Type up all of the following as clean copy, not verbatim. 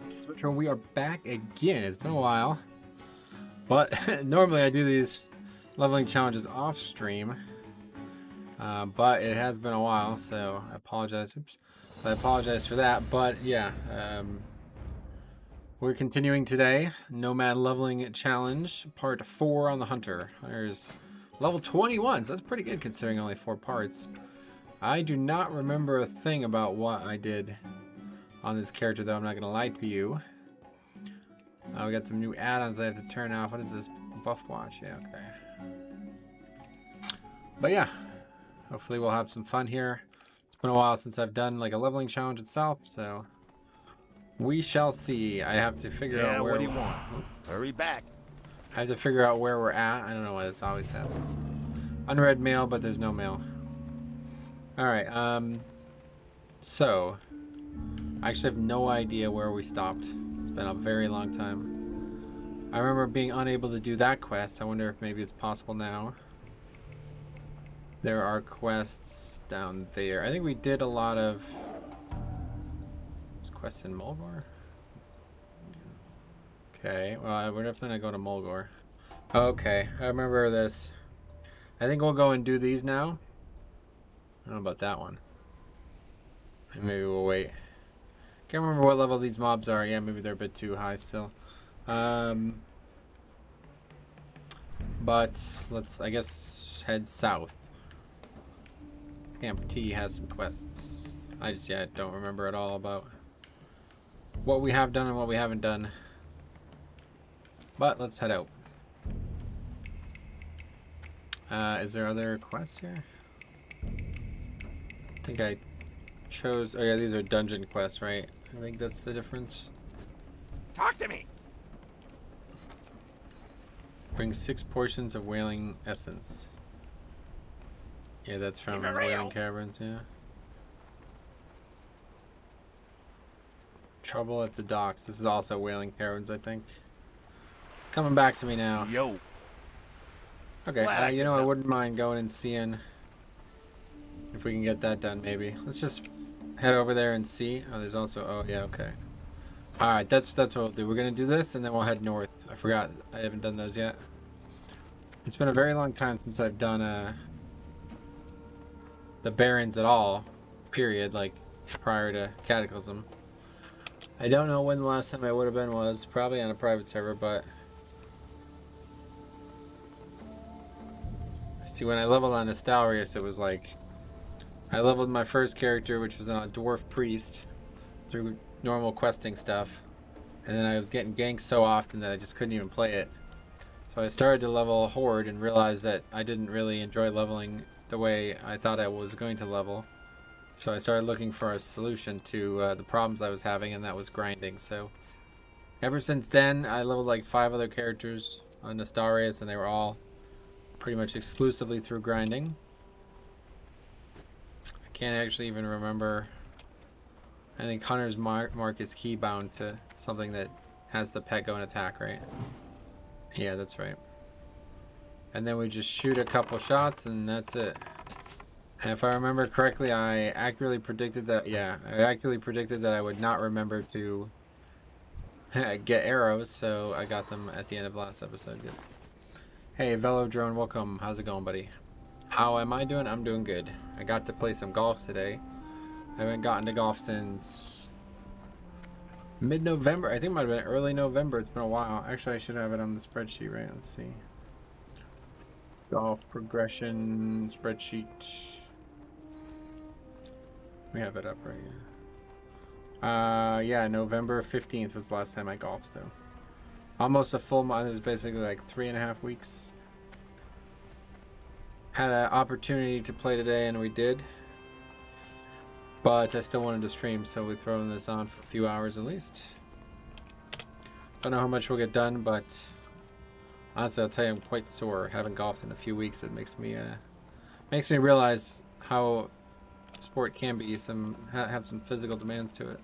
Mythic Run, we are back again. It's been a while, but normally I do these leveling challenges off stream, but it has been a while, so I apologize. Oops. I apologize for that, but yeah, we're continuing today. Nomad leveling challenge, part 4 on the Hunter. Hunter's level 21, so that's pretty good considering only 4 parts. I do not remember a thing about what I did on this character, though. I'm not gonna lie to you. We got some new add-ons I have to turn off. What is this? Buff watch? Yeah, okay. But yeah, hopefully we'll have some fun here. It's been a while since I've done like a leveling challenge itself, so we shall see. I have to figure out where. What do you want? Hurry back. I have to figure out where we're at. I don't know why this always happens. Unread mail, but there's no mail. All right. So I actually have no idea where we stopped. It's been a very long time. I remember being unable to do that quest. I wonder if maybe it's possible now. There are quests down there. I think we did a lot of quests in Mulgore. Okay, well, we're definitely not going to Mulgore. Okay, I remember this. I think we'll go and do these now. I don't know about that one. Maybe we'll wait. Can't remember what level these mobs are. Yeah, maybe they're a bit too high still. But let's, I guess, head south. Camp T has some quests. I don't remember at all about what we have done and what we haven't done. But let's head out. Is there other quests here? I think I chose. Oh yeah, these are dungeon quests, right? I think that's the difference. Talk to me. Bring 6 portions of whaling essence. Yeah, that's from Whaling Caverns, yeah. Trouble at the docks. This is also Whaling Caverns, I think. It's coming back to me now. Yo. Okay, you know, I wouldn't mind going and seeing if we can get that done, maybe. Let's just head over there and see. Oh, there's also, oh yeah, okay. Alright, that's what we'll do. We're gonna do this and then we'll head north. I forgot, I haven't done those yet. It's been a very long time since I've done the Barrens at all, period, like prior to Cataclysm. I don't know when the last time I would have been was, probably on a private server, but see, when I leveled on Astarius, it was like I leveled my first character, which was a dwarf priest, through normal questing stuff, and then I was getting ganked so often that I just couldn't even play it. So I started to level Horde and realized that I didn't really enjoy leveling the way I thought I was going to level. So I started looking for a solution to the problems I was having, and that was grinding. So ever since then, I leveled like 5 other characters on Astarius, and they were all pretty much exclusively through grinding. I can't actually even remember. I think Hunter's mark is keybound to something that has the pet go and attack, right? Yeah, that's right. And then we just shoot a couple shots and that's it. And if I remember correctly, I accurately predicted that, yeah, I accurately predicted that I would not remember to get arrows, so I got them at the end of last episode. Good. Hey, Velodrone, welcome. How's it going, buddy? How am I doing? I'm doing good. I got to play some golf today. I haven't gotten to golf since mid-November. I think it might have been early November. It's been a while. Actually, I should have it on the spreadsheet, right? Let's see. Golf progression spreadsheet. We have it up right here. Yeah, November 15th was the last time I golfed, so almost a full month. It was basically like 3.5 weeks. Had an opportunity to play today, and we did. But I still wanted to stream, so we're throwing this on for a few hours at least. Don't know how much we'll get done, but honestly, I'll tell you, I'm quite sore. Haven't golfed in a few weeks. It makes me realize how sport can be have some physical demands to it.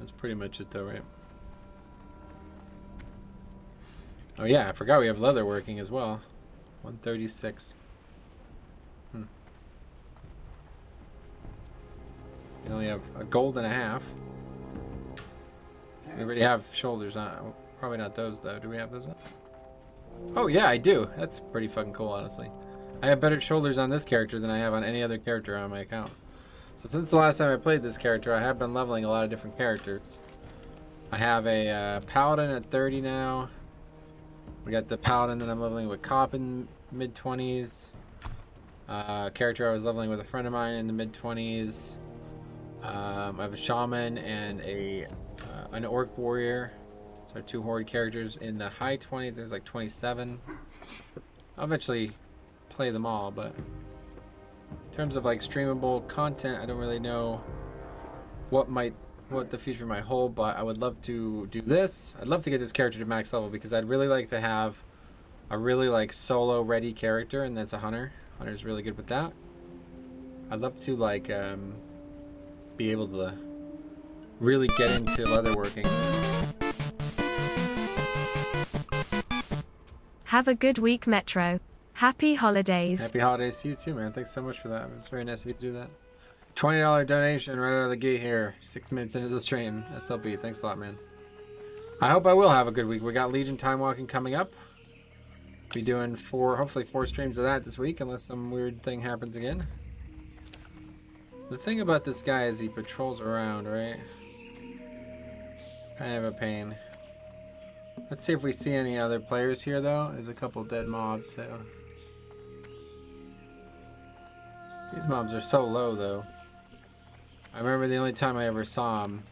That's pretty much it, though, right? Oh yeah, I forgot we have leather working as well. 136. You only have a gold and a half. We already have shoulders on. Probably not those though. Do we have those on? Oh yeah, I do. That's pretty fucking cool, honestly. I have better shoulders on this character than I have on any other character on my account. So since the last time I played this character, I have been leveling a lot of different characters. I have a paladin at 30 now. We got the paladin that I'm leveling with Cop in mid-20s. Character I was leveling with a friend of mine in the mid-20s. I have a shaman and an orc warrior. So 2 horde characters in the high 20s. There's like 27. I'll eventually play them all, but in terms of like streamable content, I don't really know what the future might hold, but I would love to do this. I'd love to get this character to max level because I'd really like to have a really like solo ready character, and that's a hunter. Hunter's really good with that. I'd love to like be able to really get into leatherworking. Have a good week, Metro. Happy holidays. Happy holidays to you too, man. Thanks so much for that. It was very nice of you to do that. $20 donation right out of the gate here. 6 minutes into the stream. SLB. Thanks a lot, man. I hope I will have a good week. We got Legion Time Walking coming up. Be doing hopefully four streams of that this week, unless some weird thing happens again. The thing about this guy is he patrols around, right? Kind of a pain. Let's see if we see any other players here, though. There's a couple dead mobs, so... These mobs are so low, though. I remember the only time I ever saw him.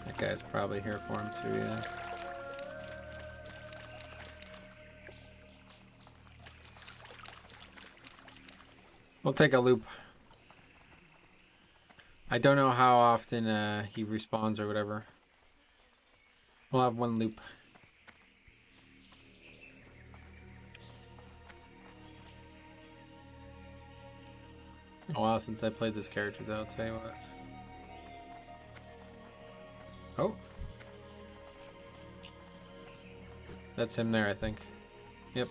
That guy's probably here for him, too, yeah. We'll take a loop. I don't know how often he respawns or whatever. We'll have one loop. A while since I played this character, though, I'll tell you what. Oh. That's him there, I think. Yep.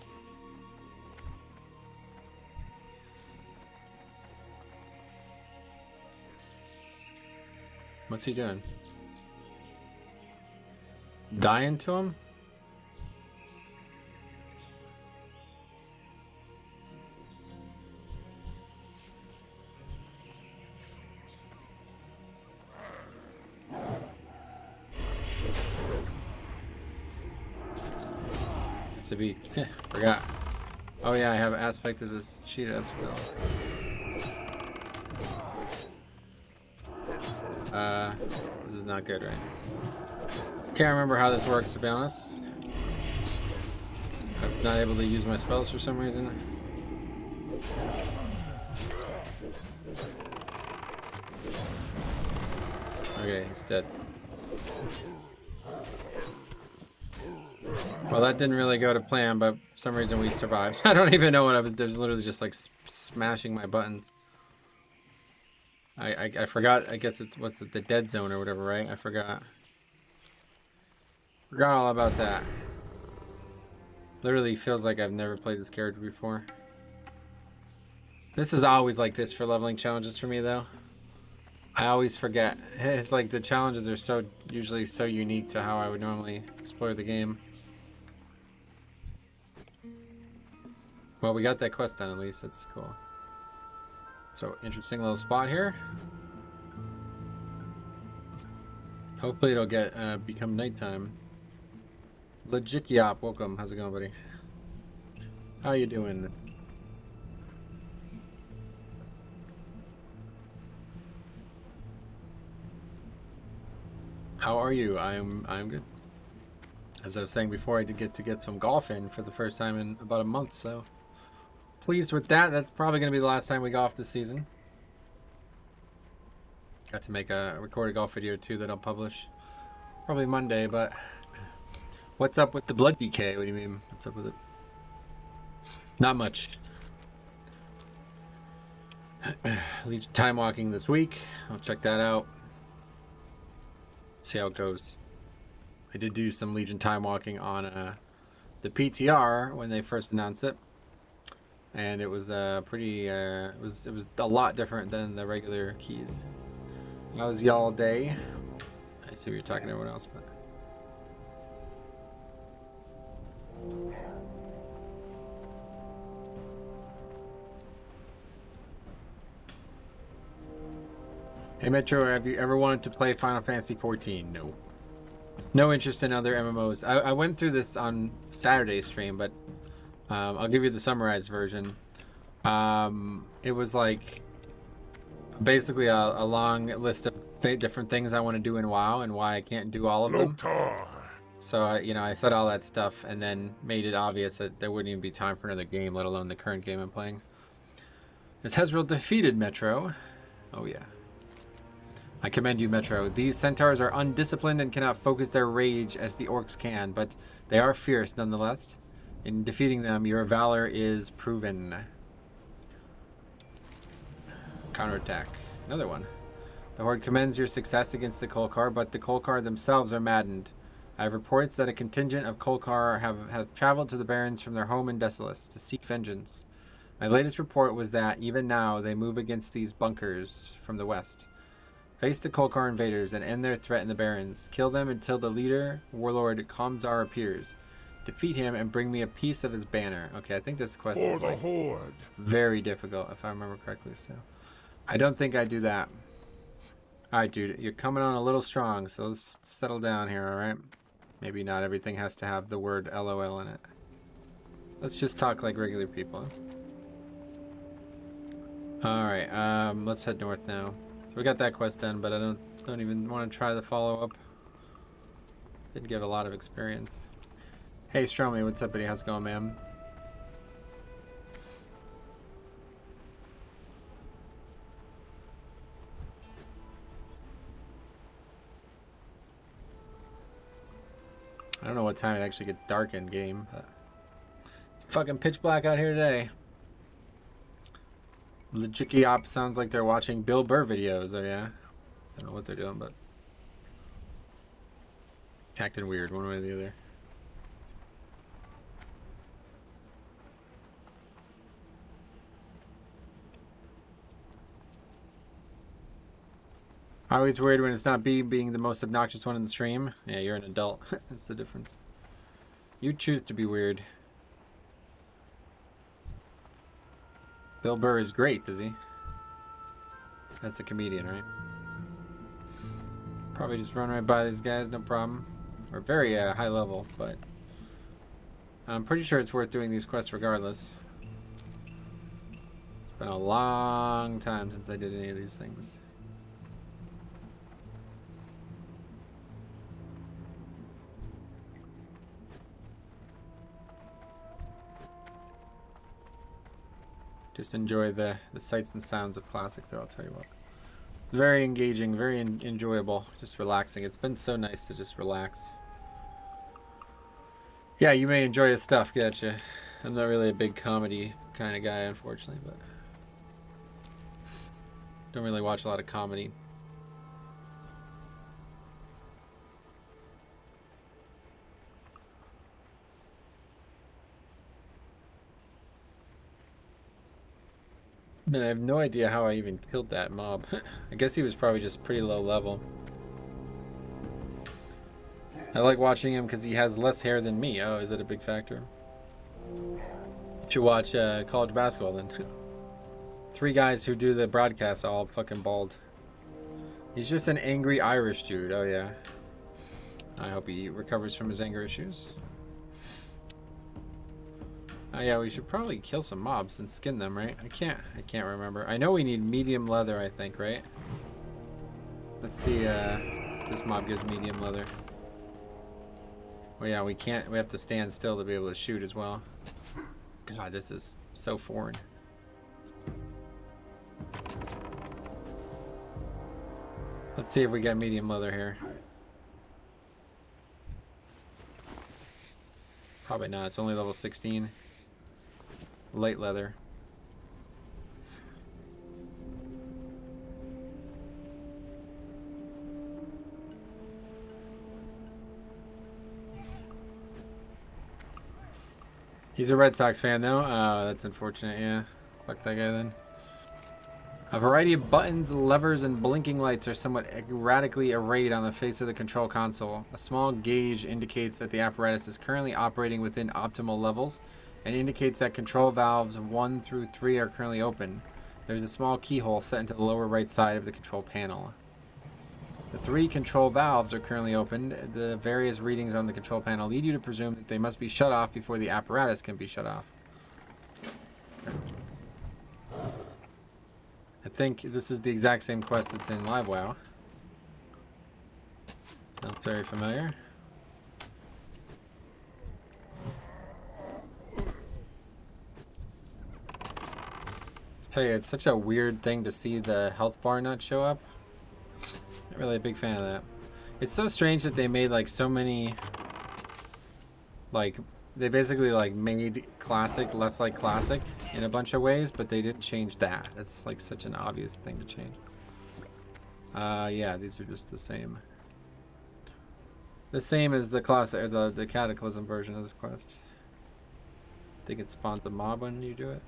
What's he doing? Dying to him? To be forgot. Oh yeah, I have aspect of this sheet up still. This is not good, right? Can't remember how this works, to be honest. I'm not able to use my spells for some reason. Okay, he's dead. Well, that didn't really go to plan, but for some reason we survived. I don't even know what I was literally just like smashing my buttons. I forgot. I guess it's what's the dead zone or whatever, right? I forgot. Forgot all about that. Literally feels like I've never played this character before. This is always like this for leveling challenges for me, though. I always forget. It's like the challenges are usually so unique to how I would normally explore the game. Well, we got that quest done at least. That's cool. So, interesting little spot here. Hopefully it'll become nighttime. Legit Yop, welcome. How's it going, buddy? How you doing? How are you? I'm good. As I was saying before, I did get some golf in for the first time in about a month, so pleased with that. That's probably going to be the last time we golf this season. Got to make a recorded golf video too that I'll publish probably Monday, but what's up with the blood decay? What do you mean? What's up with it? Not much. Legion time walking this week. I'll check that out. See how it goes. I did do some Legion time walking on the PTR when they first announced it. and it was pretty. It was a lot different than the regular keys. How was y'all day? I see you're talking to everyone else, but. Hey Metro, have you ever wanted to play Final Fantasy 14? No. No interest in other MMOs. I went through this on Saturday's stream, but I'll give you the summarized version. It was like basically a long list of different things I want to do in WoW and why I can't do all of them. So I said all that stuff and then made it obvious that there wouldn't even be time for another game, let alone the current game I'm playing. It's Hezreal defeated Metro. Oh yeah. I commend you, Metro. These centaurs are undisciplined and cannot focus their rage as the orcs can, but they are fierce nonetheless. In defeating them, your valor is proven. Counterattack. Another one. The Horde commends your success against the Kolkar, but the Kolkar themselves are maddened. I have reports that a contingent of Kolkar have traveled to the Barrens from their home in Desolace to seek vengeance. My latest report was that, even now, they move against these bunkers from the west. Face the Kolkar invaders and end their threat in the Barrens. Kill them until the leader, Warlord Kamzar, appears. Defeat him and bring me a piece of his banner. Okay, I think this quest is like very difficult, if I remember correctly. So, I don't think I do that. All right, dude, you're coming on a little strong, so let's settle down here, all right? Maybe not everything has to have the word LOL in it. Let's just talk like regular people. All right, let's head north now. We got that quest done, but I don't even want to try the follow-up. Didn't give a lot of experience. Hey, Stromy, what's up, buddy? How's it going, man? I don't know what time it actually gets dark in game, but it's fucking pitch black out here today. Legiki Op sounds like they're watching Bill Burr videos. Oh yeah, I don't know what they're doing, but acting weird one way or the other. I always worried when it's not being the most obnoxious one in the stream. Yeah, you're an adult. That's the difference. You choose to be weird. Bill Burr is great, is he? That's a comedian, right? Probably just run right by these guys, no problem. We're very high level, but I'm pretty sure it's worth doing these quests regardless. It's been a long time since I did any of these things. Just enjoy the sights and sounds of classic, though, I'll tell you what. It's very engaging, very enjoyable, just relaxing. It's been so nice to just relax. Yeah, you may enjoy his stuff, gotcha. I'm not really a big comedy kind of guy, unfortunately, but don't really watch a lot of comedy. Man, I have no idea how I even killed that mob. I guess he was probably just pretty low level. I like watching him because he has less hair than me. Oh, is that a big factor? You should watch college basketball then. 3 guys who do the broadcast all fucking bald. He's just an angry Irish dude. Oh yeah. I hope he recovers from his anger issues. Oh yeah, we should probably kill some mobs and skin them, right? I can't remember. I know we need medium leather, I think, right? Let's see if this mob gives medium leather. Oh yeah, we have to stand still to be able to shoot as well. God, this is so foreign. Let's see if we got medium leather here. Probably not, it's only level 16. Light leather. He's a Red Sox fan, though. Oh, that's unfortunate, yeah. Fuck that guy, then. A variety of buttons, levers, and blinking lights are somewhat erratically arrayed on the face of the control console. A small gauge indicates that the apparatus is currently operating within optimal levels and indicates that control valves 1 through 3 are currently open. There's a small keyhole set into the lower right side of the control panel. The 3 control valves are currently opened. The various readings on the control panel lead you to presume that they must be shut off before the apparatus can be shut off. I think this is the exact same quest that's in Live WoW. That's very familiar. Tell you, it's such a weird thing to see the health bar not show up. Not really a big fan of that. It's so strange that they made like so many, like, they basically like made classic less like classic in a bunch of ways, but they didn't change that. It's like such an obvious thing to change. Yeah, these are just the same. The same as the classic, or the Cataclysm version of this quest. I think it spawns a mob when you do it.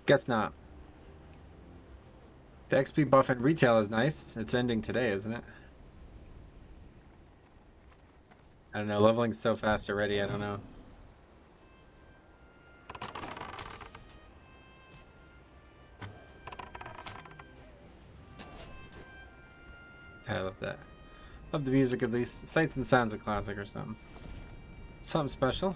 Guess not. The XP buff in retail is nice. It's ending today, isn't it? I don't know, leveling's so fast already, I don't know. I love that. Love the music at least. Sights and sounds of classic or something. Something special.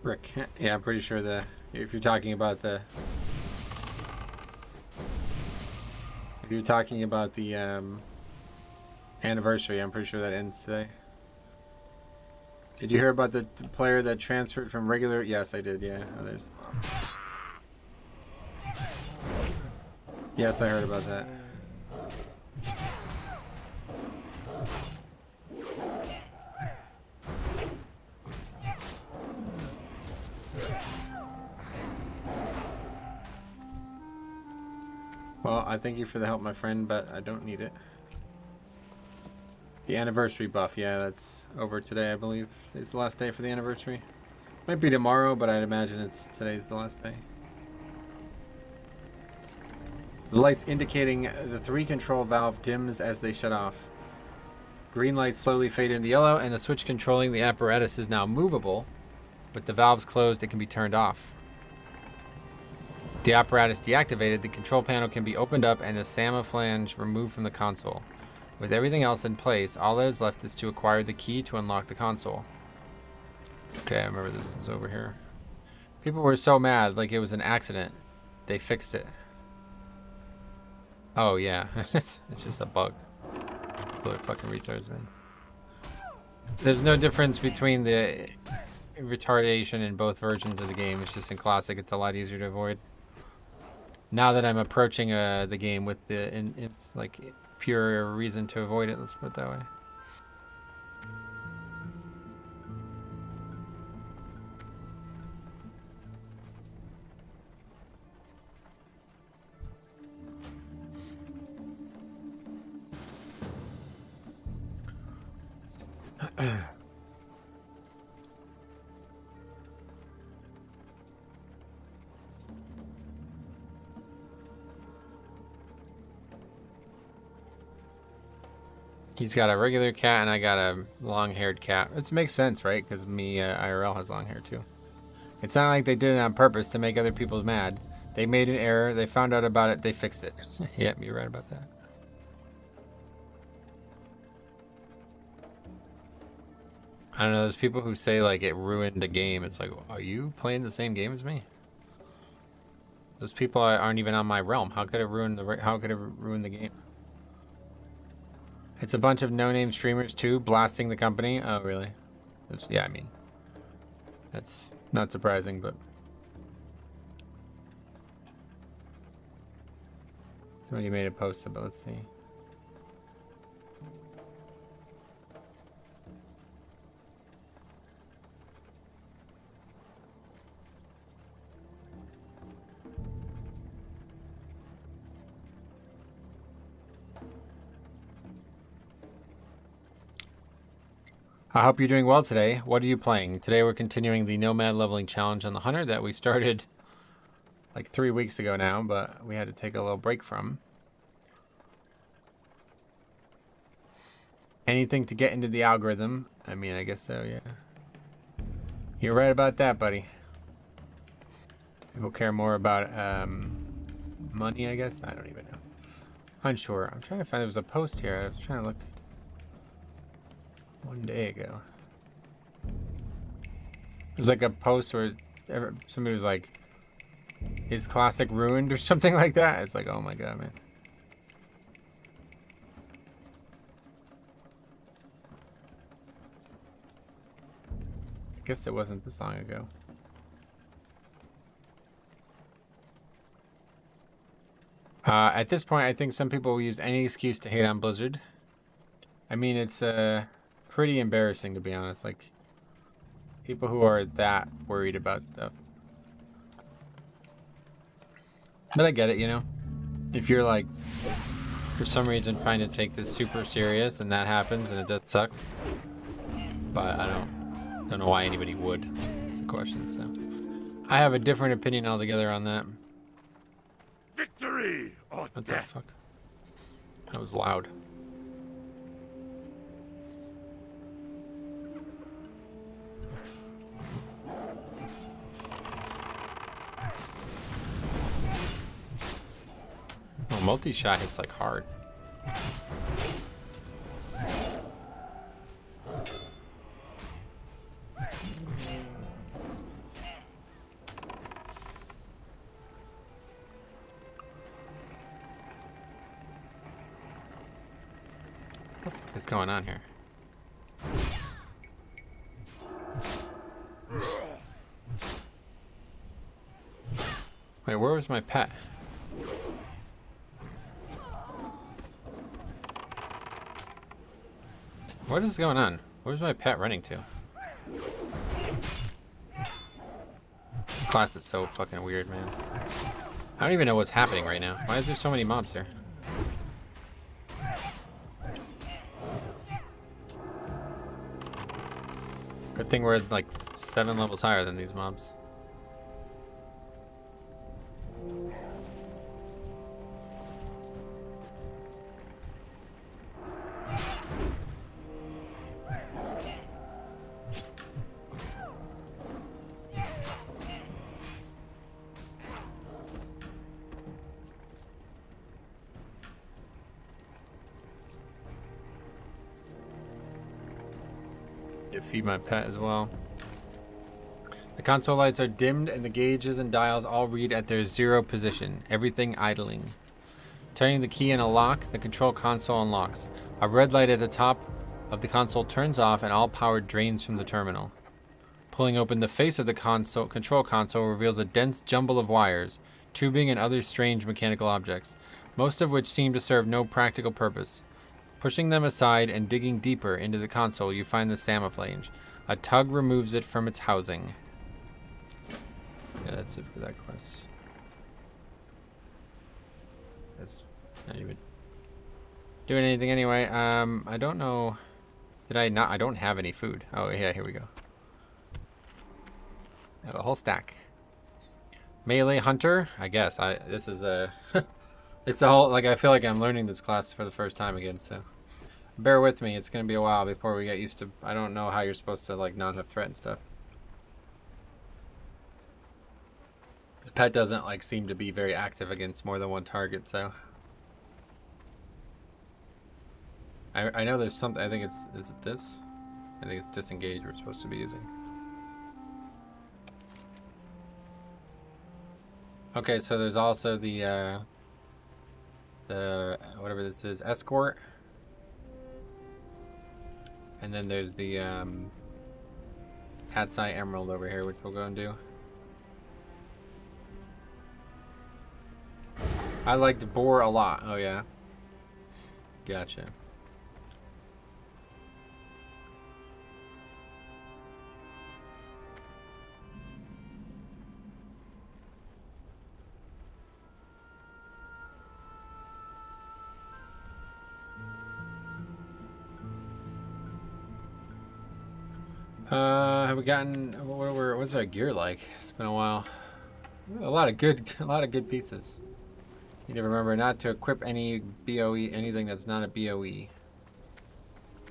Rick. Yeah, I'm pretty sure if you're talking about the anniversary, I'm pretty sure that ends today. Did you hear about the player that transferred from regular? Yes, I did. Yeah. Oh, there's. Yes, I heard about that. Well, I thank you for the help, my friend, but I don't need it. The anniversary buff, yeah, that's over today, I believe. It's the last day for the anniversary. Might be tomorrow, but I'd imagine today's the last day. The lights indicating the 3 control valve dims as they shut off. Green lights slowly fade into yellow, and the switch controlling the apparatus is now movable. With the valves closed, it can be turned off. The apparatus deactivated, the control panel can be opened up and the SAMA flange removed from the console. With everything else in place, all that is left is to acquire the key to unlock the console. Okay, I remember this is over here. People were so mad, like it was an accident. They fixed it. Oh yeah, it's just a bug. People are fucking retards, man. There's no difference between the retardation in both versions of the game. It's just in classic, it's a lot easier to avoid. Now that I'm approaching the game with it's like pure reason to avoid it, let's put it that way. He's got a regular cat and I got a long-haired cat. It makes sense, right? Because IRL has long hair too. It's not like they did it on purpose to make other people mad. They made an error, they found out about it, they fixed it. Yep, you're right about that. I don't know, there's people who say like it ruined the game. It's like, are you playing the same game as me? Those people aren't even on my realm. How could it ruin the game? It's a bunch of no-name streamers too, blasting the company. Oh, really? Yeah, I mean, that's not surprising, but somebody made a post about. Let's see. I hope you're doing well today. What are you playing? Today we're continuing the Nomad leveling challenge on the Hunter that we started like 3 weeks ago now, but we had to take a little break from. Anything to get into the algorithm? I mean, I guess so, yeah. You're right about that, buddy. People care more about money, I guess? I don't even know. Unsure. I'm trying to find, there was a post here. I was trying to look 1 day ago. It was like a post where somebody was like, his classic ruined or something like that. It's like, oh my god, man. I guess it wasn't this long ago. At this point, I think some people will use any excuse to hate on Blizzard. I mean, it's pretty embarrassing, to be honest. Like, people who are that worried about stuff. But I get it, you know? If you're like, for some reason, trying to take this super serious and that happens and it does suck. But I don't know why anybody would. It's a question, so. I have a different opinion altogether on that. Victory or What the death. fuck? That was loud. Oh, multi-shot hits like hard. What the fuck is going on here? Wait, where was my pet? What is going on? Where's my pet running to? This class is so fucking weird, man. I don't even know what's happening right now. Why is there so many mobs here? Good thing we're like 7 levels higher than these mobs. Feed my pet as well. The console lights are dimmed and the gauges and dials all read at their 0 position, everything idling. Turning the key in a lock, the control console unlocks. A red light at the top of the console turns off and all power drains from the terminal. Pulling open the face of the control console reveals a dense jumble of wires, tubing and other strange mechanical objects, most of which seem to serve no practical purpose. Pushing them aside and digging deeper into the console, you find the Samaflange. A tug removes it from its housing. Yeah, that's it for that quest. That's not even doing anything anyway. I don't know. Did I not? I don't have any food. Oh, yeah, here we go. I have a whole stack. Melee Hunter? I guess. This is a... It's a whole, like, I feel like I'm learning this class for the first time again, so bear with me. It's going to be a while before we get used to, I don't know how you're supposed to, like, not have threat and stuff. The pet doesn't, like, seem to be very active against more than one target, so. I know there's something, I think it's, is it this? I think it's disengage we're supposed to be using. Okay, so there's also the whatever this is, escort, and then there's the cat's eye emerald over here, which we'll go and do. I liked boar a lot. Oh yeah, gotcha. Have we gotten what's our gear like? It's been a while. A lot of good pieces. You need to remember not to equip any BOE, anything that's not a BOE.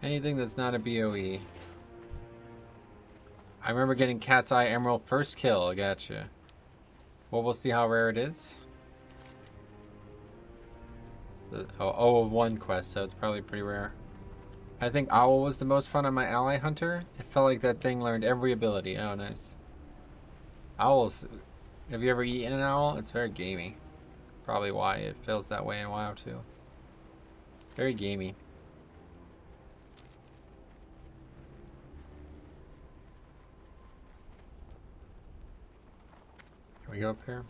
Anything that's not a BOE. I remember getting Cat's Eye Emerald first kill. I gotcha. Well, we'll see how rare it is. The 001 quest, so it's probably pretty rare. I think Owl was the most fun on my Ally Hunter. It felt like that thing learned every ability. Oh, nice. Owls. Have you ever eaten an owl? It's very gamey. Probably why it feels that way in WoW too. Very gamey. Can we go up here?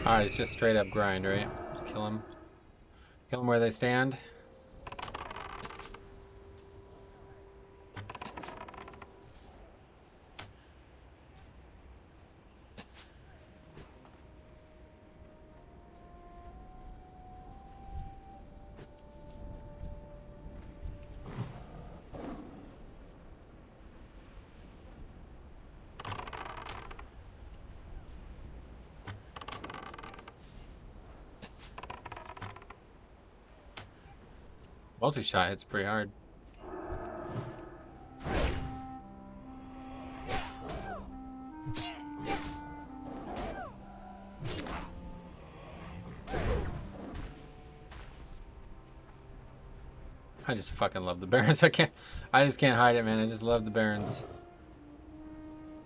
Alright, it's just straight up grind, right? Just kill them. Kill them where they stand. Multi-shot hits pretty hard. I just fucking love the Barons. I just can't hide it, man. I just love the Barons.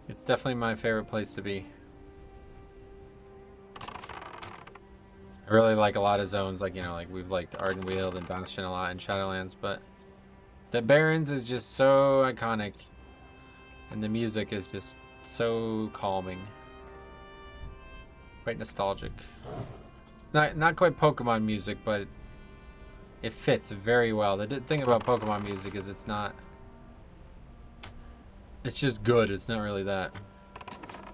It's definitely my favorite place to be. I really like a lot of zones, like, you know, like we've liked Ardenweald and Bastion a lot in Shadowlands, but the Barrens is just so iconic, and the music is just so calming. Quite nostalgic. Not quite Pokemon music, but it fits very well. The thing about Pokemon music is it's just good. It's not really that. I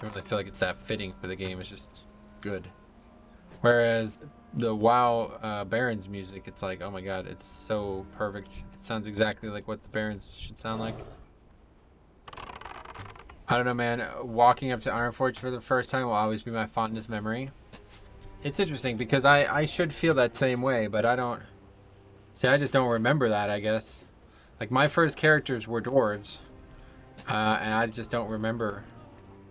don't really feel like it's that fitting for the game. It's just good. Whereas the WoW Barons music, it's like, oh my god, it's so perfect. It sounds exactly like what the Barons should sound like. I don't know, man. Walking up to Ironforge for the first time will always be my fondest memory. It's interesting because I should feel that same way, but I don't. See, I just don't remember that, I guess. Like, my first characters were dwarves, and I just don't remember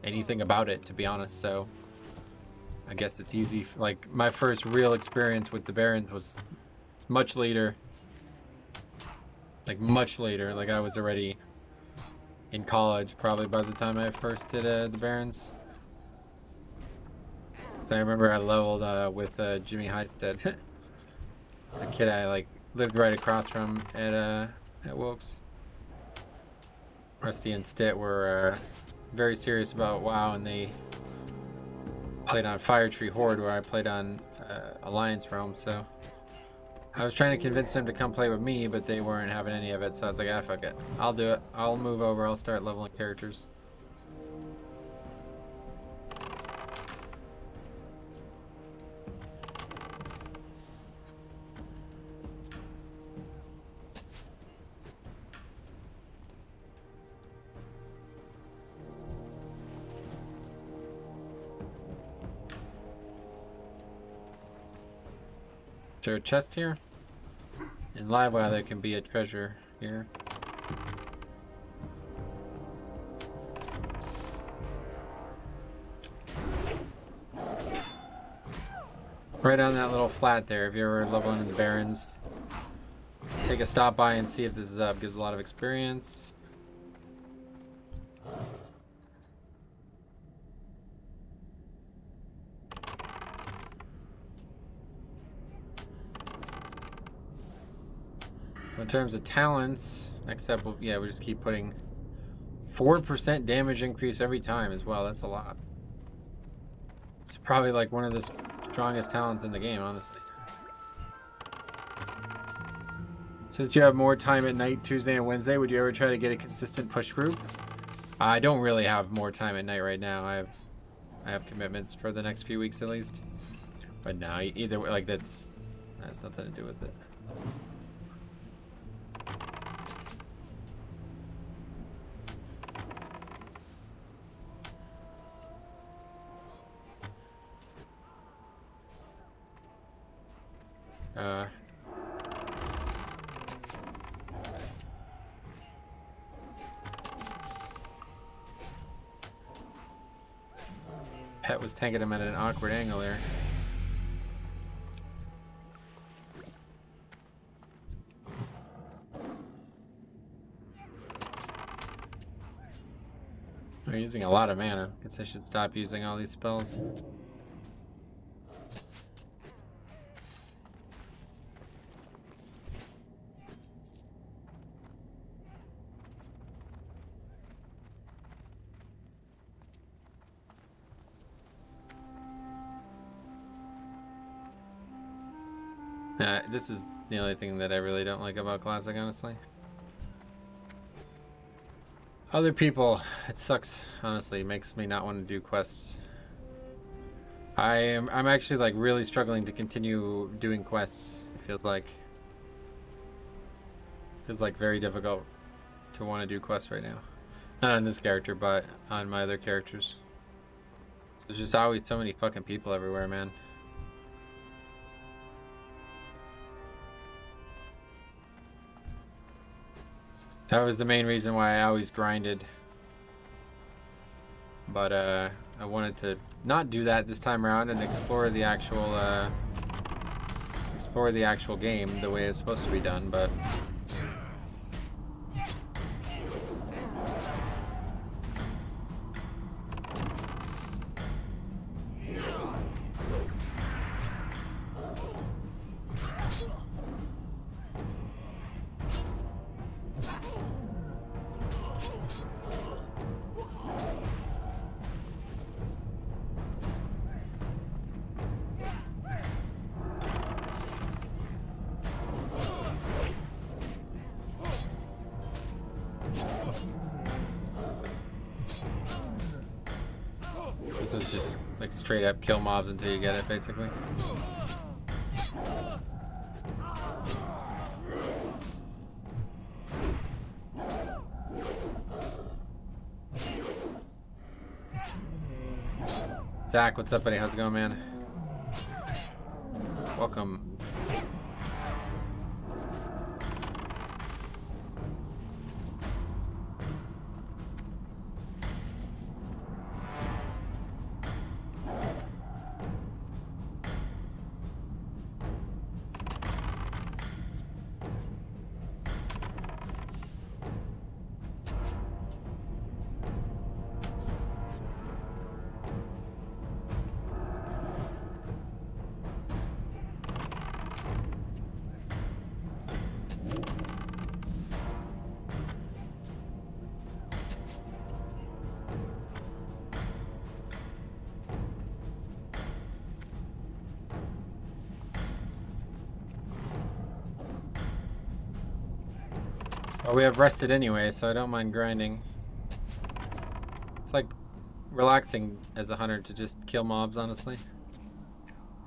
anything about it, to be honest, so I guess it's easy. Like, my first real experience with the Barons was much later. Like, much later. Like, I was already in college, probably, by the time I first did the Barons. So I remember I leveled with Jimmy Heidstead. A kid I, like, lived right across from at Wilkes. Rusty and Stitt were very serious about WoW, and they played on Fire Tree Horde, where I played on Alliance Realm, so I was trying to convince them to come play with me, but they weren't having any of it, so I was like, ah, fuck it. I'll do it. I'll move over. I'll start leveling characters. Is there a chest here? In live WoW there can be a treasure here. Right on that little flat there, if you're ever leveling in the Barrens, take a stop by and see if this is up. Gives a lot of experience. In terms of talents, next up, we just keep putting 4% damage increase every time as well. That's a lot. It's probably like one of the strongest talents in the game, honestly. Since you have more time at night, Tuesday and Wednesday, would you ever try to get a consistent push group? I don't really have more time at night right now. I have commitments for the next few weeks at least. But no, either way, like that's nothing to do with it. Pet was tanking him at an awkward angle there. They're using a lot of mana. Guess I should stop using all these spells. This is the only thing that I really don't like about Classic, honestly. Other people, it sucks, honestly. It makes me not want to do quests. I'm actually like really struggling to continue doing quests. It feels like very difficult to want to do quests right now. Not on this character, but on my other characters. There's just always so many fucking people everywhere, man. That was the main reason why I always grinded. But I wanted to not do that this time around and explore the actual game the way it's supposed to be done, but this is just like straight up kill mobs until you get it, basically. Zach, what's up, buddy? How's it going, man? Welcome. Well, we have rested anyway, so I don't mind grinding. It's like relaxing as a hunter to just kill mobs, honestly.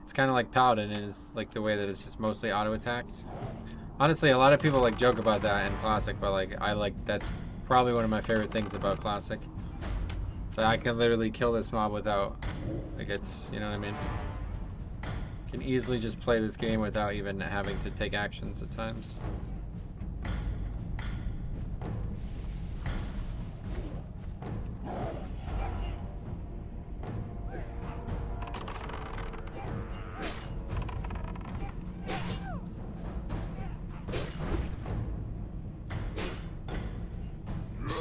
It's kind of like Paladin is like the way that it's just mostly auto attacks. Honestly, a lot of people like joke about that in Classic, but like that's probably one of my favorite things about Classic. So I can literally kill this mob without, like, it's, you know what I mean? Can easily just play this game without even having to take actions at times.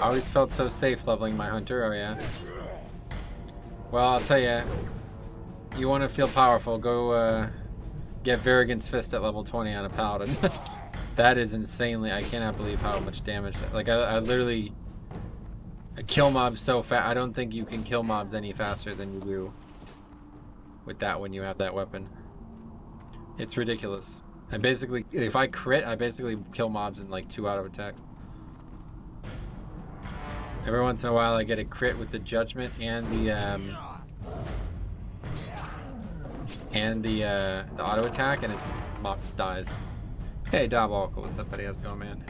I always felt so safe leveling my hunter. Oh yeah. Well, I'll tell you, you want to feel powerful, go get Varigan's Fist at level 20 on a paladin. That is insanely, I cannot believe how much damage that, like I literally kill mobs so fast. I don't think you can kill mobs any faster than you do with that when you have that weapon. It's ridiculous. I basically, if I crit, I basically kill mobs in like 2 auto attacks. Every once in a while I get a crit with the judgment and the auto attack, and its mob just dies. Hey Diabolical, what's up buddy? How's it going, man?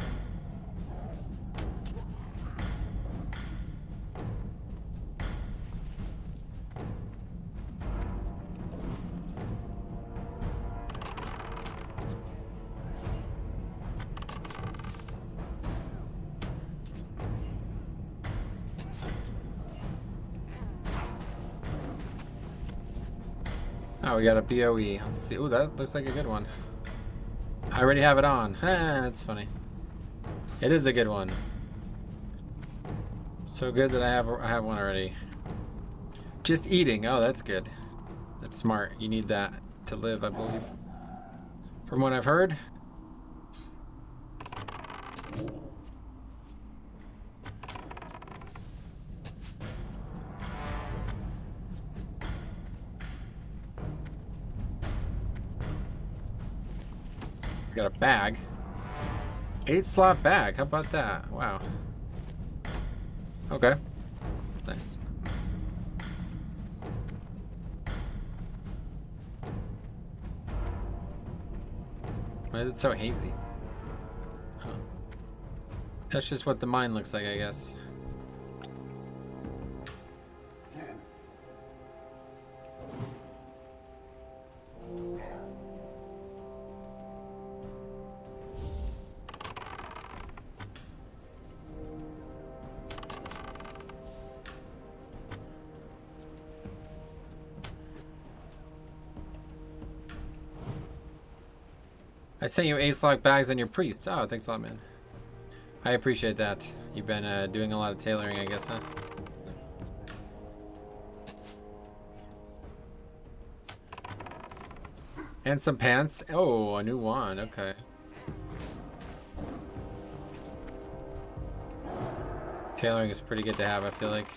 Oh, we got a BOE. Let's see. Oh, that looks like a good one. I already have it on. That's funny. It is a good one. So good that I have one already. Just eating. Oh, that's good. That's smart. You need that to live, I believe. From what I've heard. Got a bag. 8-slot bag. How about that? Wow. Okay. That's nice. Why is it so hazy? Huh. That's just what the mine looks like, I guess. I sent you 8-slot bags on your priest. Oh, thanks a lot, man. I appreciate that. You've been doing a lot of tailoring, I guess, huh? And some pants. Oh, a new wand. Okay. Tailoring is pretty good to have, I feel like.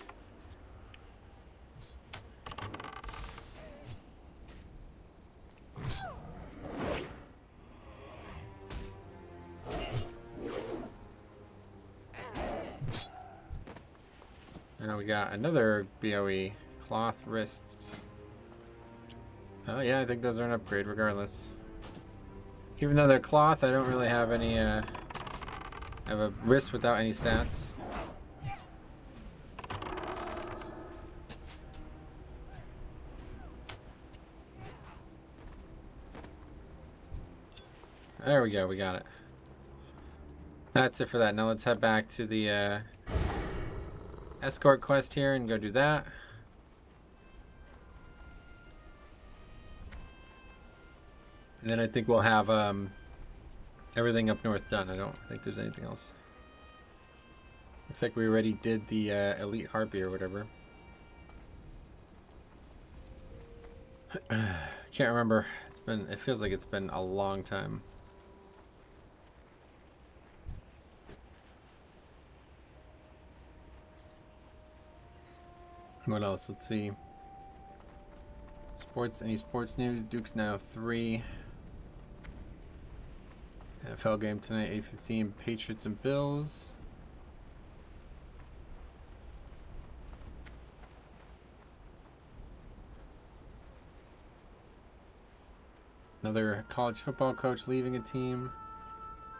Now we got another BOE. Cloth wrists. Oh yeah, I think those are an upgrade regardless. Even though they're cloth, I don't really have any, I have a wrist without any stats. There we go, we got it. That's it for that. Now let's head back to the escort quest here and go do that. And then I think we'll have everything up north done. I don't think there's anything else. Looks like we already did the elite harpy or whatever. Can't remember. It feels like it's been a long time. What else? Let's see. Sports, any sports news? Duke's now 3. NFL game tonight, 8:15. Patriots and Bills. Another college football coach leaving a team.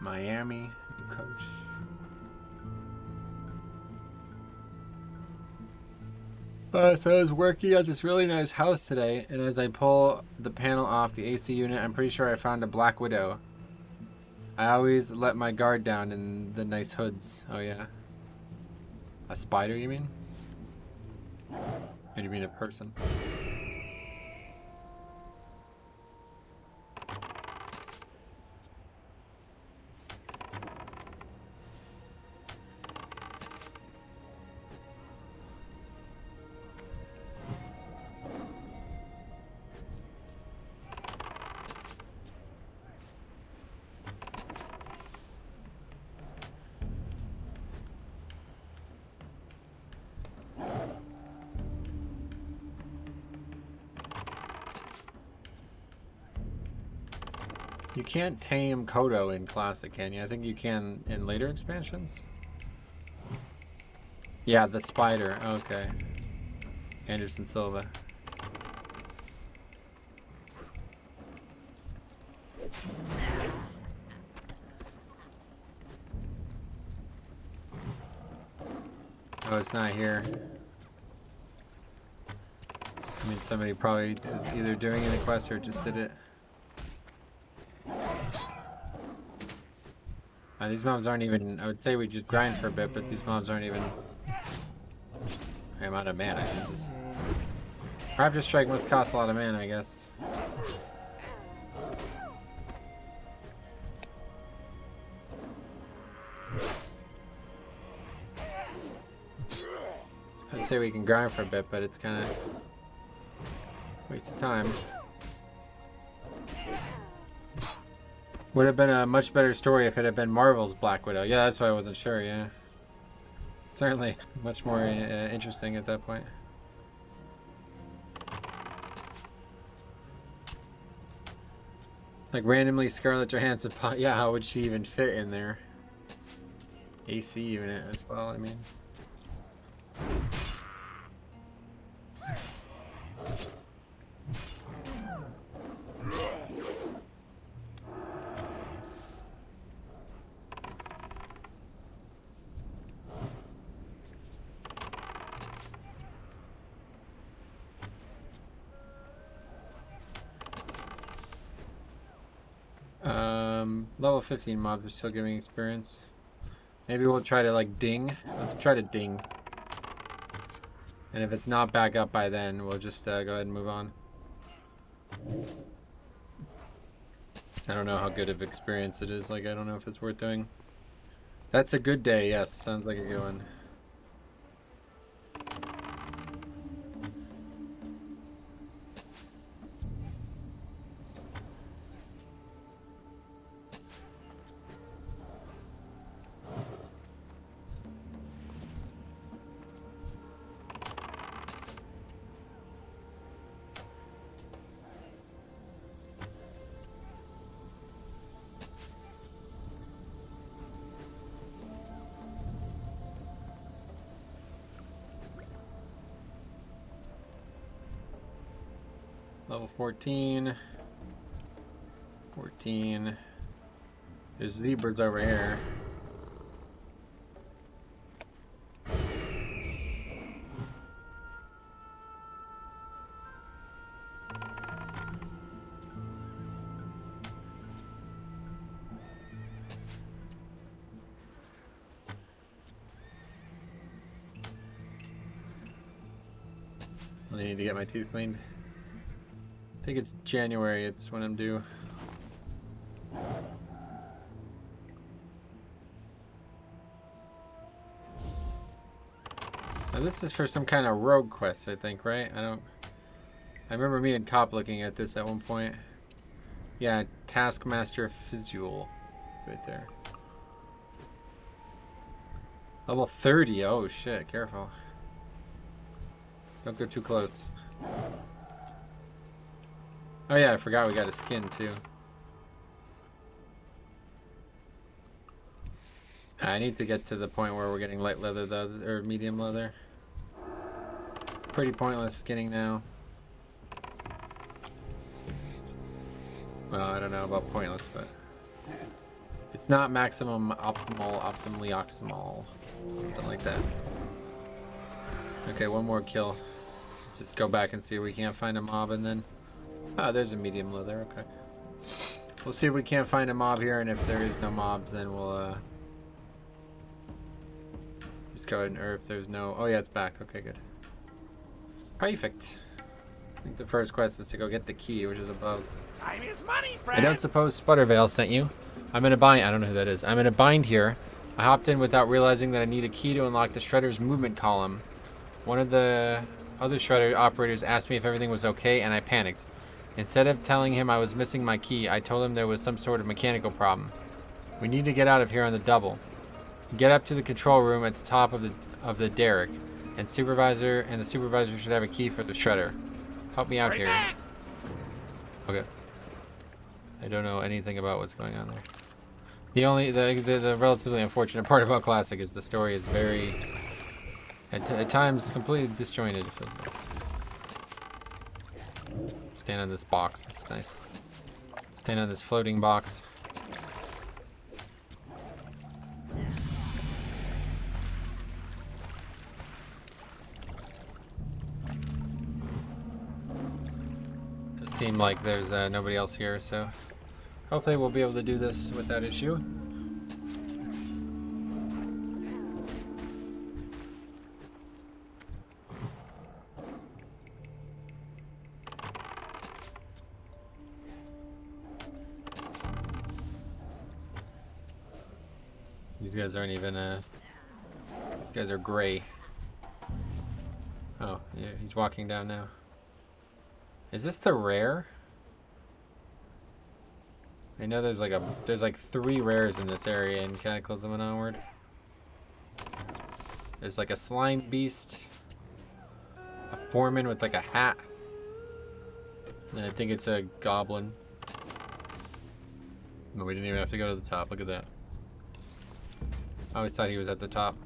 Miami, new coach. So I was working at this really nice house today, and as I pull the panel off the AC unit, I'm pretty sure I found a Black Widow. I always let my guard down in the nice hoods. Oh yeah. A spider, you mean? Or you mean a person? You can't tame Kodo in Classic, can you? I think you can in later expansions. Yeah, the spider. Okay. Anderson Silva. Oh, it's not here. I mean, somebody probably either doing the quest or just did it. These mobs aren't even... I would say we just grind for a bit, but these mobs aren't even... I'm out of mana. Jesus. Raptor Strike must cost a lot of mana, I guess. I'd say we can grind for a bit, but it's kind of waste of time. Would have been a much better story if it had been Marvel's Black Widow. Yeah, that's why I wasn't sure, yeah. Certainly much more interesting at that point. Like randomly Scarlett Johansson, yeah, how would she even fit in there? AC unit as well, I mean. Level 15 mobs are still giving experience. Maybe we'll try to like ding. Let's try to ding. And if it's not back up by then, we'll just go ahead and move on. I don't know how good of experience it is. Like, I don't know if it's worth doing. That's a good day. Yes, sounds like a good one. Level 14. 14. There's zebras over here. I need to get my teeth cleaned. I think it's January, it's when I'm due. Now this is for some kind of rogue quest, I think, right? I remember me and Cop looking at this at one point. Yeah, Taskmaster Visual. Right there. Level 30, oh shit, careful. Don't go too close. Oh yeah, I forgot we got a skin too. I need to get to the point where we're getting light leather though, or medium leather. Pretty pointless skinning now. Well, I don't know about pointless, but it's not maximum optimally optimal. Something like that. Okay, one more kill. Let's just go back and see if we can't find a mob and then... Oh, there's a medium leather, okay. We'll see if we can't find a mob here, and if there is no mobs, then we'll, just go ahead and, or if there's no... Oh yeah, it's back, okay, good. Perfect. I think the first quest is to go get the key, which is above. Time is money, friend. I don't suppose Sputtervale sent you. I'm in a bind. I don't know who that is. I'm in a bind here. I hopped in without realizing that I need a key to unlock the Shredder's movement column. One of the other Shredder operators asked me if everything was okay, and I panicked. Instead of telling him I was missing my key, I told him there was some sort of mechanical problem. We need to get out of here on the double. Get up to the control room at the top of the derrick, and the supervisor should have a key for the Shredder. Help me out here. Back. Okay. I don't know anything about what's going on there. The relatively unfortunate part about Classic is the story is very At times, completely disjointed. It feels like. Stand on this box. It's nice. Stand on this floating box. It seems like there's nobody else here, so hopefully we'll be able to do this without issue. These guys aren't even, these guys are gray. Oh, yeah, he's walking down now. Is this the rare? I know there's like 3 rares in this area in Cataclysm and Onward. There's like a slime beast, a foreman with like a hat, and I think it's a goblin. No, we didn't even have to go to the top. Look at that. I always thought he was at the top.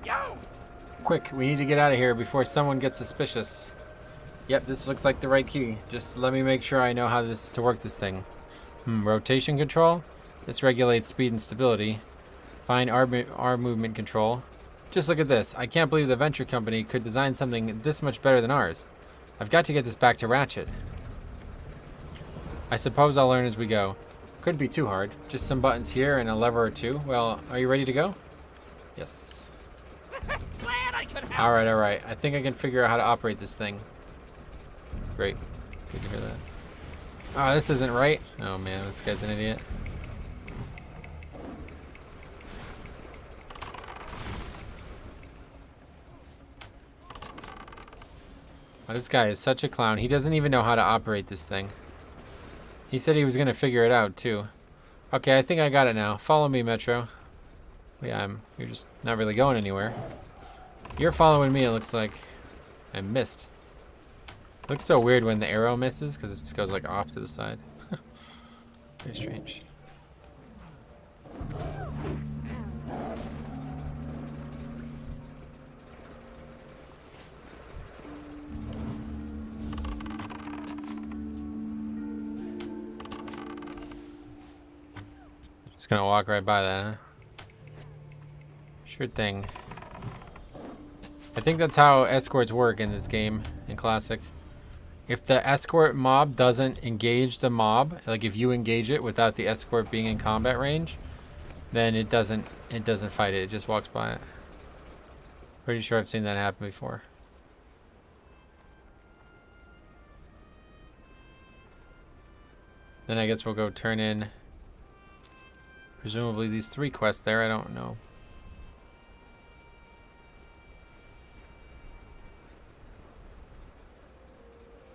Yo! Quick, we need to get out of here before someone gets suspicious. Yep, this looks like the right key. Just let me make sure I know how to work this thing. Rotation control. This regulates speed and stability. Fine arm movement control. Just look at this. I can't believe the venture company could design something this much better than ours. I've got to get this back to Ratchet. I suppose I'll learn as we go. Couldn't be too hard. Just some buttons here and a lever or 2. Well, are you ready to go? Yes. Glad I could help. Alright. I think I can figure out how to operate this thing. Great. Good to hear that. Oh, this isn't right. Oh man, this guy's an idiot. Oh, this guy is such a clown. He doesn't even know how to operate this thing. He said he was going to figure it out too. Okay, I think I got it now. Follow me, Metro. Yeah, you're just not really going anywhere. You're following me, it looks like. I missed. Looks so weird when the arrow misses because it just goes like off to the side. Very strange. Just gonna walk right by that, huh? Sure thing. I think that's how escorts work in this game, in Classic. If the escort mob doesn't engage the mob, like if you engage it without the escort being in combat range, then it doesn't fight it, it just walks by it. Pretty sure I've seen that happen before. Then I guess we'll go turn in presumably these 3 quests there, I don't know.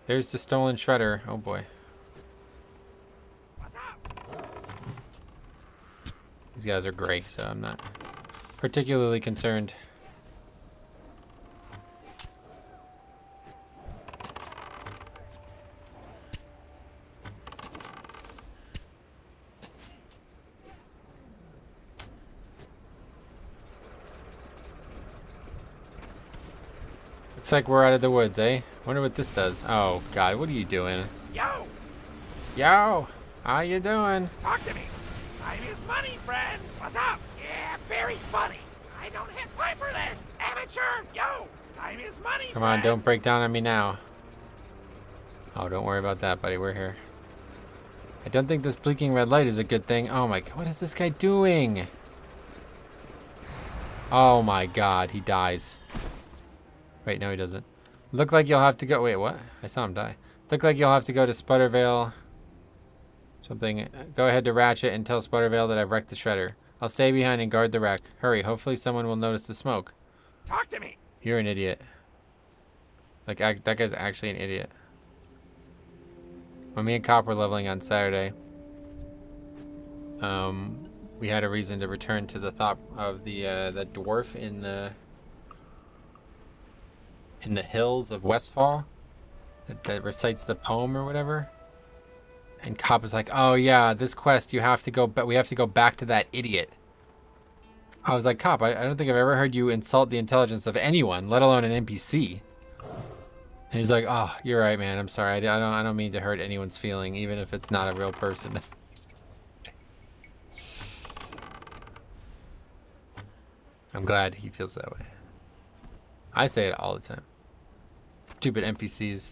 There's the stolen shredder. Oh boy. What's up? These guys are great, so I'm not particularly concerned. Looks like we're out of the woods, eh? Wonder what this does. Oh god, what are you doing? Yo! Yo! How you doing? Talk to me. Time is money, friend. What's up? Yeah, very funny. I don't have time for this. Amateur! Yo! Time is money, Come on, friend. don't break down on me now. Oh, don't worry about that, buddy. We're here. I don't think this blinking red light is a good thing. Oh my god, what is this guy doing? Oh my god, he dies. Wait, no he doesn't. Look like you'll have to go. Wait, what? I saw him die. Look like you'll have to go to Sputtervale. Something. Go ahead to Ratchet and tell Sputtervale that I've wrecked the shredder. I'll stay behind and guard the wreck. Hurry, hopefully someone will notice the smoke. Talk to me. You're an idiot. Like, that guy's actually an idiot. When me and Cop were leveling on Saturday, we had a reason to return to the top of the dwarf in the hills of Westfall that recites the poem or whatever. And Cop is like, "Oh yeah, this quest you have to go, but we have to go back to that idiot." I was like, "Cop, I don't think I've ever heard you insult the intelligence of anyone, let alone an NPC." And he's like, "Oh, you're right, man. I'm sorry. I don't mean to hurt anyone's feeling, even if it's not a real person." I'm glad he feels that way. I say it all the time. Stupid NPCs.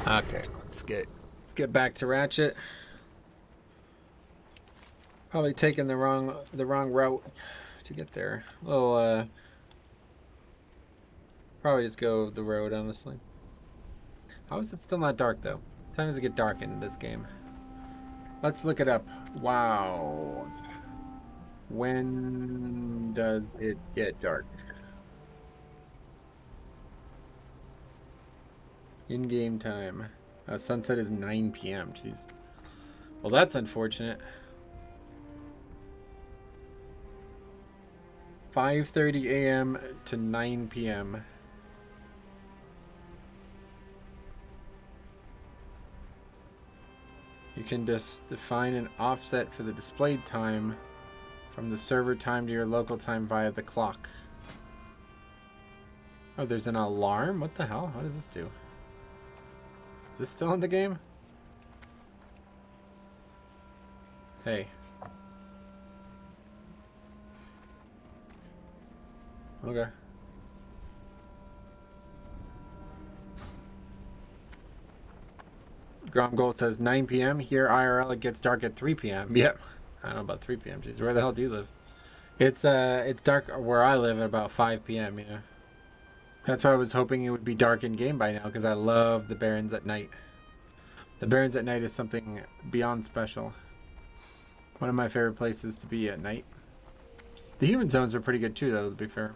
Okay, let's get back to Ratchet. Probably taking the wrong route to get there. Well, probably just go the road, honestly. How is it still not dark though? What time does it get dark in this game? Let's look it up. Wow. When does it get dark? In-game time. Sunset is 9 p.m. Jeez. Well, that's unfortunate. 5:30 a.m. to 9 p.m. You can just define an offset for the displayed time from the server time to your local time via the clock. Oh, there's an alarm? What the hell? What does this do? Is this still in the game? Hey. Okay. Grom Gold says 9 p.m. Here IRL it gets dark at 3 p.m. Yep. I don't know about 3 p.m. Jeez, where the hell do you live? It's dark where I live at about 5 p.m. Yeah. That's why I was hoping it would be dark in game by now, because I love the Barrens at night. The Barrens at night is something beyond special. One of my favorite places to be at night. The human zones are pretty good too, though, to be fair.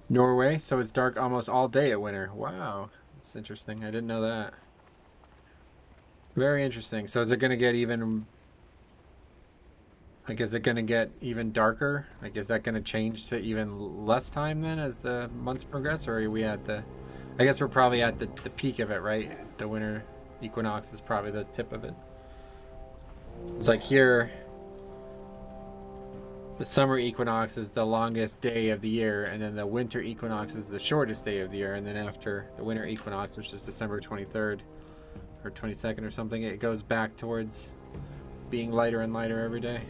Norway, so it's dark almost all day at winter. Wow, that's interesting. I didn't know that. Very interesting. So is it going to get even... Like, is it going to get even darker? Like, is that going to change to even less time then as the months progress? Or are we at the... I guess we're probably at the peak of it, right? The winter equinox is probably the tip of it. It's like here... The summer equinox is the longest day of the year, and then the winter equinox is the shortest day of the year, and then after the winter equinox, which is December 23rd or 22nd or something, it goes back towards being lighter and lighter every day.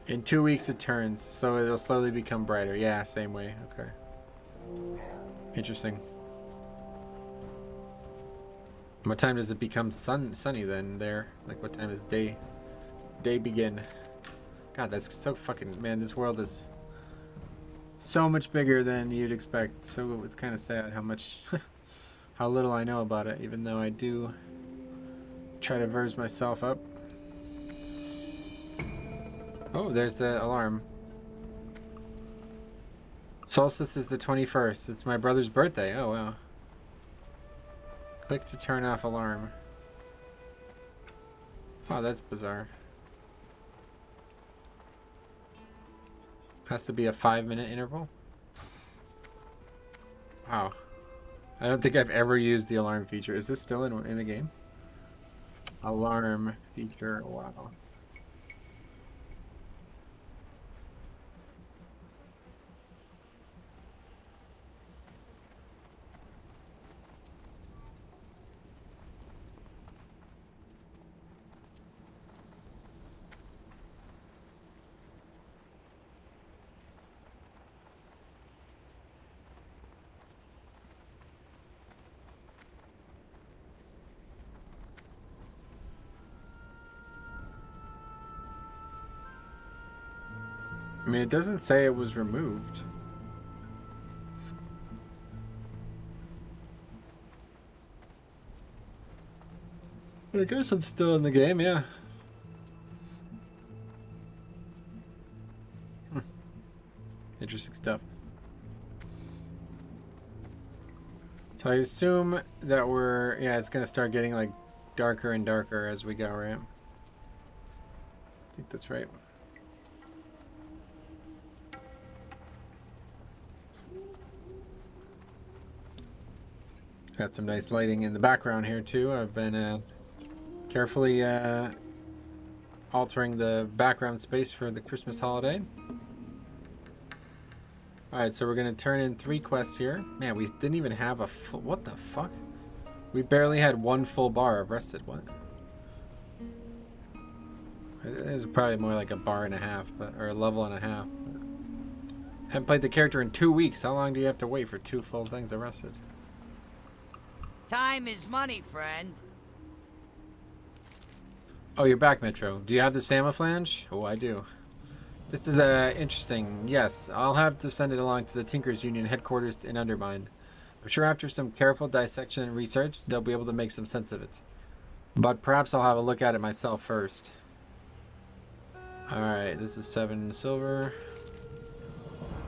In 2 weeks it turns, so it'll slowly become brighter. Yeah, same way. Okay. Interesting. What time does it become sunny then there? Like what time does day begin? God, that's so fucking... Man, this world is so much bigger than you'd expect. So it's kind of sad how much... how little I know about it, even though I do try to verse myself up. Oh, there's the alarm. Solstice is the 21st. It's my brother's birthday. Oh, wow. Click to turn off alarm. Oh, that's bizarre. Has to be a 5-minute interval. Wow. I don't think I've ever used the alarm feature. Is this still in the game? Alarm feature. Wow. I mean, it doesn't say it was removed. I guess it's still in the game, yeah. Interesting stuff. So I assume that we're, yeah, it's gonna start getting like darker and darker as we go, right? I think that's right. Got some nice lighting in the background here too. I've been carefully altering the background space for the Christmas holiday. Alright, so we're gonna turn in 3 quests here. Man, we didn't even have a full, what the fuck? We barely had 1 full bar of rested. What? It is probably more like a bar and a half, but, or a level and a half. Haven't played the character in 2 weeks. How long do you have to wait for 2 full things of rested? Time is money, friend. Oh, you're back, Metro. Do you have the Samaflange? Oh, I do. This is interesting. Yes, I'll have to send it along to the Tinkers Union headquarters in Undermine. I'm sure after some careful dissection and research, they'll be able to make some sense of it. But perhaps I'll have a look at it myself first. Alright, this is 7 silver.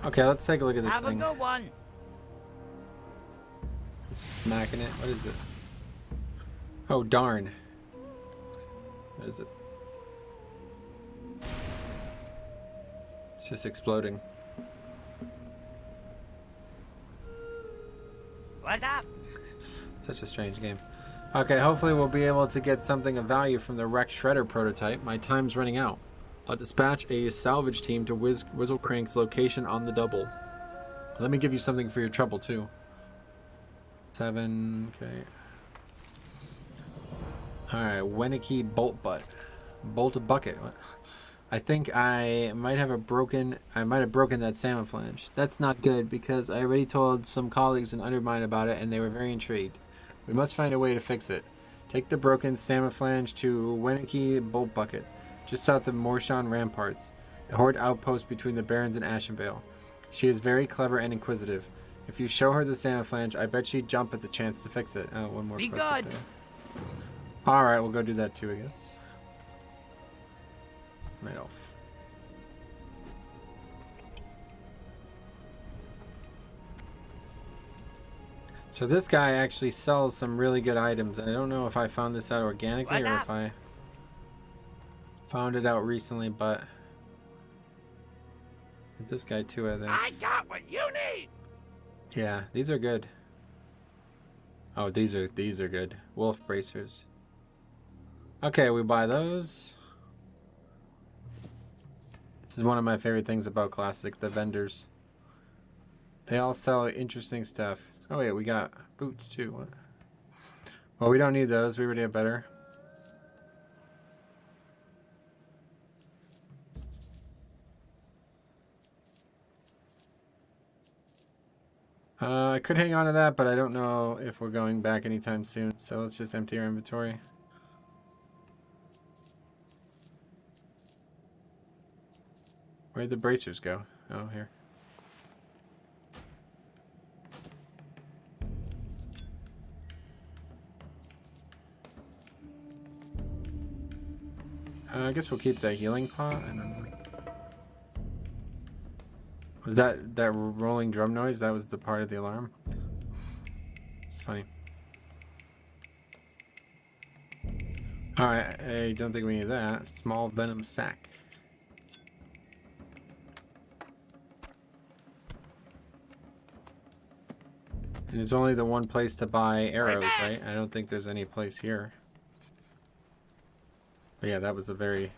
Okay, let's take a look at this thing. Have a good one. Smacking it. What is it? Oh, darn. What is it? It's just exploding. What's up? Such a strange game. Okay, hopefully we'll be able to get something of value from the wrecked shredder prototype. My time's running out. I'll dispatch a salvage team to Whizzlecrank's location on the double. Let me give you something for your trouble, too. 7, okay. Alright, Wenicky Bolt Bucket. What? I think I might have broken that Samaflange. That's not good because I already told some colleagues in Undermine about it and they were very intrigued. We must find a way to fix it. Take the broken Samaflange to Wenicky Bolt Bucket, just south of Morshan Ramparts, a horde outpost between the Barrens and Ashenvale. She is very clever and inquisitive. If you show her the Samaflange, I bet she'd jump at the chance to fix it. Oh, one more Be quest up good. there. Alright, we'll go do that too, I guess. Right off. So this guy actually sells some really good items. I don't know if I found this out organically or if I found it out recently, but this guy too, I think. I got what you need. Yeah, these are good. Oh, these are good. Wolf bracers. Okay, we buy those. This is one of my favorite things about Classic, the vendors. They all sell interesting stuff. Oh wait, we got boots too. What? Well, we don't need those. We already have better. I could hang on to that, but I don't know if we're going back anytime soon. So let's just empty our inventory. Where'd the bracers go? Oh, here. I guess we'll keep the healing pot. I don't know. Was that rolling drum noise? That was the part of the alarm? It's funny. Alright, I don't think we need that. Small venom sac. And there's only the one place to buy arrows, right? I don't think there's any place here. But yeah, that was a very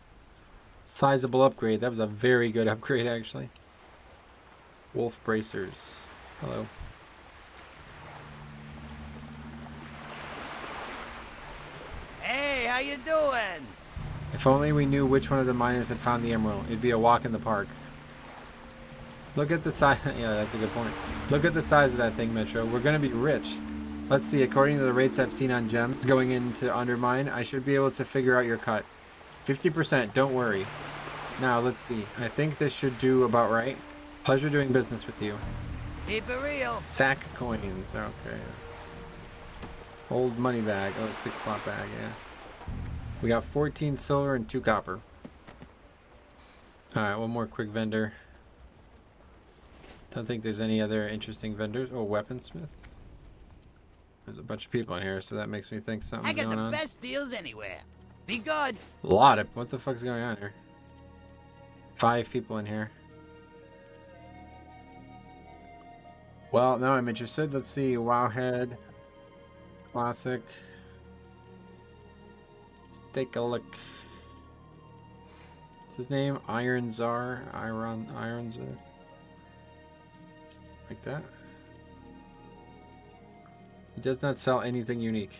sizable upgrade. That was a very good upgrade, actually. Wolf bracers. Hello. Hey, how you doing? If only we knew which one of the miners had found the emerald. It'd be a walk in the park. Look at the size. Yeah, that's a good point. Look at the size of that thing, Metro. We're going to be rich. Let's see. According to the rates I've seen on gems going into Undermine, I should be able to figure out your cut. 50%. Don't worry. Now, let's see. I think this should do about right. Pleasure doing business with you. Keep it real. Sack coins. Okay. That's old money bag. Oh, 6 slot bag. Yeah. We got 14 silver and 2 copper. Alright, one more quick vendor. Don't think there's any other interesting vendors. Oh, weaponsmith. There's a bunch of people in here, so that makes me think I something's got going the on. best deals anywhere. Be good. A lot of... What the fuck's going on here? 5 people in here. Well, now I'm interested. Let's see. Wowhead. Classic. Let's take a look. What's his name? Iron Czar. Iron Czar. Like that. He does not sell anything unique.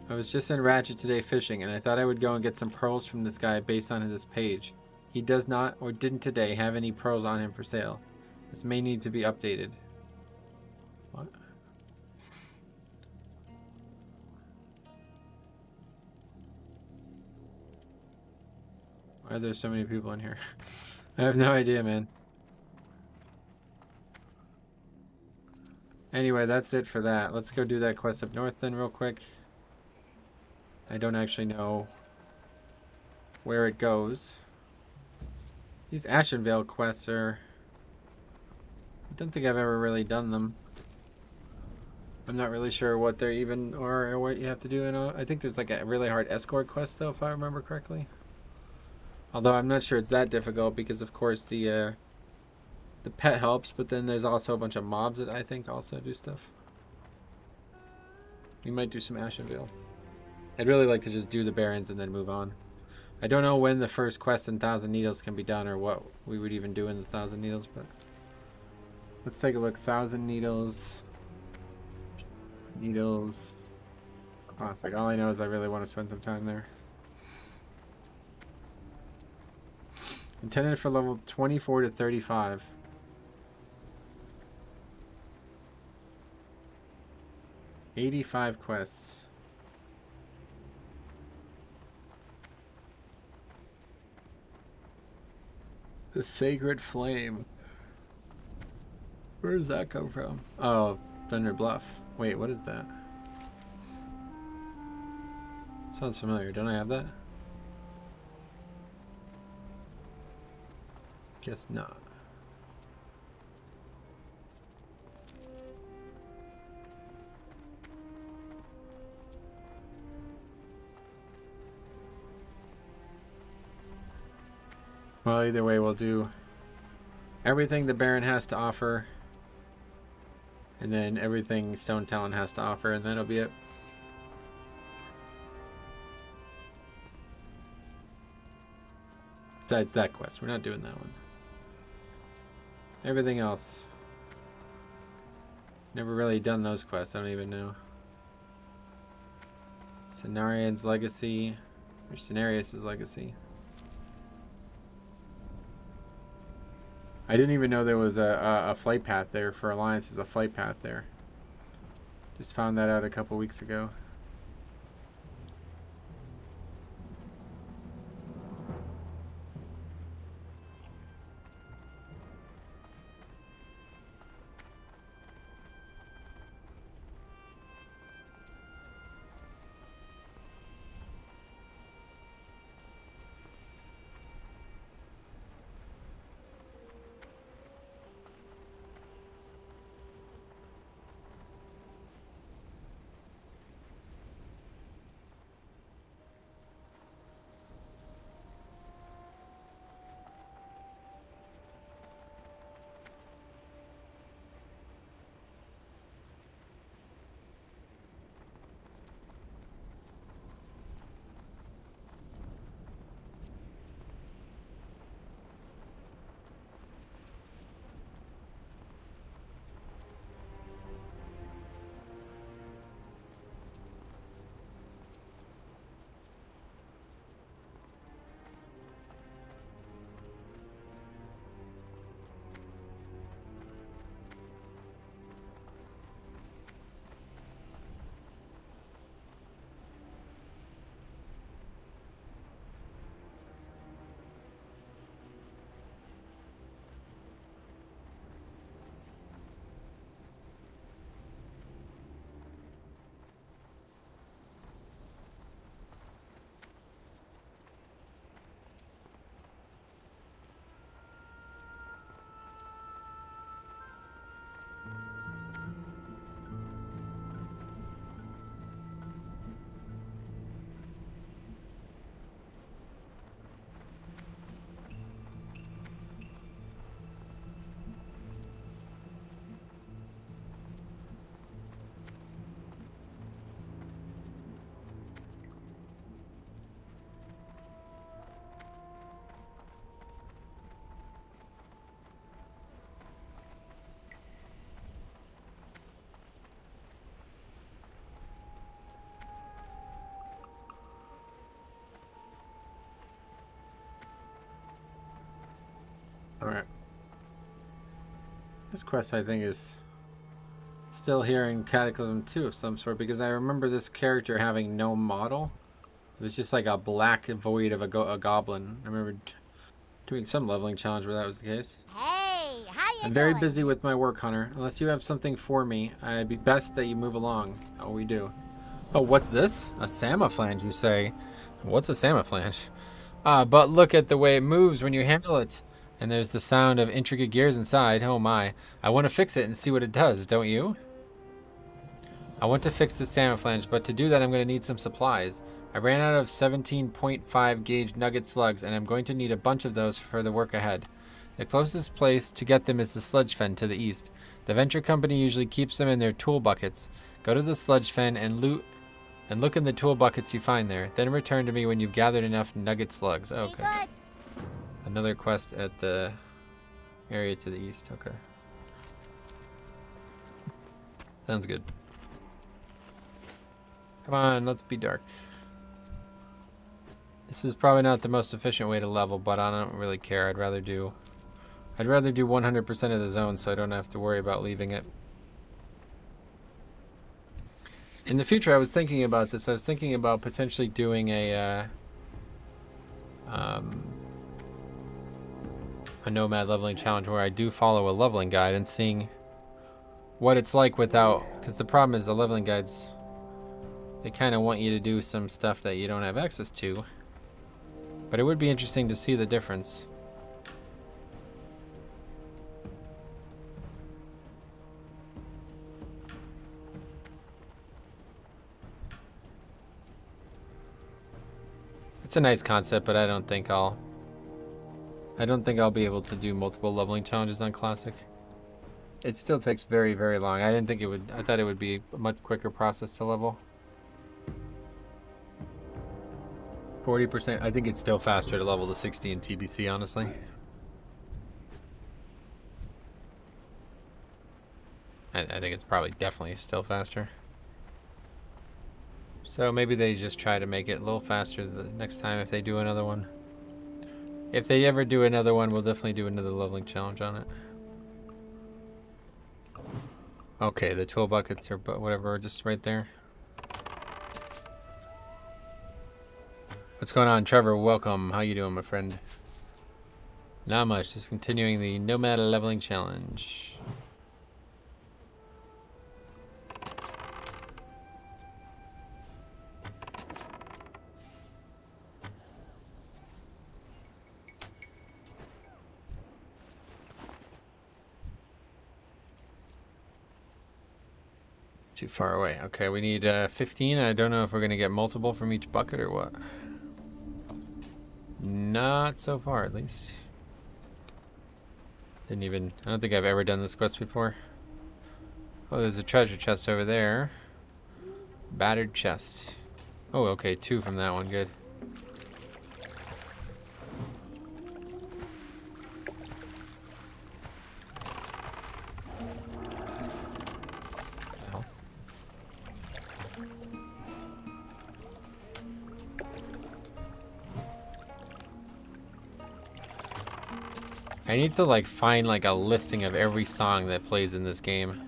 I was just in Ratchet today fishing, and I thought I would go and get some pearls from this guy based on this page. He does not, or didn't today, have any pearls on him for sale. This may need to be updated. What? Why are there so many people in here? I have no idea, man. Anyway, that's it for that. Let's go do that quest up north then real quick. I don't actually know where it goes. These Ashenvale quests are... I don't think I've ever really done them. I'm not really sure what they're even are or what you have to do. I think there's like a really hard escort quest though, if I remember correctly. Although I'm not sure it's that difficult because of course the pet helps, but then there's also a bunch of mobs that I think also do stuff. We might do some Ashenvale. I'd really like to just do the Barrens and then move on. I don't know when the first quest in Thousand Needles can be done or what we would even do in the Thousand Needles, but let's take a look. Thousand Needles. Needles. Classic. All I know is I really want to spend some time there. Intended for level 24 to 35. $85 quests. The Sacred Flame. Where does that come from? Oh, Thunder Bluff. Wait, what is that? Sounds familiar. Don't I have that? Guess not. Well, either way, we'll do everything the Baron has to offer, and then everything Stone Talon has to offer, and that'll be it. Besides that quest, we're not doing that one. Everything else. Never really done those quests, I don't even know. Cenarian's Legacy, or Cenarius' Legacy. I didn't even know there was a flight path there for Alliance. There's a flight path there. Just found that out a couple weeks ago. Alright. This quest, I think, is still here in Cataclysm 2 of some sort, because I remember this character having no model. It was just like a black void of a goblin. I remember doing some leveling challenge where that was the case. Hey, how you I'm very doing? busy with my work, Hunter. Unless you have something for me, I'd be best that you move along. Oh, we do. Oh, what's this? A Samaflange, you say? What's a Samaflange? But look at the way it moves when you handle it. And there's the sound of intricate gears inside. Oh my. I want to fix it and see what it does, don't you? I want to fix the Samaflange, but to do that I'm going to need some supplies. I ran out of 17.5 gauge nugget slugs, and I'm going to need a bunch of those for the work ahead. The closest place to get them is the sludge fen to the east. The venture company usually keeps them in their tool buckets. Go to the sludge fen and loot and look in the tool buckets you find there. Then return to me when you've gathered enough nugget slugs. Okay. Another quest at the area to the east. Okay. Sounds good. Come on, let's be dark. This is probably not the most efficient way to level, but I don't really care. I'd rather do 100% of the zone so I don't have to worry about leaving it. In the future, I was thinking about this. I was thinking about potentially doing a Nomad leveling challenge where I do follow a leveling guide and seeing what it's like without, because the problem is the leveling guides, they kind of want you to do some stuff that you don't have access to. But it would be interesting to see the difference. It's a nice concept, but I don't think I'll be able to do multiple leveling challenges on Classic. It still takes very, very long. I thought it would be a much quicker process to level. 40%. I think it's still faster to level to 60 in TBC, honestly. I think it's probably definitely still faster. So maybe they just try to make it a little faster the next time if they do another one. If they ever do another one, we'll definitely do another leveling challenge on it. Okay, the tool buckets or whatever are just right there. What's going on, Trevor? Welcome. How you doing, my friend? Not much. Just continuing the Nomad leveling challenge. Too far away. Okay, we need 15. I don't know if we're going to get multiple from each bucket or what. Not so far, at least. I don't think I've ever done this quest before. Oh, there's a treasure chest over there. Battered chest. Oh, okay, 2 from that one. Good. I need to like find like a listing of every song that plays in this game.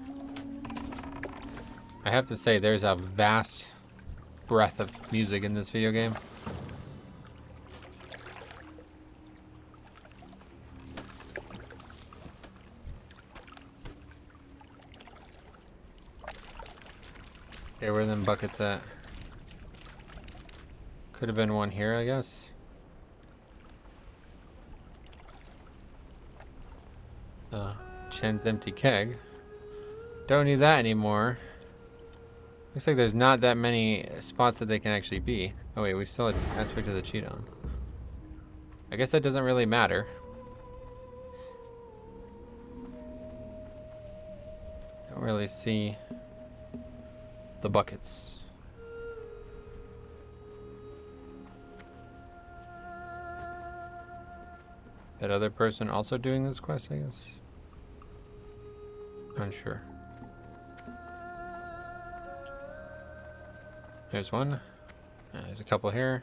I have to say there's a vast breadth of music in this video game. Okay, where are them buckets at? Could have been one here, I guess. Chen's empty keg. Don't need that anymore. Looks like there's not that many spots that they can actually be. Oh wait, we still have aspect of the cheat on. I guess that doesn't really matter. Don't really see the buckets. That other person also doing this quest, I guess? Unsure. There's one. There's a couple here.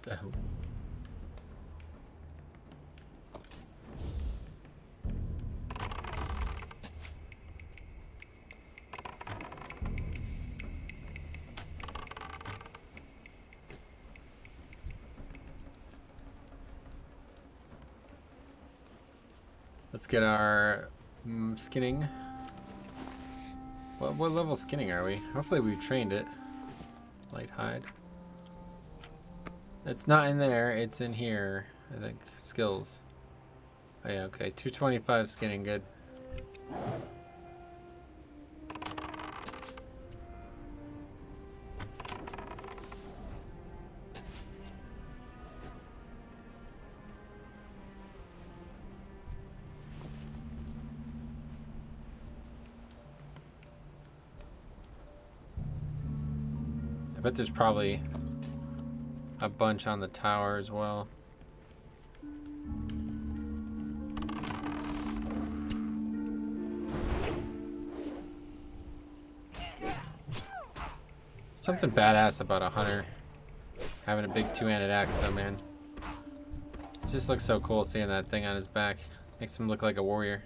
The hell? Let's get our skinning. What level skinning are we? Hopefully we've trained it. Light hide. It's not in there, it's in here, I think. Skills. Oh yeah, okay. 225 skinning, good. I bet there's probably a bunch on the tower as well. Something badass about a hunter having a big two-handed axe though, man. It just looks so cool seeing that thing on his back. Makes him look like a warrior.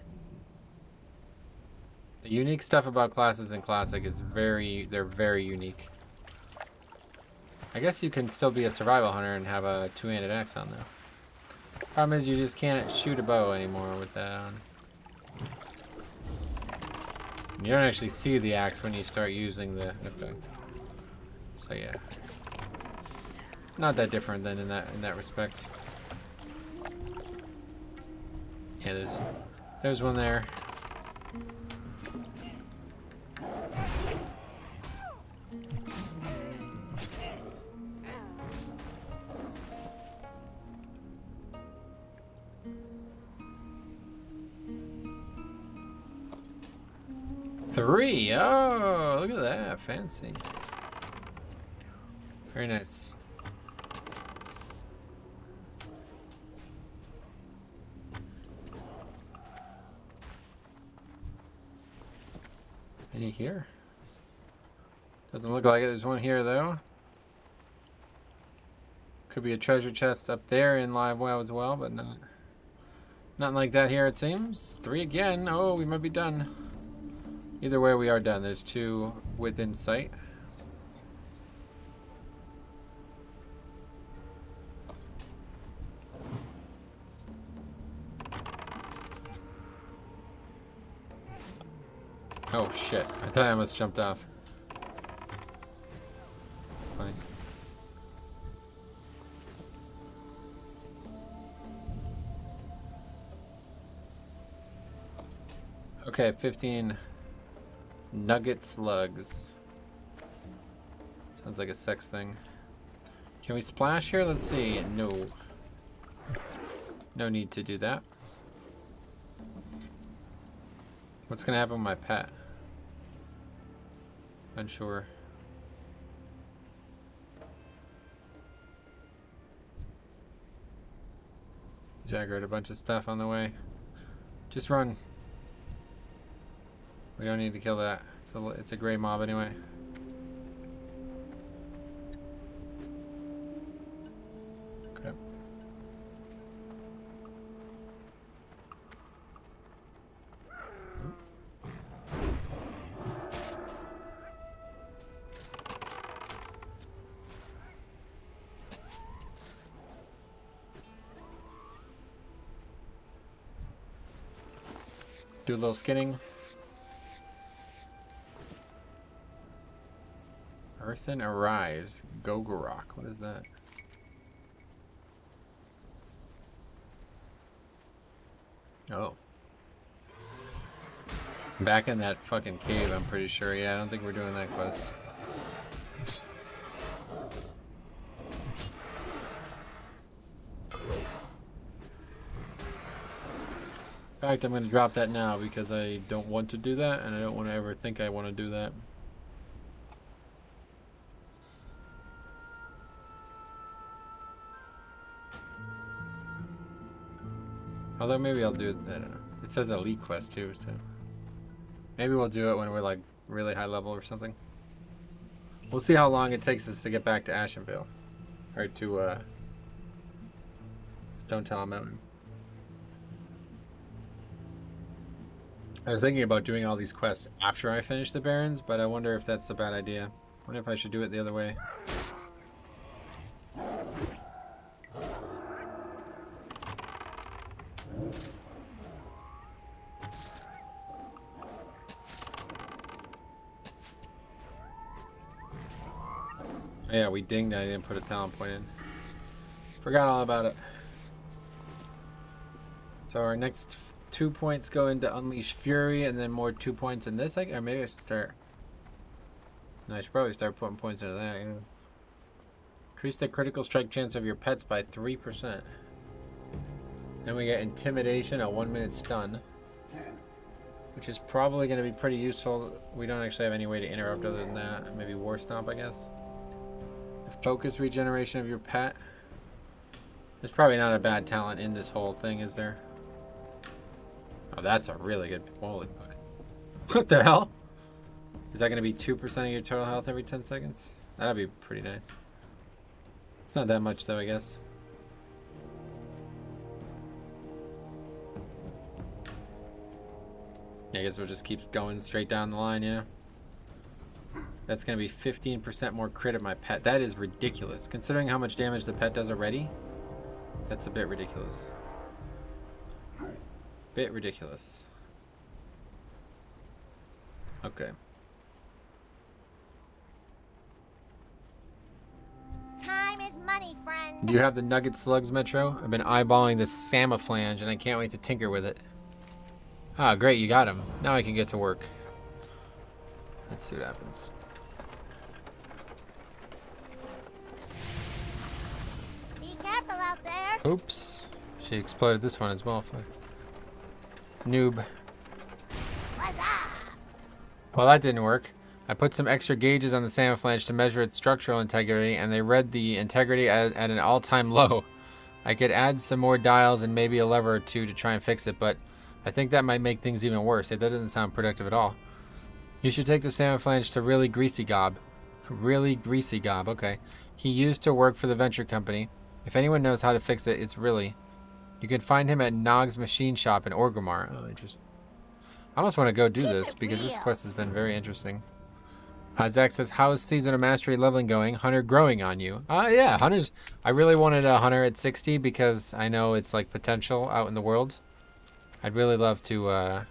The unique stuff about classes in Classic is they're very unique. I guess you can still be a survival hunter and have a two-handed axe on though. Problem is you just can't shoot a bow anymore with that on. You don't actually see the axe when you start using the thing. So yeah. Not that different then in that respect. Yeah, there's one there. Three! Oh, look at that. Fancy. Very nice. Any here? Doesn't look like it. There's one here, though. Could be a treasure chest up there in Live WoW as well, but nothing like that here, it seems. Three again. Oh, we might be done. Either way, we are done. There's two within sight. Oh shit, I thought I almost jumped off. It's funny. Okay, 15 nugget slugs. Sounds like a sex thing. Can we splash here? Let's see. No. No need to do that. What's gonna happen with my pet? Unsure. He's aggroed a bunch of stuff on the way. Just run. We don't need to kill that. It's a gray mob anyway. Okay. Do a little skinning. Earthen arrives. Gogorok. What is that? Oh. Back in that fucking cave, I'm pretty sure. Yeah, I don't think we're doing that quest. In fact, I'm going to drop that now because I don't want to do that, and I don't want to ever think I want to do that. Although maybe I'll do it, I don't know. It says elite quest too, so maybe we'll do it when we're like really high level or something. We'll see how long it takes us to get back to Ashenvale. Or to Don't tell him. I was thinking about doing all these quests after I finish the Barrens, but I wonder if that's a bad idea. I wonder if I should do it the other way. Yeah, we dinged. I didn't put a talent point in. Forgot all about it. So our next 2 points go into Unleash Fury, and then more 2 points in this. Or maybe I should start. No, I should probably start putting points into that. You know? Increase the critical strike chance of your pets by 3%. Then we get Intimidation, a 1-minute stun, which is probably going to be pretty useful. We don't actually have any way to interrupt other than that. Maybe War Stomp, I guess. The focus regeneration of your pet. There's probably not a bad talent in this whole thing, is there? Oh, that's a really good... Holy fuck. What the hell? Is that going to be 2% of your total health every 10 seconds? That'd be pretty nice. It's not that much, though, I guess. I guess we'll just keep going straight down the line, yeah. That's going to be 15% more crit of my pet. That is ridiculous. Considering how much damage the pet does already, that's a bit ridiculous. Bit ridiculous. Okay. Time is money, friend. Do you have the Nugget Slugs, Metro? I've been eyeballing this Samaflange and I can't wait to tinker with it. Ah, great, you got him. Now I can get to work. Let's see what happens. Be careful out there. Oops. She exploded this one as well. Fuck. Noob. What's up? Well, that didn't work. I put some extra gauges on the Samaflange to measure its structural integrity, and they read the integrity at an all-time low. I could add some more dials and maybe a lever or two to try and fix it, but I think that might make things even worse. It doesn't sound productive at all. You should take the Samaflange to Really Greasy Gob. Really Greasy Gob, okay. He used to work for the venture company. If anyone knows how to fix it, it's Really. You can find him at Nog's Machine Shop in Orgrimmar. Oh, interesting. I almost want to go do this because this quest has been very interesting. Zach says, how's Season of Mastery leveling going? Hunter growing on you. Yeah, Hunter's... I really wanted a Hunter at 60 because I know it's like potential out in the world. I'd really love to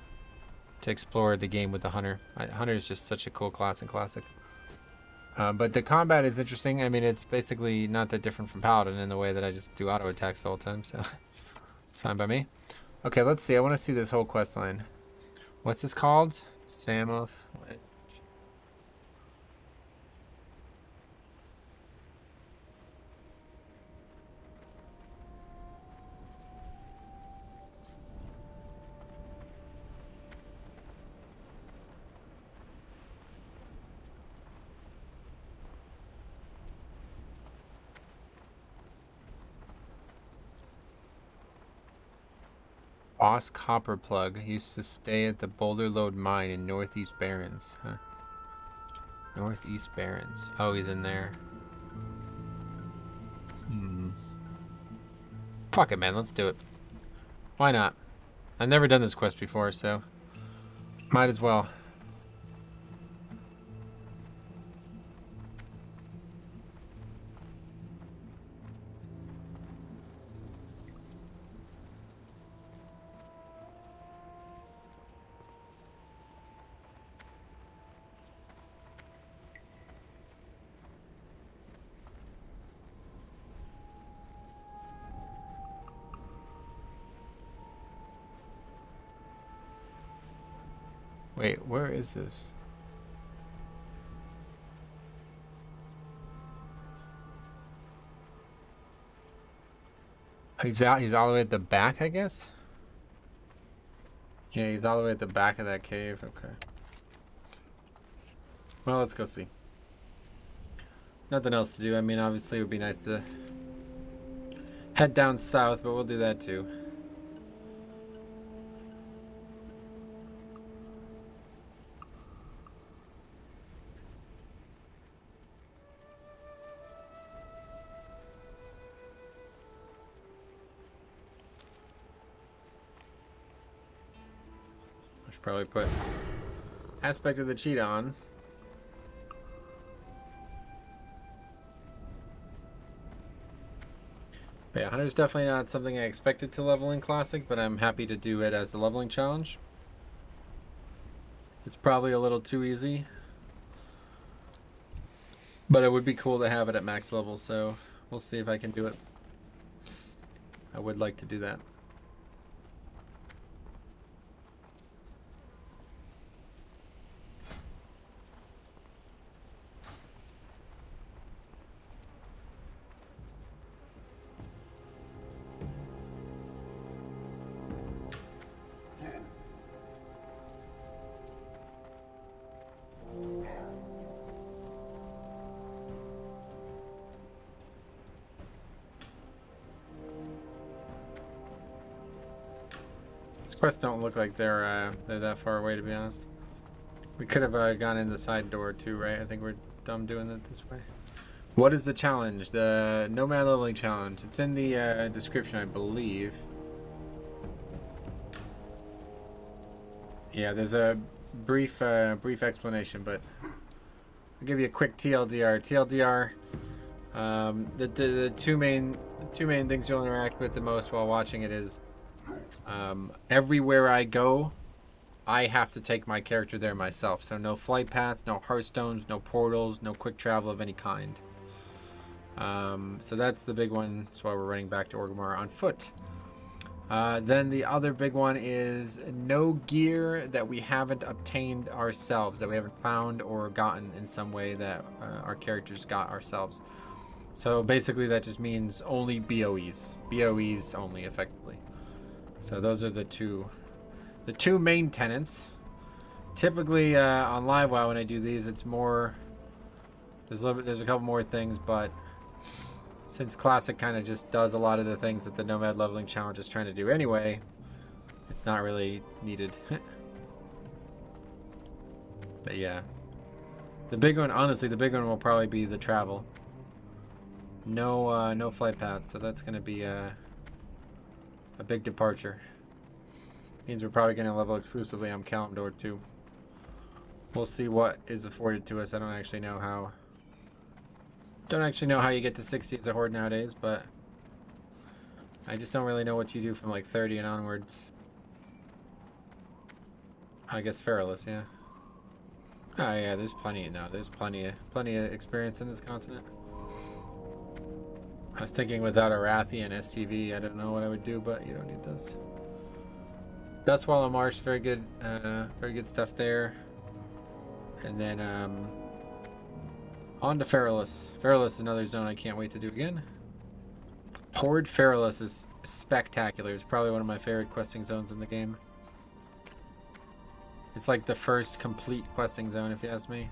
explore the game with the Hunter. Hunter is just such a cool class and classic. But the combat is interesting. I mean, it's basically not that different from Paladin in the way that I just do auto attacks the whole time, so it's fine by me. Okay, let's see. I want to see this whole quest line. What's this called? Samaflange. Boss Copperplug used to stay at the Boulder Lode mine in Northeast Barrens. Huh? Northeast Barrens. Oh, he's in there. Fuck it, man. Let's do it. Why not? I've never done this quest before, so might as well. Wait, where is this? He's all the way at the back, I guess? Yeah, he's all the way at the back of that cave. Okay. Well, let's go see. Nothing else to do. I mean, obviously it would be nice to head down south, but we'll do that too. Probably put aspect of the cheat on. But yeah, Hunter's definitely not something I expected to level in Classic, but I'm happy to do it as a leveling challenge. It's probably a little too easy, but it would be cool to have it at max level, so we'll see if I can do it. I would like to do that. These quests don't look like they're that far away, to be honest. We could have gone in the side door too, right? I think we're dumb doing it this way. What is the challenge? The Nomad leveling challenge. It's in the description, I believe. Yeah, there's a brief explanation, but I'll give you a quick TLDR. The two main things you'll interact with the most while watching it is everywhere I go, I have to take my character there myself. So no flight paths, no hearthstones, no portals, no quick travel of any kind. So that's the big one. That's why we're running back to Orgrimmar on foot. Then the other big one is no gear that we haven't obtained ourselves, that we haven't found or gotten in some way that our characters got ourselves. So basically that just means only BOEs. BOEs only, effectively. So those are the two main tenets. Typically on live WoW when I do these, it's more, there's a couple more things, but since Classic kind of just does a lot of the things that the Nomad leveling challenge is trying to do anyway, it's not really needed. But yeah, the big one, honestly, the big one will probably be the travel. No flight paths, so that's going to be a big departure. Means we're probably going to level exclusively on Kalimdor too. We'll see what is afforded to us. I don't actually know how you get to 60 as a horde nowadays, but I just don't really know what you do from like 30 and onwards. I guess Feralus, yeah. Oh yeah, there's plenty of experience in this continent. I was thinking without Arathi and STV, I don't know what I would do, but you don't need those. Dustwallow Marsh, very good stuff there. And then on to Feralus. Feralus is another zone I can't wait to do again. Horde Feralus is spectacular. It's probably one of my favorite questing zones in the game. It's like the first complete questing zone, if you ask me.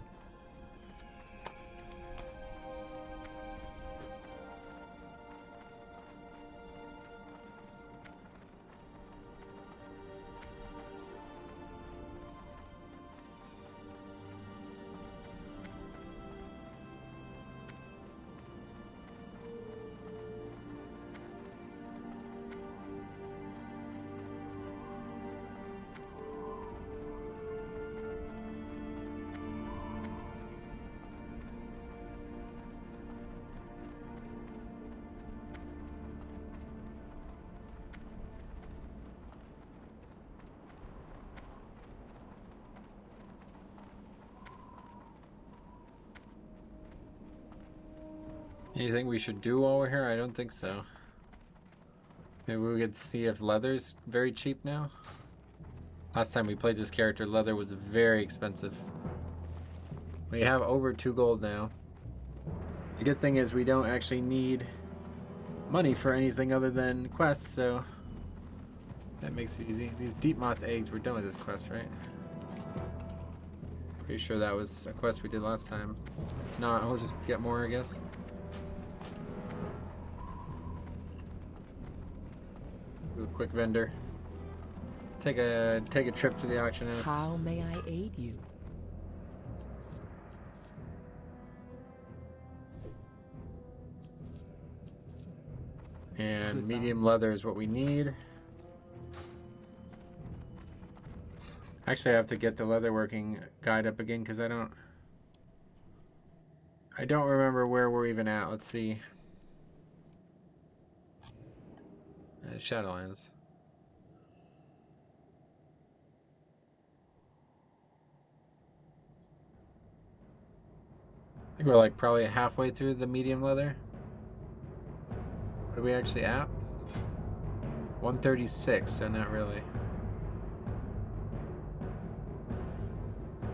Anything we should do while we're here? I don't think so. Maybe we could see if leather's very cheap now. Last time we played this character, leather was very expensive. We have over 2 gold now. The good thing is we don't actually need money for anything other than quests, so that makes it easy. These deep moth eggs, we're done with this quest, right? Pretty sure that was a quest we did last time. No, I'll just get more, I guess. Do a quick vendor. Take a trip to the auction house. How may I aid you? And medium leather is what we need. Actually, I have to get the leatherworking guide up again because I don't remember where we're even at. Let's see. Shadowlands. I think we're like probably halfway through the medium leather. What are we actually at? 136, so not really.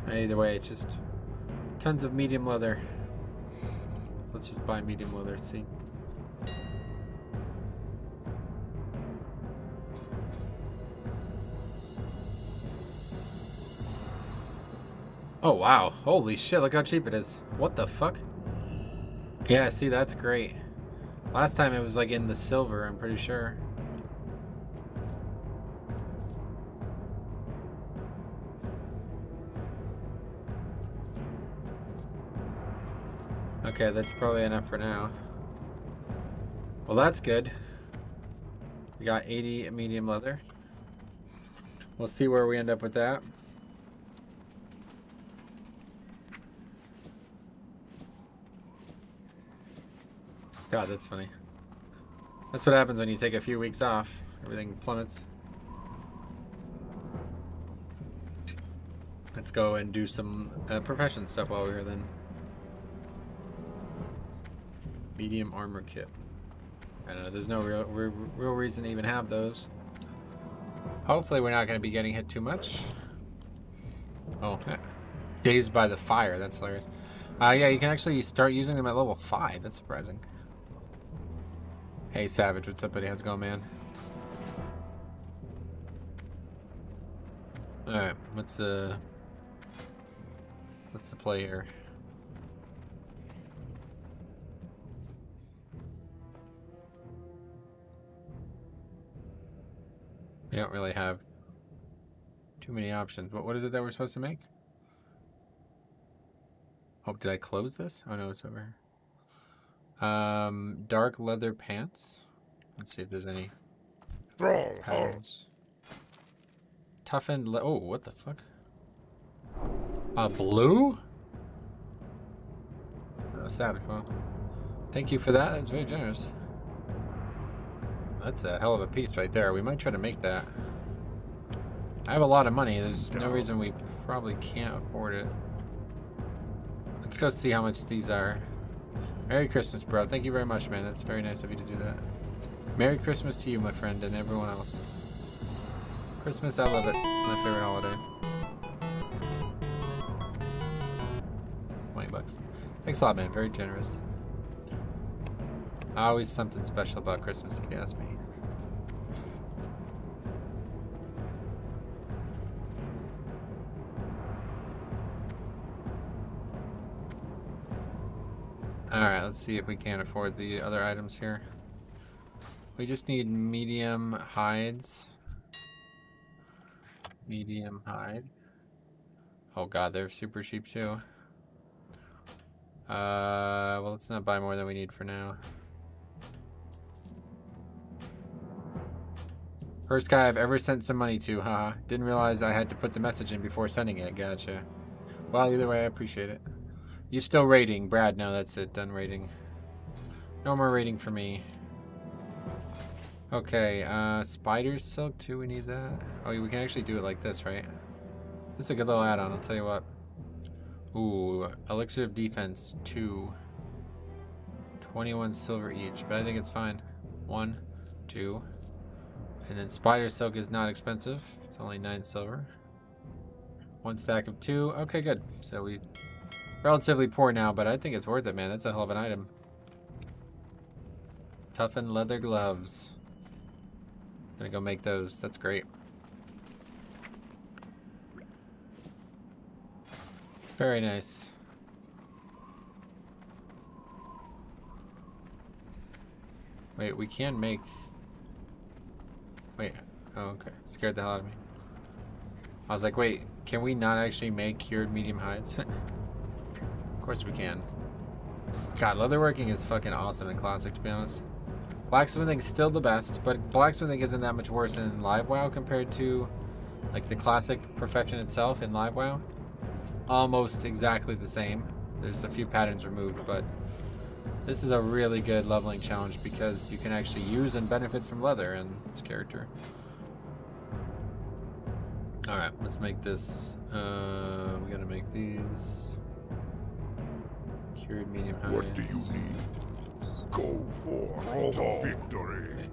Either way, it's just tons of medium leather. So let's just buy medium leather, see. Oh wow, holy shit, look how cheap it is. What the fuck? Yeah, see, that's great. Last time it was like in the silver, I'm pretty sure. Okay, that's probably enough for now. Well, that's good. We got 80 medium leather. We'll see where we end up with that. God, that's funny. That's what happens when you take a few weeks off. Everything plummets. Let's go and do some profession stuff while we're here then. Medium armor kit. I don't know, there's no real reason to even have those. Hopefully we're not going to be getting hit too much. Oh, dazed by the fire, that's hilarious. Yeah, you can actually start using them at level 5, that's surprising. Hey Savage, what's up buddy, how's it going man? Alright, what's the play here? We don't really have too many options. But what is it that we're supposed to make? Oh, did I close this? Oh no, it's over here. Dark leather pants. Let's see if there's any patterns. Toughened oh, what the fuck? Blue? Oh, savage. Well, thank you for that. That was very generous. That's a hell of a piece right there. We might try to make that. I have a lot of money. There's no reason we probably can't afford it. Let's go see how much these are. Merry Christmas, bro. Thank you very much, man. That's very nice of you to do that. Merry Christmas to you, my friend, and everyone else. Christmas, I love it. It's my favorite holiday. 20 bucks. Thanks a lot, man. Very generous. Always something special about Christmas, if you ask me. Alright, let's see if we can afford the other items here. We just need medium hides. Medium hide. Oh god, they're super cheap too. Well, let's not buy more than we need for now. First guy I've ever sent some money to, haha. Didn't realize I had to put the message in before sending it, gotcha. Well, either way, I appreciate it. You still rating? Brad, no, that's it, done rating. No more rating for me. Okay, spider silk too, we need that. Oh, we can actually do it like this, right? This is a good little add-on, I'll tell you what. Ooh, elixir of defense, 2. 21 silver each, but I think it's fine. 1, 2. And then spider silk is not expensive. It's only 9 silver. 1 stack of 2. Okay, good. So we relatively poor now, but I think it's worth it, man. That's a hell of an item. Toughened leather gloves. Gonna go make those. That's great. Very nice. Wait, we can make... Wait. Oh, okay. Scared the hell out of me. I was like, wait, can we not actually make cured medium hides? Of course we can. God, leatherworking is fucking awesome and classic, to be honest. Blacksmithing's still the best, but blacksmithing isn't that much worse in live WoW compared to Like the classic profession itself in Live WoW, it's almost exactly the same. There's a few patterns removed, but this is a really good leveling challenge because you can actually use and benefit from leather in this character. Alright, let's make this. We gotta make these. Cured medium highs. What do you need? Go for the victory. Okay.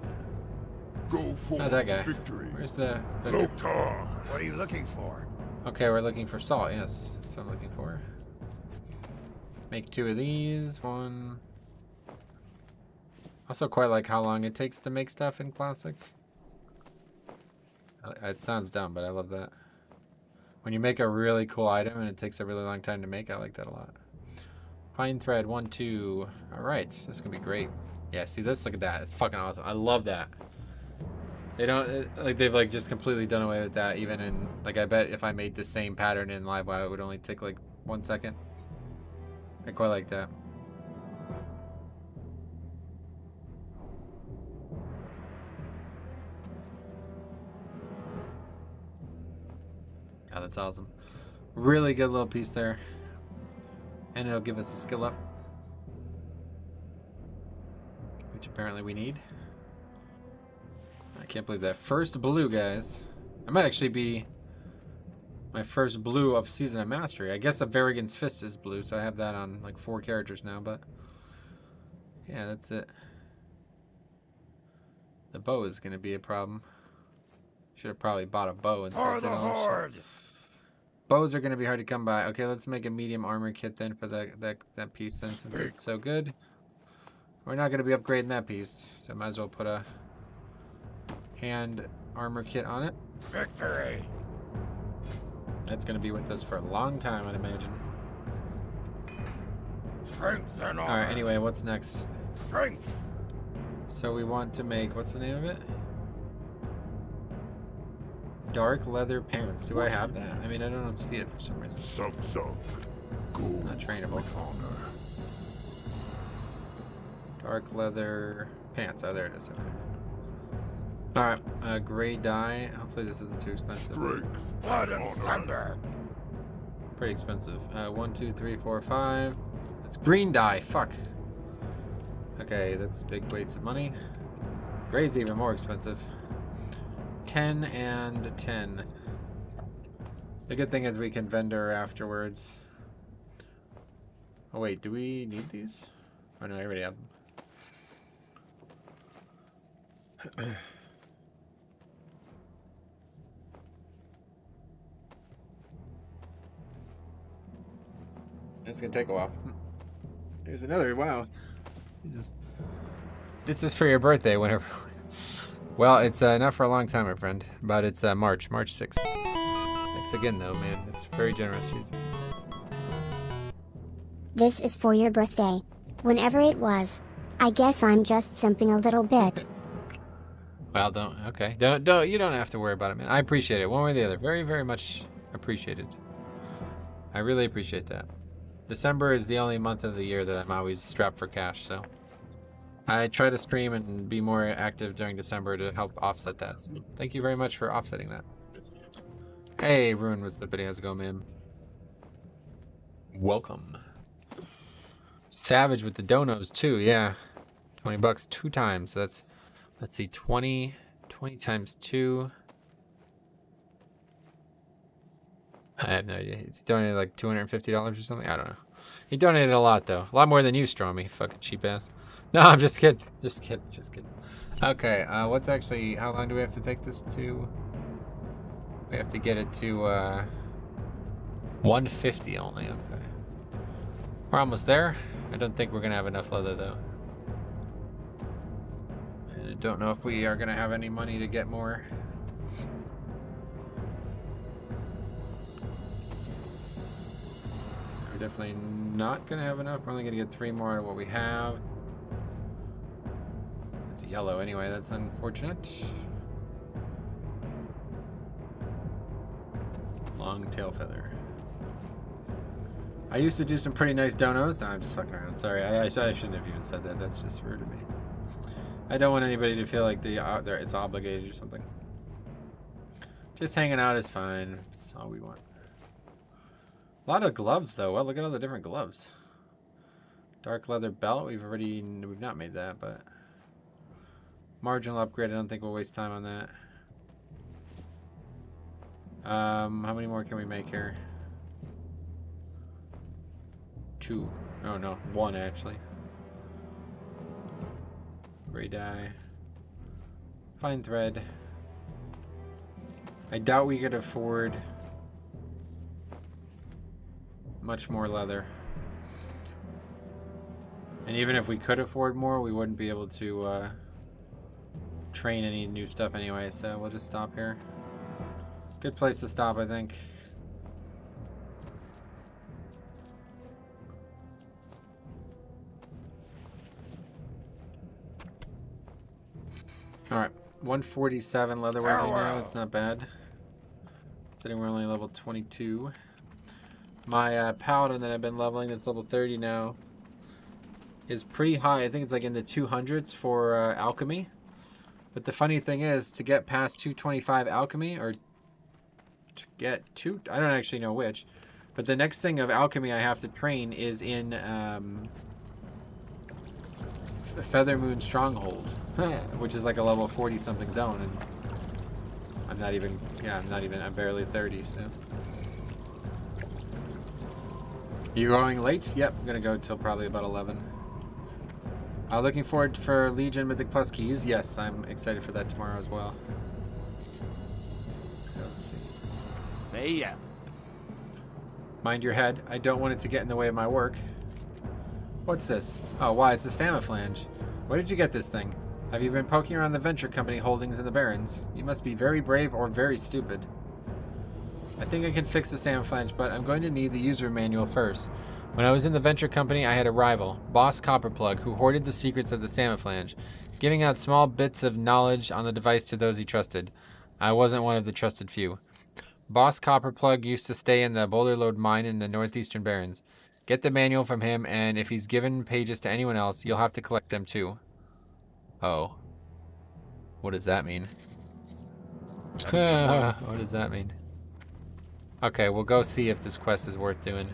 Go for Not that guy. victory. Where's the Loktar. What are you looking for? Okay, we're looking for salt. Yes, that's what I'm looking for. Make 2 of these. 1. Also quite like how long it takes to make stuff in Classic. It sounds dumb, but I love that. When you make a really cool item and it takes a really long time to make, I like that a lot. Fine thread, 1, 2. Alright, this is gonna be great. Yeah, see this? Look at that. It's fucking awesome. I love that. They don't, like, they've, like, just completely done away with that, even in, like, I bet if I made the same pattern in Live WoW, it would only take, like, 1 second. I quite like that. Oh, that's awesome. Really good little piece there. And it'll give us a skill up, which apparently we need. I can't believe that. First blue, guys. I might actually be my first blue of Season of Mastery. I guess the Varigan's Fist is blue, so I have that on like 4 characters now, but yeah, that's it. The bow is going to be a problem. Should have probably bought a bow instead For of the all this shit. horde! Bows are going to be hard to come by. Okay, let's make a medium armor kit then for that piece then, since it's so good. We're not going to be upgrading that piece, so I might as well put a hand armor kit on it. Victory! That's going to be with us for a long time, I'd imagine. Strength and honor! Alright, anyway, what's next? Strength! So we want to make, what's the name of it? Dark leather pants. Do I have that? I mean, I don't see it for some reason. Sub. Go Not trainable. with honor. Dark leather pants. Oh, there it is. Okay. Alright, gray dye. Hopefully this isn't too expensive. Strength. Blood and thunder! Pretty expensive. 1, 2, 3, 4, 5. It's green dye. Fuck. Okay, that's big waste of money. Gray's even more expensive. 10 and 10. The good thing is we can vendor afterwards. Oh wait, do we need these? Oh no, I already have them. It's gonna take a while. Here's another. Wow. Jesus. This is for your birthday, whenever. Well, it's not for a long time, my friend, but it's March 6th. Thanks again, though, man. It's very generous, Jesus. This is for your birthday. Whenever it was. I guess I'm just simping a little bit. Well, don't. Okay, don't. You don't have to worry about it, man. I appreciate it, one way or the other. Very, very much appreciated. I really appreciate that. December is the only month of the year that I'm always strapped for cash, so I try to stream and be more active during December to help offset that. So thank you very much for offsetting that. Hey, Ruin, what's the video? How's it going, man? Welcome. Savage with the donos too, yeah. 20 bucks 2 times. So that's, let's see, 20 times 2. I have no idea. He donated like $250 or something. I don't know. He donated a lot though. A lot more than you, Stromy. Fucking cheap ass. No, I'm just kidding. Just kidding. Okay, what's actually, how long do we have to take this to? We have to get it to 150 only. Okay. We're almost there. I don't think we're gonna have enough leather though. I don't know if we are gonna have any money to get more. We're definitely not gonna have enough. We're only gonna get 3 more out of what we have. It's yellow anyway, that's unfortunate. Long tail feather. I used to do some pretty nice donos. No, I'm just fucking around. Sorry, I shouldn't have even said that. That's just rude of me. I don't want anybody to feel like it's obligated or something. Just hanging out is fine. That's all we want. A lot of gloves, though. Well, look at all the different gloves. Dark leather belt. We've not made that, but marginal upgrade. I don't think we'll waste time on that. How many more can we make here? 2. Oh no, 1 actually. Gray dye. Fine thread. I doubt we could afford much more leather. And even if we could afford more, we wouldn't be able to train any new stuff anyway, so we'll just stop here. Good place to stop, I think. Alright, 147 leatherworking now, it's not bad. Considering we're only level 22. My paladin that I've been leveling, that's level 30 now, is pretty high. I think it's like in the 200s for alchemy. But the funny thing is, to get past 225 alchemy, or to get to, I don't actually know which, but the next thing of alchemy I have to train is in Feather Moon Stronghold, which is like a level 40 something zone, and I'm barely 30, so. You going late? Yep, I'm gonna go till probably about 11. Looking forward for Legion Mythic Plus keys. Yes, I'm excited for that tomorrow as well. Let's see. Hey, yeah. Mind your head. I don't want it to get in the way of my work. What's this? Oh, why? It's a Samaflange. Where did you get this thing? Have you been poking around the venture company holdings in the Barrens? You must be very brave or very stupid. I think I can fix the Samaflange, but I'm going to need the user manual first. When I was in the venture company, I had a rival, Boss Copperplug, who hoarded the secrets of the Samaflange, giving out small bits of knowledge on the device to those he trusted. I wasn't one of the trusted few. Boss Copperplug used to stay in the Boulder Lode mine in the northeastern Barrens. Get the manual from him, and if he's given pages to anyone else, you'll have to collect them too. Oh. What does that mean? What does that mean? Okay, we'll go see if this quest is worth doing.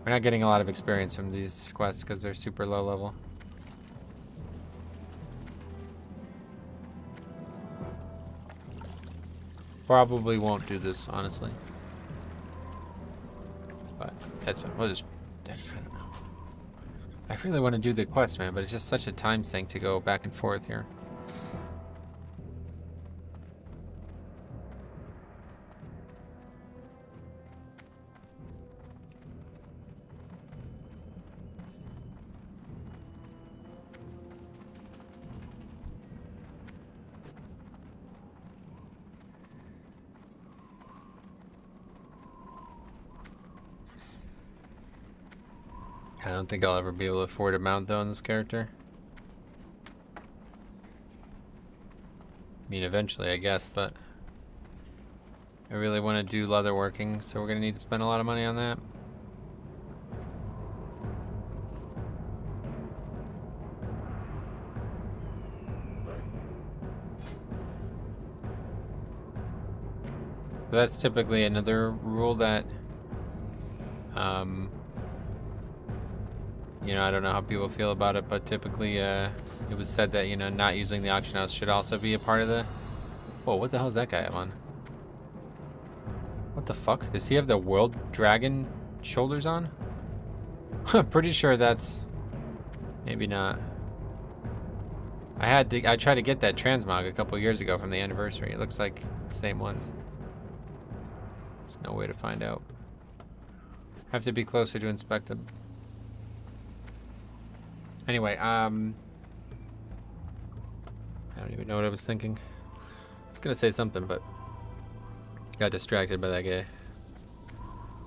We're not getting a lot of experience from these quests because they're super low level. Probably won't do this, honestly. But that's fine. We'll just... I don't know. I really want to do the quest, man, but it's just such a time sink to go back and forth here. I don't think I'll ever be able to afford a mount though in this character. I mean, eventually, I guess, but I really want to do leather working, so we're going to need to spend a lot of money on that. So that's typically another rule that, you know, I don't know how people feel about it, but typically it was said that, you know, not using the auction house should also be a part of the... Whoa, what the hell is that guy on? What the fuck? Does he have the world dragon shoulders on? Pretty sure that's... Maybe not. I tried to get that transmog a couple years ago from the anniversary. It looks like the same ones. There's no way to find out. Have to be closer to inspect them. Anyway, I don't even know what I was thinking. I was gonna say something, but got distracted by that guy.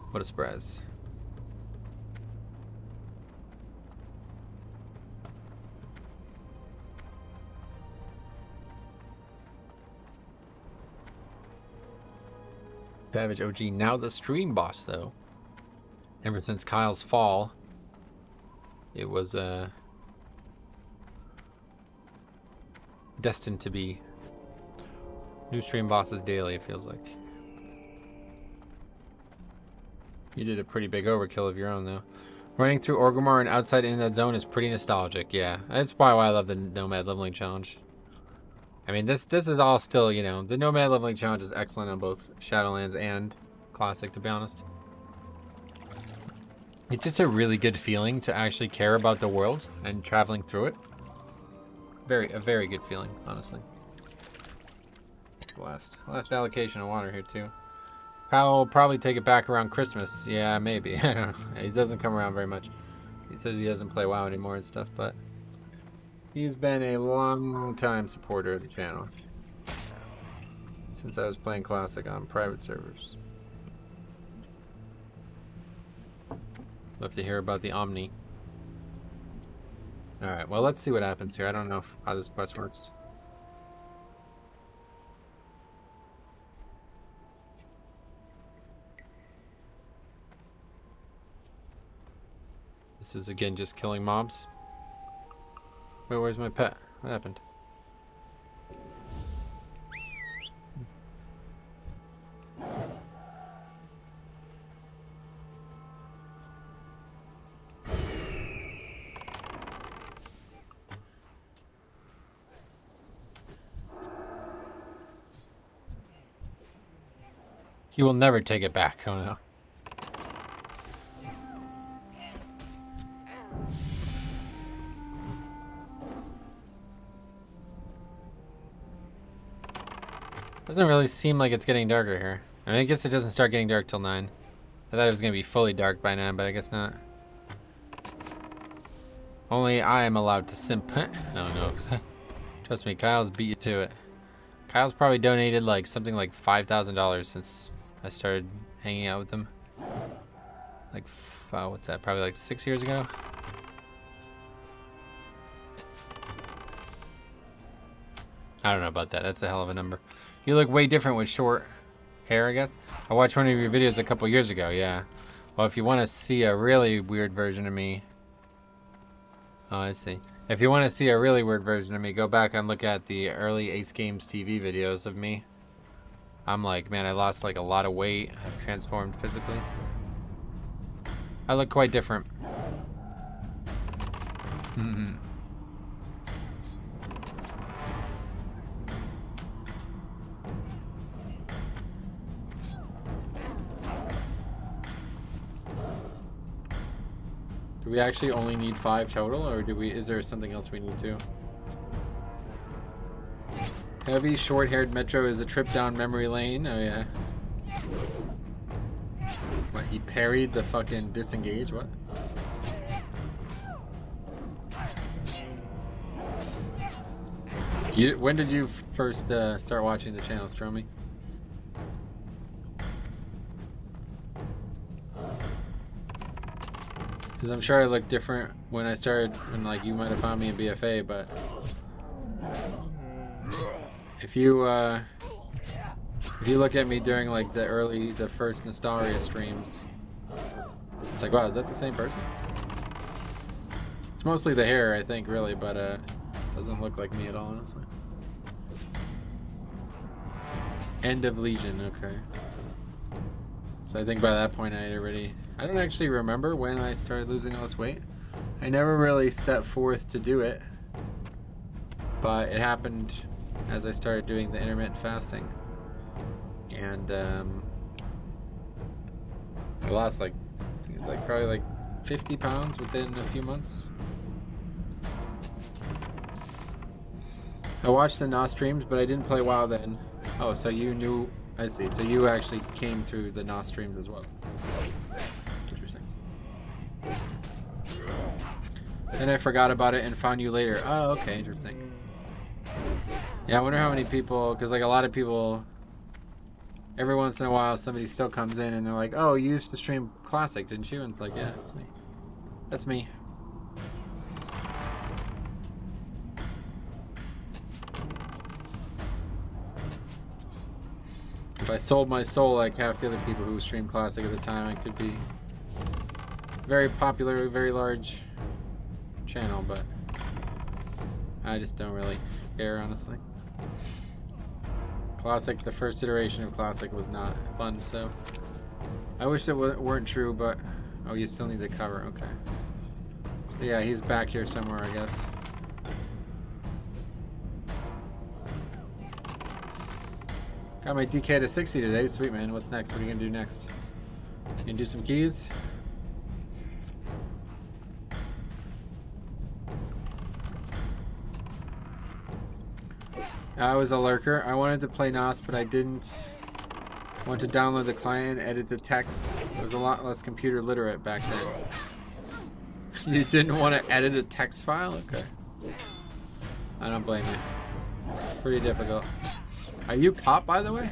What a surprise. Savage OG, now the stream boss, though. Ever since Kyle's fall, it was, destined to be. New stream bosses daily, it feels like. You did a pretty big overkill of your own, though. Running through Orgrimmar and outside in that zone is pretty nostalgic, yeah. That's why I love the Nomad leveling challenge. I mean, this is all still, you know, the Nomad leveling challenge is excellent on both Shadowlands and Classic, to be honest. It's just a really good feeling to actually care about the world and traveling through it. A very good feeling, honestly. Last allocation of water here, too. Kyle will probably take it back around Christmas. Yeah, maybe. I don't know. He doesn't come around very much. He said he doesn't play WoW anymore and stuff, but he's been a long time supporter of the channel. Since I was playing Classic on private servers. Love to hear about the Omni. Alright, well, let's see what happens here. I don't know how this quest works. This is again just killing mobs. Wait, where's my pet? What happened? He will never take it back. Oh no. Doesn't really seem like it's getting darker here. I mean, I guess it doesn't start getting dark till 9. I thought it was going to be fully dark by 9, but I guess not. Only I am allowed to simp. Oh no. Trust me, Kyle's beat you to it. Kyle's probably donated like something like $5,000 since I started hanging out with him. Like, what's that? Probably like 6 years ago? I don't know about that. That's a hell of a number. You look way different with short hair, I guess. I watched one of your videos a couple years ago, yeah. Well, if you want to see a really weird version of me... Oh, I see. If you want to see a really weird version of me, go back and look at the early Ace Games TV videos of me. I'm like, man, I lost like a lot of weight. I've transformed physically. I look quite different. Mm-hmm. Do we actually only need 5 total, or is there something else we need to? Heavy, short-haired Metro is a trip down memory lane. Oh yeah. What, he parried the fucking disengage? What? When did you first start watching the channel, Stromy? Because I'm sure I looked different when I started, when like you might have found me in BFA, but if you look at me during like the first Nostalgia streams, it's like, wow, is that the same person? It's mostly the hair, I think, really, but doesn't look like me at all, honestly. End of Legion, okay. So I think by that point I don't actually remember when I started losing all this weight. I never really set forth to do it, but it happened as I started doing the intermittent fasting. And I lost like probably like 50 pounds within a few months. I watched the NOS streams, but I didn't play WoW then. Oh, so you knew, I see. So you actually came through the NOS streams as well. Interesting. Then I forgot about it and found you later. Oh, okay, interesting. Yeah, I wonder how many people, because like a lot of people, every once in a while somebody still comes in and they're like, oh, you used to stream Classic, didn't you? And it's like, yeah, that's me. That's me. If I sold my soul like half the other people who streamed Classic at the time, I could be very popular, very large channel, but I just don't really care, honestly. Classic, the first iteration of Classic was not fun, so... I wish it weren't true, but... Oh, you still need the cover, okay. So yeah, he's back here somewhere, I guess. Got my DK to 60 today, sweet man. What's next? What are you gonna do next? You gonna do some keys? I was a lurker. I wanted to play NOS, but I didn't want to download the client, edit the text. I was a lot less computer literate back then. You didn't want to edit a text file? Okay. I don't blame you. Pretty difficult. Are you Cop, by the way?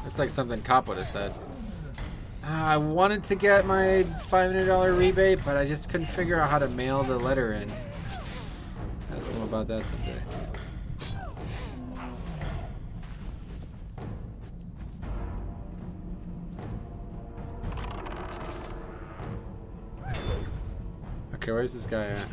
That's like something Cop would have said. I wanted to get my $500 rebate, but I just couldn't figure out how to mail the letter in. Ask him about that someday. Okay, where's this guy at?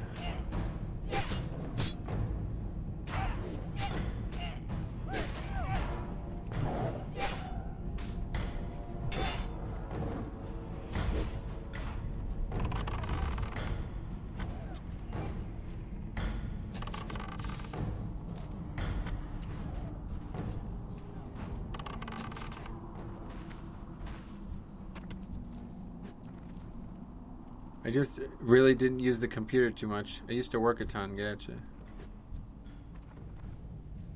I just really didn't use the computer too much. I used to work a ton, gotcha.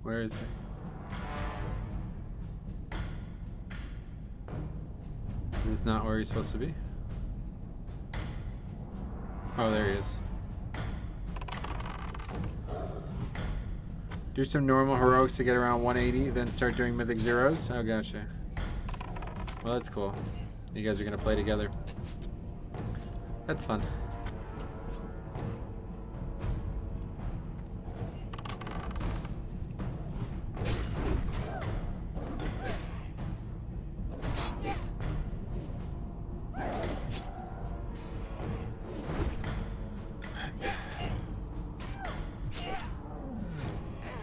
Where is he? It's not where he's supposed to be. Oh, there he is. Do some normal heroics to get around 180, then start doing mythic zeros? Oh, gotcha. Well, that's cool. You guys are gonna play together. That's fun.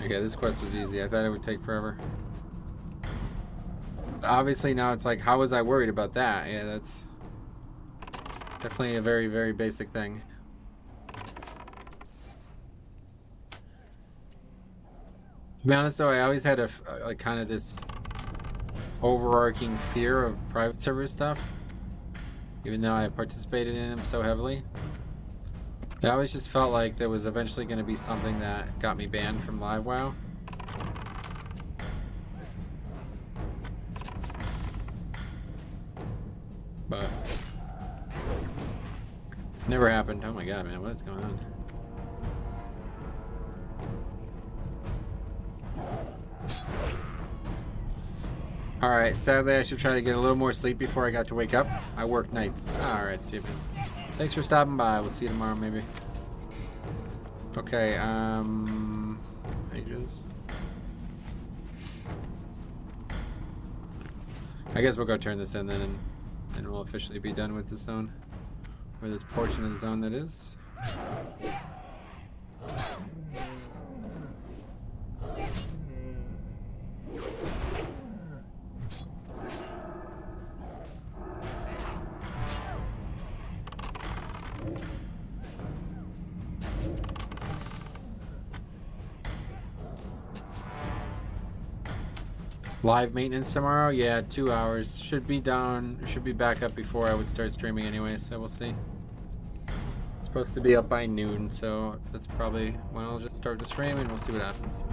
Okay, this quest was easy. I thought it would take forever. But obviously now it's like, how was I worried about that? Yeah, that's definitely a very, very basic thing. To be honest though, I always had like kind of this overarching fear of private server stuff, even though I participated in them so heavily. I always just felt like there was eventually going to be something that got me banned from Live WoW. But never happened. Oh my god, man, what is going on? Alright, sadly I should try to get a little more sleep before I got to wake up. I work nights. Alright, see you, man. Thanks for stopping by. We'll see you tomorrow, maybe. Okay, pages. I guess we'll go turn this in then, and we'll officially be done with the zone. Or this portion of the zone, that is. Live maintenance tomorrow? Yeah, 2 hours. Should be down, should be back up before I would start streaming anyway, so we'll see. It's supposed to be up by noon, so that's probably when I'll just start the stream and we'll see what happens.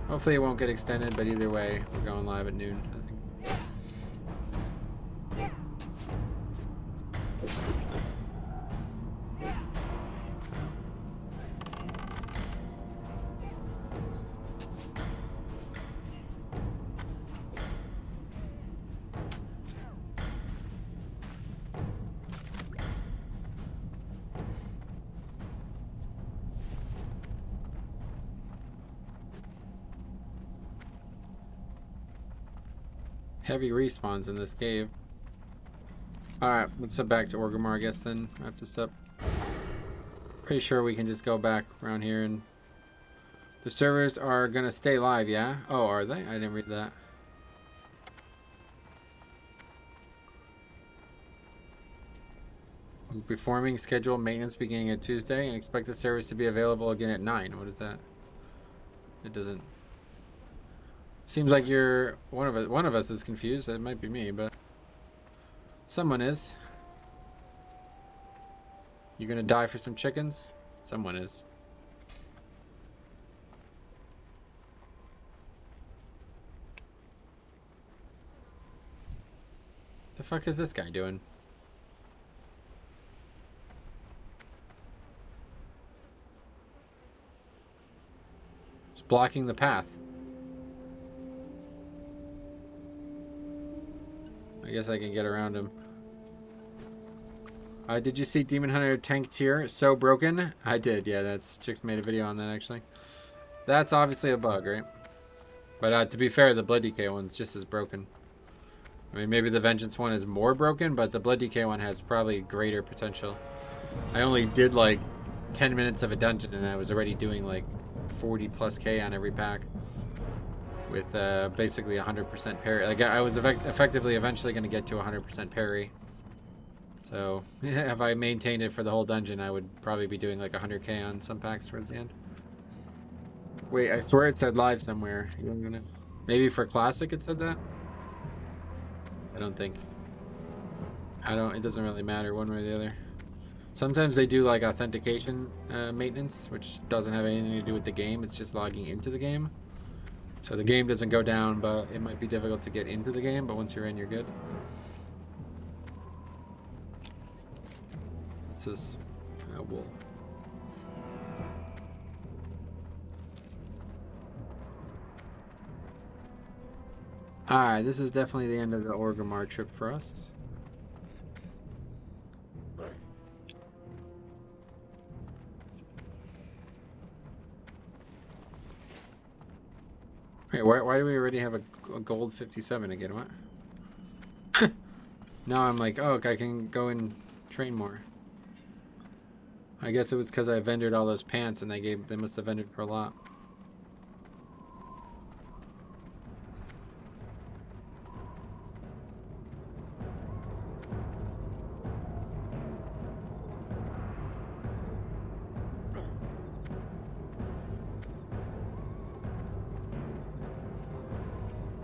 Hopefully it won't get extended, but either way, we're going live at noon, I think. Heavy respawns in this cave. Alright, let's head back to Orgrimmar, I guess, then, after this up. Pretty sure we can just go back around here and The servers are gonna stay live, yeah? Oh, are they? I didn't read that. Performing scheduled maintenance beginning at Tuesday and expect the service to be available again at 9. What is that? It doesn't. Seems like you're one of us is confused. That might be me, but someone is. You're gonna die for some chickens? Someone is. The fuck is this guy doing? Just blocking the path. I guess I can get around him. Did you see Demon Hunter tank tier so broken? I did, yeah. That's Chicks made a video on that actually. That's obviously a bug, right? But to be fair, the Blood DK one's just as broken. I mean, maybe the Vengeance one is more broken, but the Blood DK one has probably greater potential. I only did like 10 minutes of a dungeon and I was already doing like 40 plus K on every pack. With basically 100% parry. Like I was effectively eventually going to get to 100% parry. So if I maintained it for the whole dungeon, I would probably be doing like 100k on some packs towards the end. Wait, I swear it said live somewhere. Maybe for Classic it said that? I don't think. It doesn't really matter one way or the other. Sometimes they do like authentication maintenance, which doesn't have anything to do with the game. It's just logging into the game. So the game doesn't go down, but it might be difficult to get into the game, but once you're in, you're good. This is wool. Alright, this is definitely the end of the Orgrimmar trip for us. Wait, why do we already have a gold 57 again? What? Now I'm like, oh, I can go and train more. I guess it was because I vendored all those pants and they must have vendored for a lot.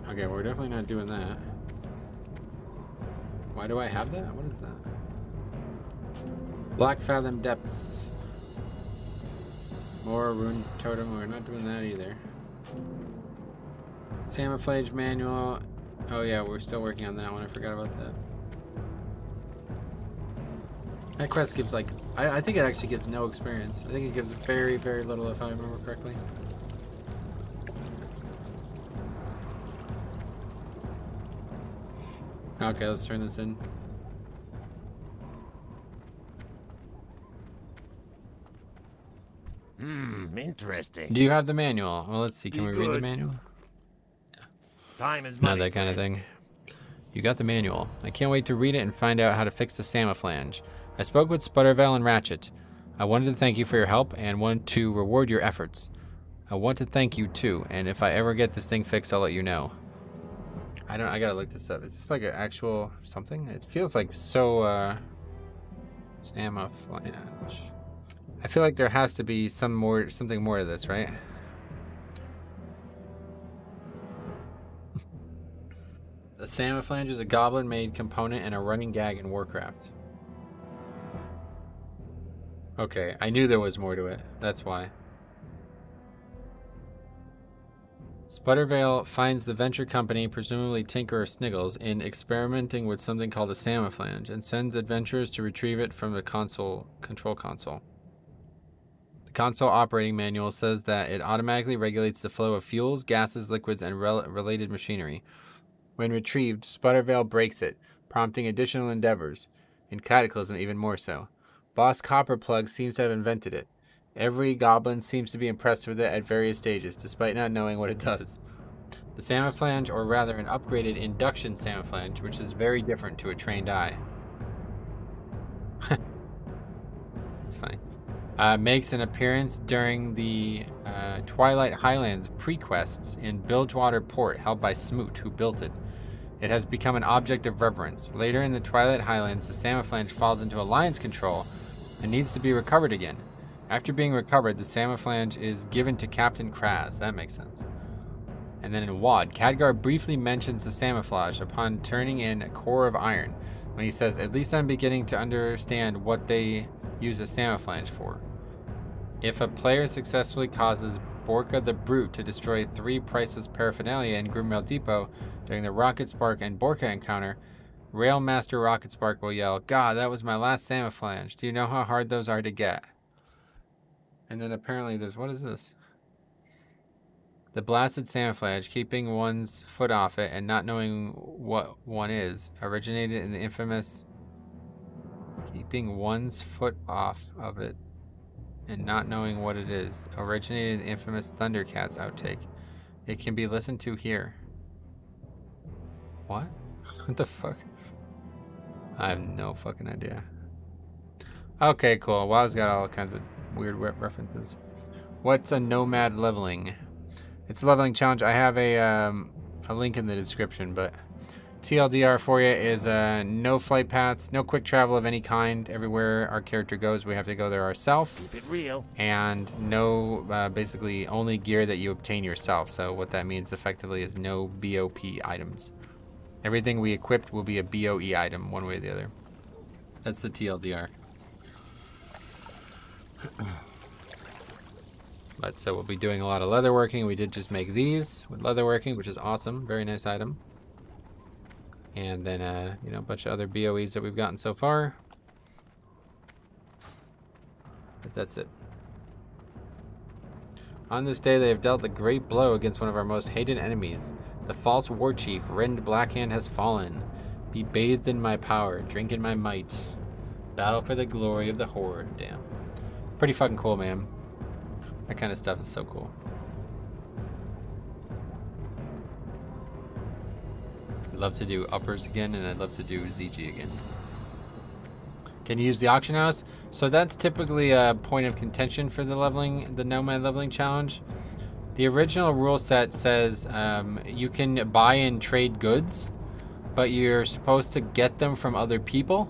Okay, we're definitely not doing that. Why do I have that? What is that? Black Fathom Depths. More Rune Totem. We're not doing that either. Camouflage Manual. Oh yeah, we're still working on that one. I forgot about that. That quest gives like... I think it actually gives no experience. I think it gives very, very little if I remember correctly. Okay, let's turn this in. Interesting. Do you have the manual? Well, let's see. Can we read the manual? Time is money. Not that kind of thing. You got the manual. I can't wait to read it and find out how to fix the Samaflange. I spoke with Sputtervale and Ratchet. I wanted to thank you for your help and want to reward your efforts. I want to thank you too, and if I ever get this thing fixed, I'll let you know. I gotta look this up. Is this like an actual something? It feels like so, Samaflange. I feel like there has to be something more to this, right? The Samaflange is a goblin-made component and a running gag in Warcraft. Okay, I knew there was more to it. That's why. Sputtervale finds the venture company, presumably Tinker or Sniggles, in experimenting with something called a Samaflange and sends adventurers to retrieve it from the control console. The console operating manual says that it automatically regulates the flow of fuels, gases, liquids, and related machinery. When retrieved, Sputtervale breaks it, prompting additional endeavors. In Cataclysm, even more so. Boss Copperplug seems to have invented it. Every goblin seems to be impressed with it at various stages, despite not knowing what it does. The Samaflange, or rather an upgraded induction Samaflange, which is very different to a trained eye. It's funny. Makes an appearance during the Twilight Highlands prequests in Bilgewater Port held by Smoot, who built it. It has become an object of reverence. Later in the Twilight Highlands, the Samaflange falls into Alliance control and needs to be recovered again. After being recovered, the Samaflange is given to Captain Kraz. That makes sense. And then in Wad, Khadgar briefly mentions the Samaflange upon turning in a core of iron, when he says, "At least I'm beginning to understand what they use the Samaflange for. If a player successfully causes Borka the Brute to destroy 3 priceless paraphernalia in Grimrail Depot during the Rocket Spark and Borka encounter, Railmaster Rocket Spark will yell, 'God, that was my last Samaflange. Do you know how hard those are to get?'" And then apparently there's, what is this? The blasted Samaflange, keeping one's foot off it and not knowing what one is, originated in the infamous... Keeping one's foot off of it and not knowing what it is, originated in the infamous Thundercats outtake. It can be listened to here. What? What the fuck? I have no fucking idea. Okay, cool. WoW's got all kinds of weird references. What's a Nomad leveling? It's a leveling challenge. I have a link in the description, but TLDR for you is no flight paths, no quick travel of any kind. Everywhere our character goes, we have to go there ourselves. Keep it real. And no, basically only gear that you obtain yourself. So what that means effectively is no BOP items. Everything we equipped will be a BOE item, one way or the other. That's the TLDR. But so we'll be doing a lot of leatherworking. We did just make these with leatherworking, which is awesome. Very nice item. And then, you know, a bunch of other BOEs that we've gotten so far. But that's it. On this day, they have dealt a great blow against one of our most hated enemies. The false war chief, Rend Blackhand, has fallen. Be bathed in my power, drink in my might. Battle for the glory of the Horde. Damn. Pretty fucking cool, man. That kind of stuff is so cool. I'd love to do uppers again, and I'd love to do ZG again. Can you use the auction house? So that's typically a point of contention for the leveling, the Nomad leveling challenge. The original rule set says you can buy and trade goods, but you're supposed to get them from other people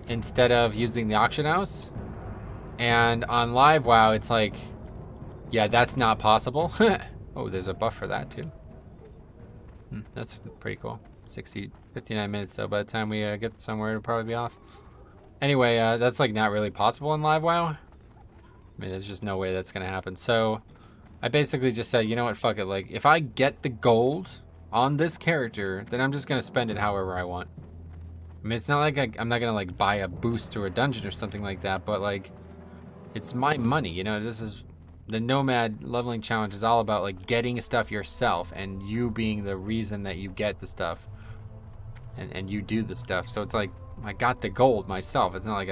instead of using the auction house. And on live WoW, it's like, yeah, that's not possible. Oh, there's a buff for that too. That's pretty cool. 59 minutes though. By the time we get somewhere, it'll probably be off. Anyway, that's like not really possible in live WoW. I mean, there's just no way that's gonna happen. So I basically just said, you know what, fuck it. Like, if I get the gold on this character, then I'm just gonna spend it however I want. I mean, it's not like I'm not gonna like buy a boost to a dungeon or something like that, but like, it's my money, you know. This is the Nomad leveling challenge is all about like getting stuff yourself and you being the reason that you get the stuff and you do the stuff. So it's like I got the gold myself. It's not like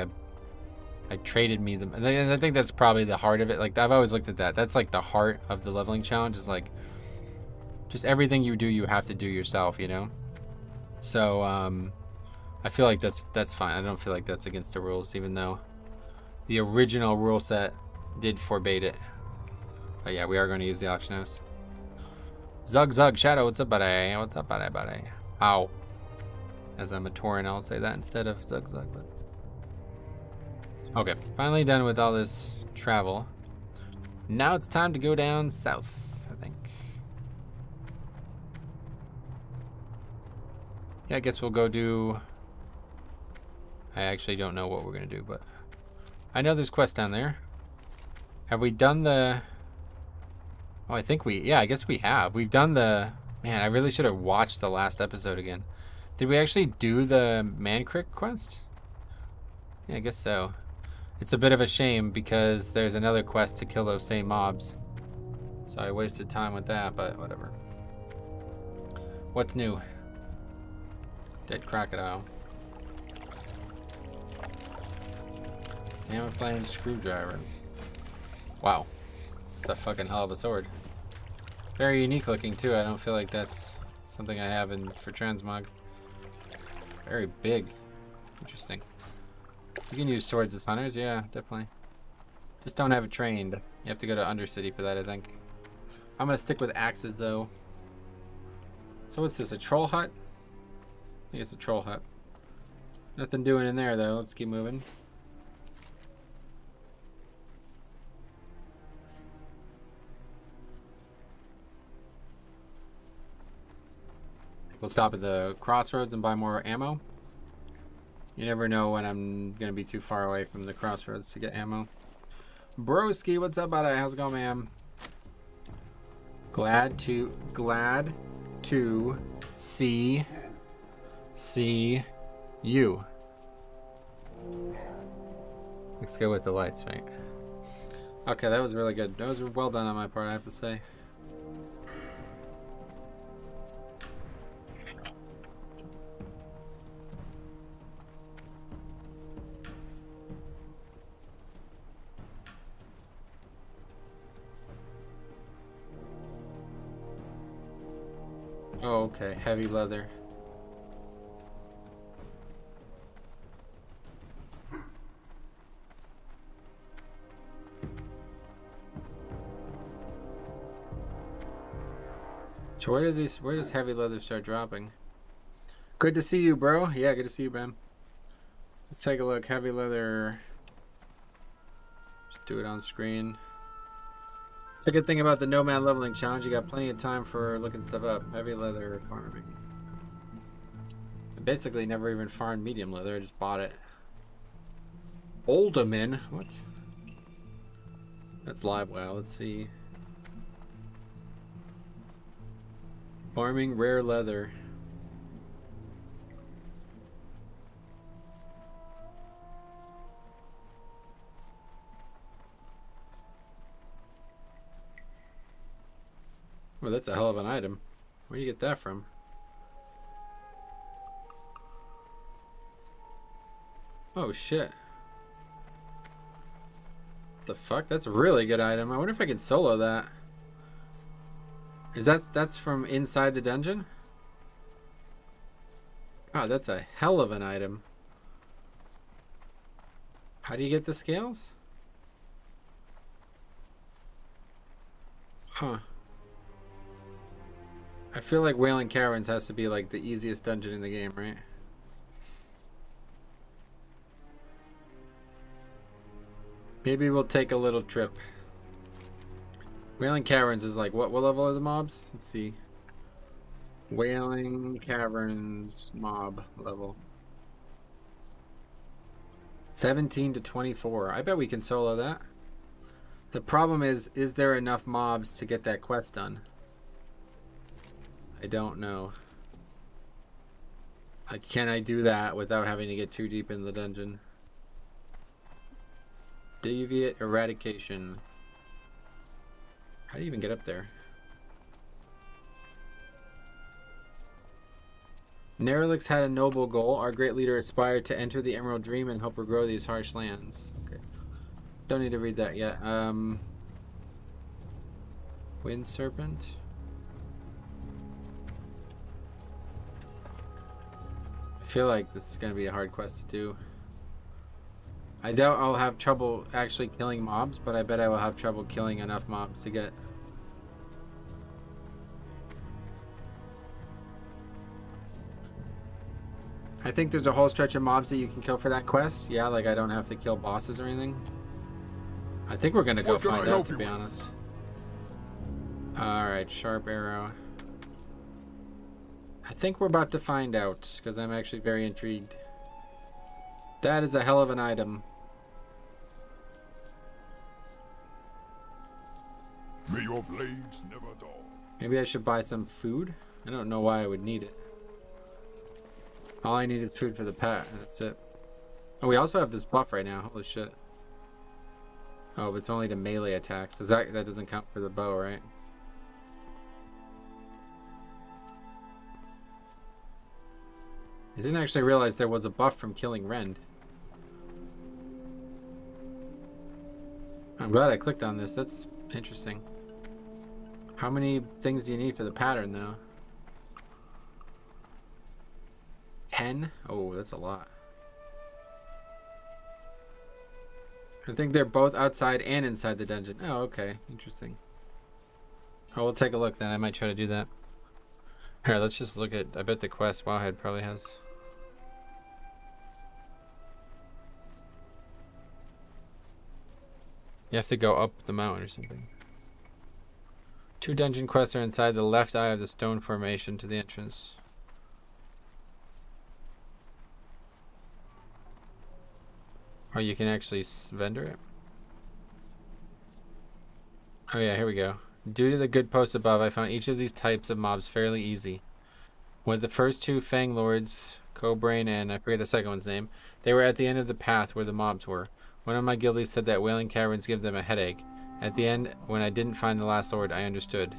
I traded me them. And I think that's probably the heart of it. Like, I've always looked at that. That's like the heart of the leveling challenge, is like just everything you do, you have to do yourself, you know? So I feel like that's fine. I don't feel like that's against the rules, even though the original rule set did forbade it. But yeah, we are going to use the auction house. Zug Shadow, what's up, buddy? What's up, buddy? Ow. As I'm a Tauren, I'll say that instead of Zug, but... Okay, finally done with all this travel. Now it's time to go down south, I think. Yeah, I guess we'll go do... I actually don't know what we're going to do, but... I know there's quests down there. Have we done the... Oh, I think we... Yeah, I guess we have. We've done the... Man, I really should have watched the last episode again. Did we actually do the Mankrik quest? Yeah, I guess so. It's a bit of a shame because there's another quest to kill those same mobs. So I wasted time with that, but whatever. What's new? Dead crocodile. Samaflange screwdriver. Wow. It's a fucking hell of a sword. Very unique looking too. I don't feel like that's something I have for transmog. Very big. Interesting. You can use swords as hunters, yeah, definitely. Just don't have it trained. You have to go to Undercity for that, I think. I'm gonna stick with axes though. So what's this, a troll hut? I think it's a troll hut. Nothing doing in there though, let's keep moving. We'll stop at the crossroads and buy more ammo. You never know when I'm gonna be too far away from the crossroads to get ammo. Broski, what's up, buddy? How's it going, man? Glad to see you. Let's go with the lights, right? Okay, that was really good. That was well done on my part, I have to say. Oh, okay. Heavy leather. So where does heavy leather start dropping? Good to see you, bro. Yeah, good to see you, man. Let's take a look. Heavy leather. Just do it on screen. It's a good thing about the Nomad leveling challenge. You got plenty of time for looking stuff up. Heavy leather farming. I basically never even farmed medium leather. I just bought it. Alderman? What? That's live WoW. Let's see. Farming rare leather. Well, that's a hell of an item. Where do you get that from? Oh shit. The fuck? That's a really good item. I wonder if I can solo that. Is that's from inside the dungeon? God, that's a hell of an item. How do you get the scales? Huh. I feel like Wailing Caverns has to be like the easiest dungeon in the game, right? Maybe we'll take a little trip. Wailing Caverns is like, what level are the mobs? Let's see. Wailing Caverns mob level. 17 to 24. I bet we can solo that. The problem is there enough mobs to get that quest done? I don't know. Like, can I do that without having to get too deep in the dungeon? Deviate eradication. How do you even get up there? Nerelix had a noble goal. Our great leader aspired to enter the Emerald Dream and help her grow these harsh lands. Okay. Don't need to read that yet. Wind Serpent. I feel like this is going to be a hard quest to do. I doubt I'll have trouble actually killing mobs, but I bet I will have trouble killing enough mobs to get. I think there's a whole stretch of mobs that you can kill for that quest. Yeah, like I don't have to kill bosses or anything. I think we're gonna go find out, to be honest. Alright, sharp arrow. I think we're about to find out, because I'm actually very intrigued. That is a hell of an item. May your blades never dull. Maybe I should buy some food? I don't know why I would need it. All I need is food for the pet, and that's it. Oh, we also have this buff right now. Holy shit. Oh, but it's only to melee attacks. That doesn't count for the bow, right? I didn't actually realize there was a buff from killing Rend. I'm glad I clicked on this. That's interesting. How many things do you need for the pattern, though? 10? Oh, that's a lot. I think they're both outside and inside the dungeon. Oh, okay. Interesting. Oh, we'll take a look then. I might try to do that. Here, let's just look at... I bet the quest Wowhead probably has. You have to go up the mountain or something. 2 dungeon quests are inside the left eye of the stone formation to the entrance. Or you can actually vendor it. Oh yeah, here we go. Due to the good post above, I found each of these types of mobs fairly easy. With the first 2 Fang Lords, Cobrain, and I forget the second one's name, they were at the end of the path where the mobs were. One of my guildies said that Wailing Caverns give them a headache. At the end, when I didn't find the last sword, I understood.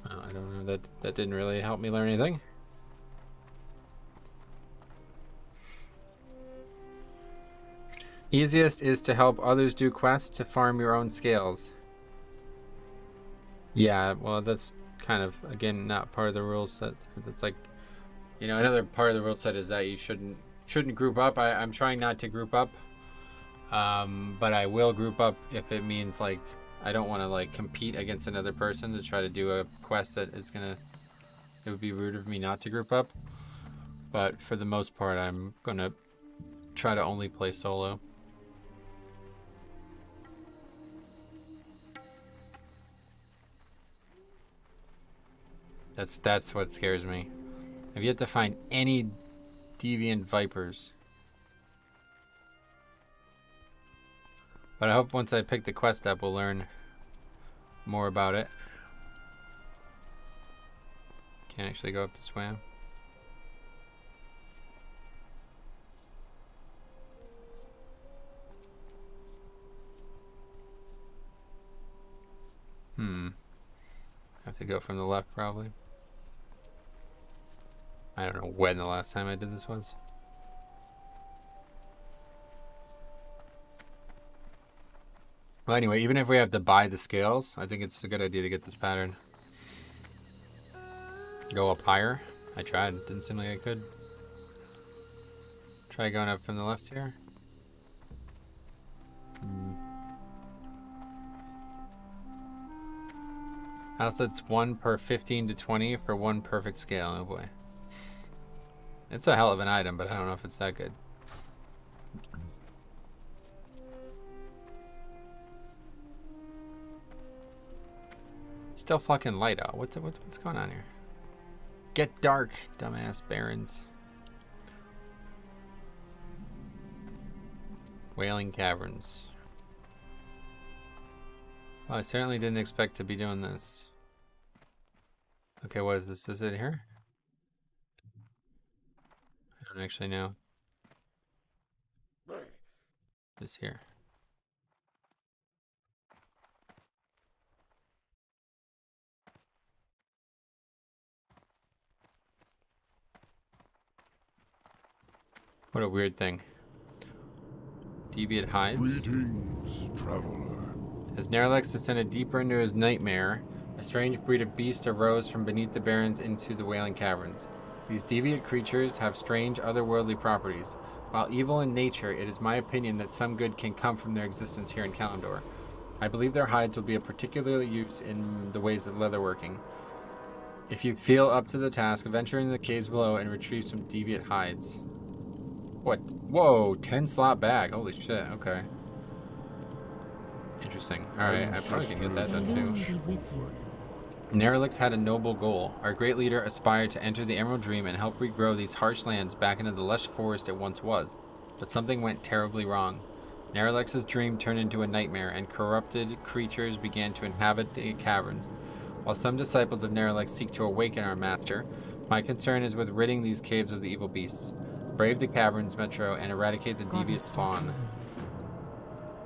Well, I don't know, that didn't really help me learn anything. Easiest is to help others do quests to farm your own scales. Yeah, well, that's kind of, again, not part of the rule set. It's like, you know, another part of the rule set is that you shouldn't group up. I'm trying not to group up, but I will group up if it means, like, I don't want to, like, compete against another person to try to do a quest that is gonna, it would be rude of me not to group up. But for the most part, I'm gonna try to only play solo. That's what scares me. I've yet to find any deviant vipers. But I hope once I pick the quest up, we'll learn more about it. Can't actually go up this way. Have to go from the left, probably. I don't know when the last time I did this was. Well, anyway, even if we have to buy the scales, I think it's a good idea to get this pattern. Go up higher. I tried. Didn't seem like I could. Try going up from the left here. House that's 1 per 15 to 20 for 1 perfect scale. Oh boy. It's a hell of an item, but I don't know if it's that good. It's still fucking light out. What's going on here? Get dark, dumbass barons. Wailing Caverns. Well, I certainly didn't expect to be doing this. Okay, what is this? Is it here? I don't actually know. This here. What a weird thing. Deviant hides. Greetings, traveler. As Nerlex descended deeper into his nightmare, a strange breed of beast arose from beneath the barrens into the Wailing Caverns. These deviant creatures have strange otherworldly properties. While evil in nature, it is my opinion that some good can come from their existence here in Kalimdor. I believe their hides will be of particular use in the ways of leatherworking. If you feel up to the task, venture into the caves below and retrieve some deviant hides. What? Whoa, 10 slot bag. Holy shit, okay. Interesting. Alright, I probably can get that done too. Nerlex had a noble goal. Our great leader aspired to enter the Emerald Dream and help regrow these harsh lands back into the lush forest it once was. But something went terribly wrong. Nerlex's dream turned into a nightmare, and corrupted creatures began to inhabit the caverns. While some disciples of Nerlex seek to awaken our master, my concern is with ridding these caves of the evil beasts. Brave the caverns, Metro, and eradicate the deviant spawn.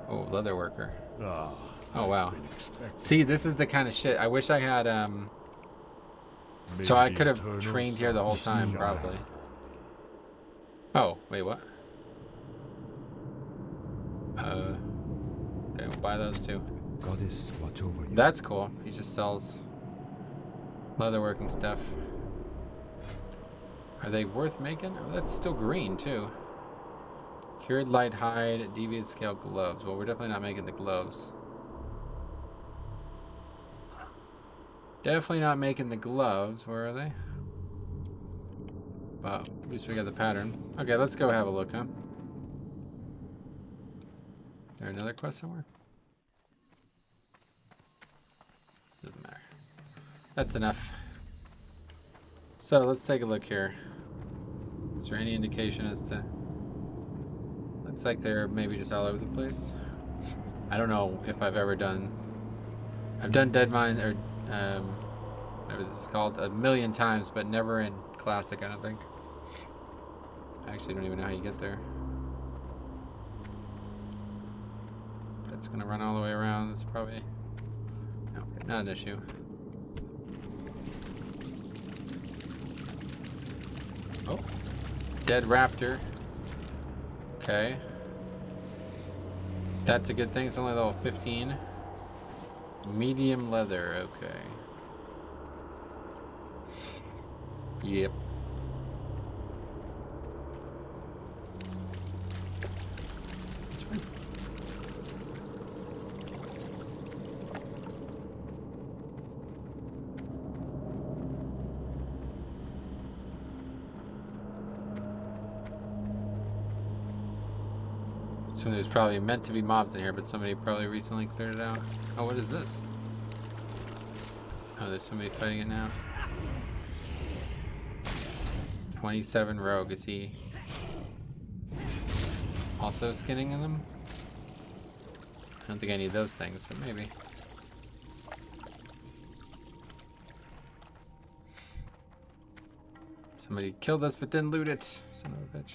Oh, leatherworker. Oh, wow. See, this is the kind of shit. I wish I had, so I could have trained here the whole time, probably. Oh, wait, what? Okay, we'll buy those too. Goddess, watch over you. That's cool. He just sells leatherworking stuff. Are they worth making? Oh, that's still green too. Cured light hide, deviant scale gloves. Well, we're definitely not making the gloves. Definitely not making the gloves. Where are they? Well, at least we got the pattern. Okay, let's go have a look, huh? Is there another quest somewhere? Doesn't matter. That's enough. So let's take a look here. Is there any indication as to... Looks like they're maybe just all over the place. I don't know if I've ever done... I've done Dead Mine, or whatever this is called, a million times, but never in Classic, I don't think. I actually don't even know how you get there. But it's gonna run all the way around. It's probably... Okay, not an issue. Oh. Dead raptor. Okay. That's a good thing. It's only level 15. Medium leather. Okay. Yep. That's right. So there's probably meant to be mobs in here, but somebody probably recently cleared it out. Oh, what is this? Oh, there's somebody fighting it now. 27 rogue. Is he also skinning in them? I don't think I need those things, but maybe. Somebody killed us but didn't loot it. Son of a bitch.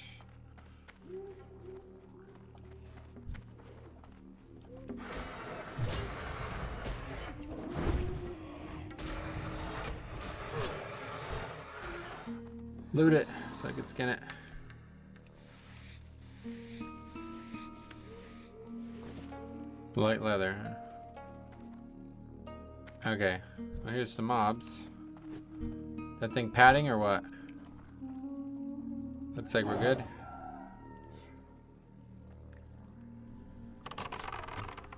Loot it so I can skin it. Light leather. Okay. Well, here's some mobs. That thing padding or what? Looks like we're good.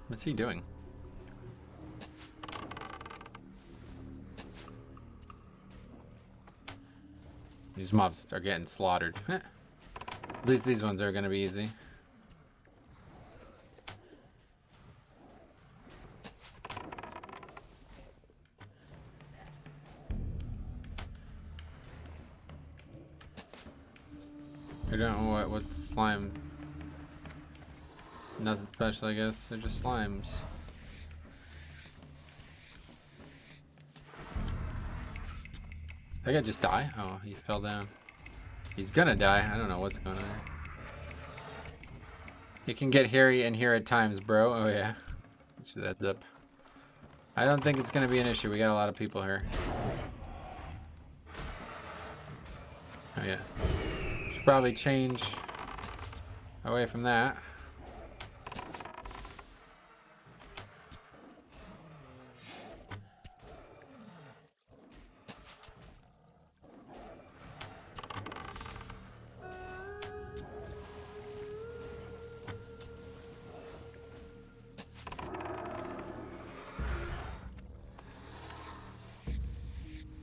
What's he doing? These mobs are getting slaughtered. At least these ones are gonna be easy. I don't know what the slime. It's nothing special, I guess. They're just slimes. That guy just die? Oh, he fell down. He's gonna die. I don't know what's going on there. It can get hairy in here at times, bro. Oh yeah. Should that up. I don't think it's gonna be an issue. We got a lot of people here. Oh yeah. Should probably change away from that.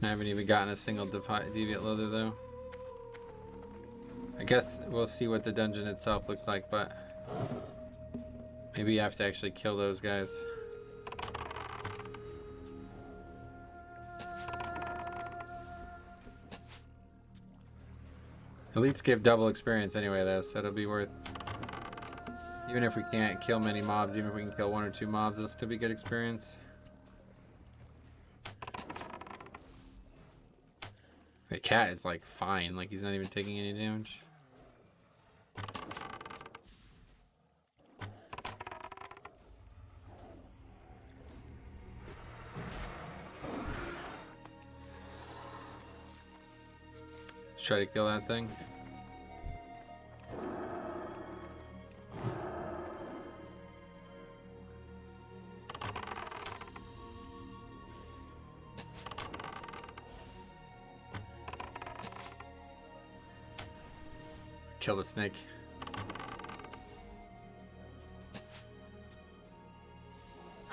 I haven't even gotten a single deviant leather though. I guess we'll see what the dungeon itself looks like, but maybe you have to actually kill those guys. Elites give double experience anyway though, so it'll be worth, even if we can't kill many mobs, even if we can kill 1 or 2 mobs, it'll still be good experience. The cat is like fine, like he's not even taking any damage. Let's try to kill that thing. kill the snake.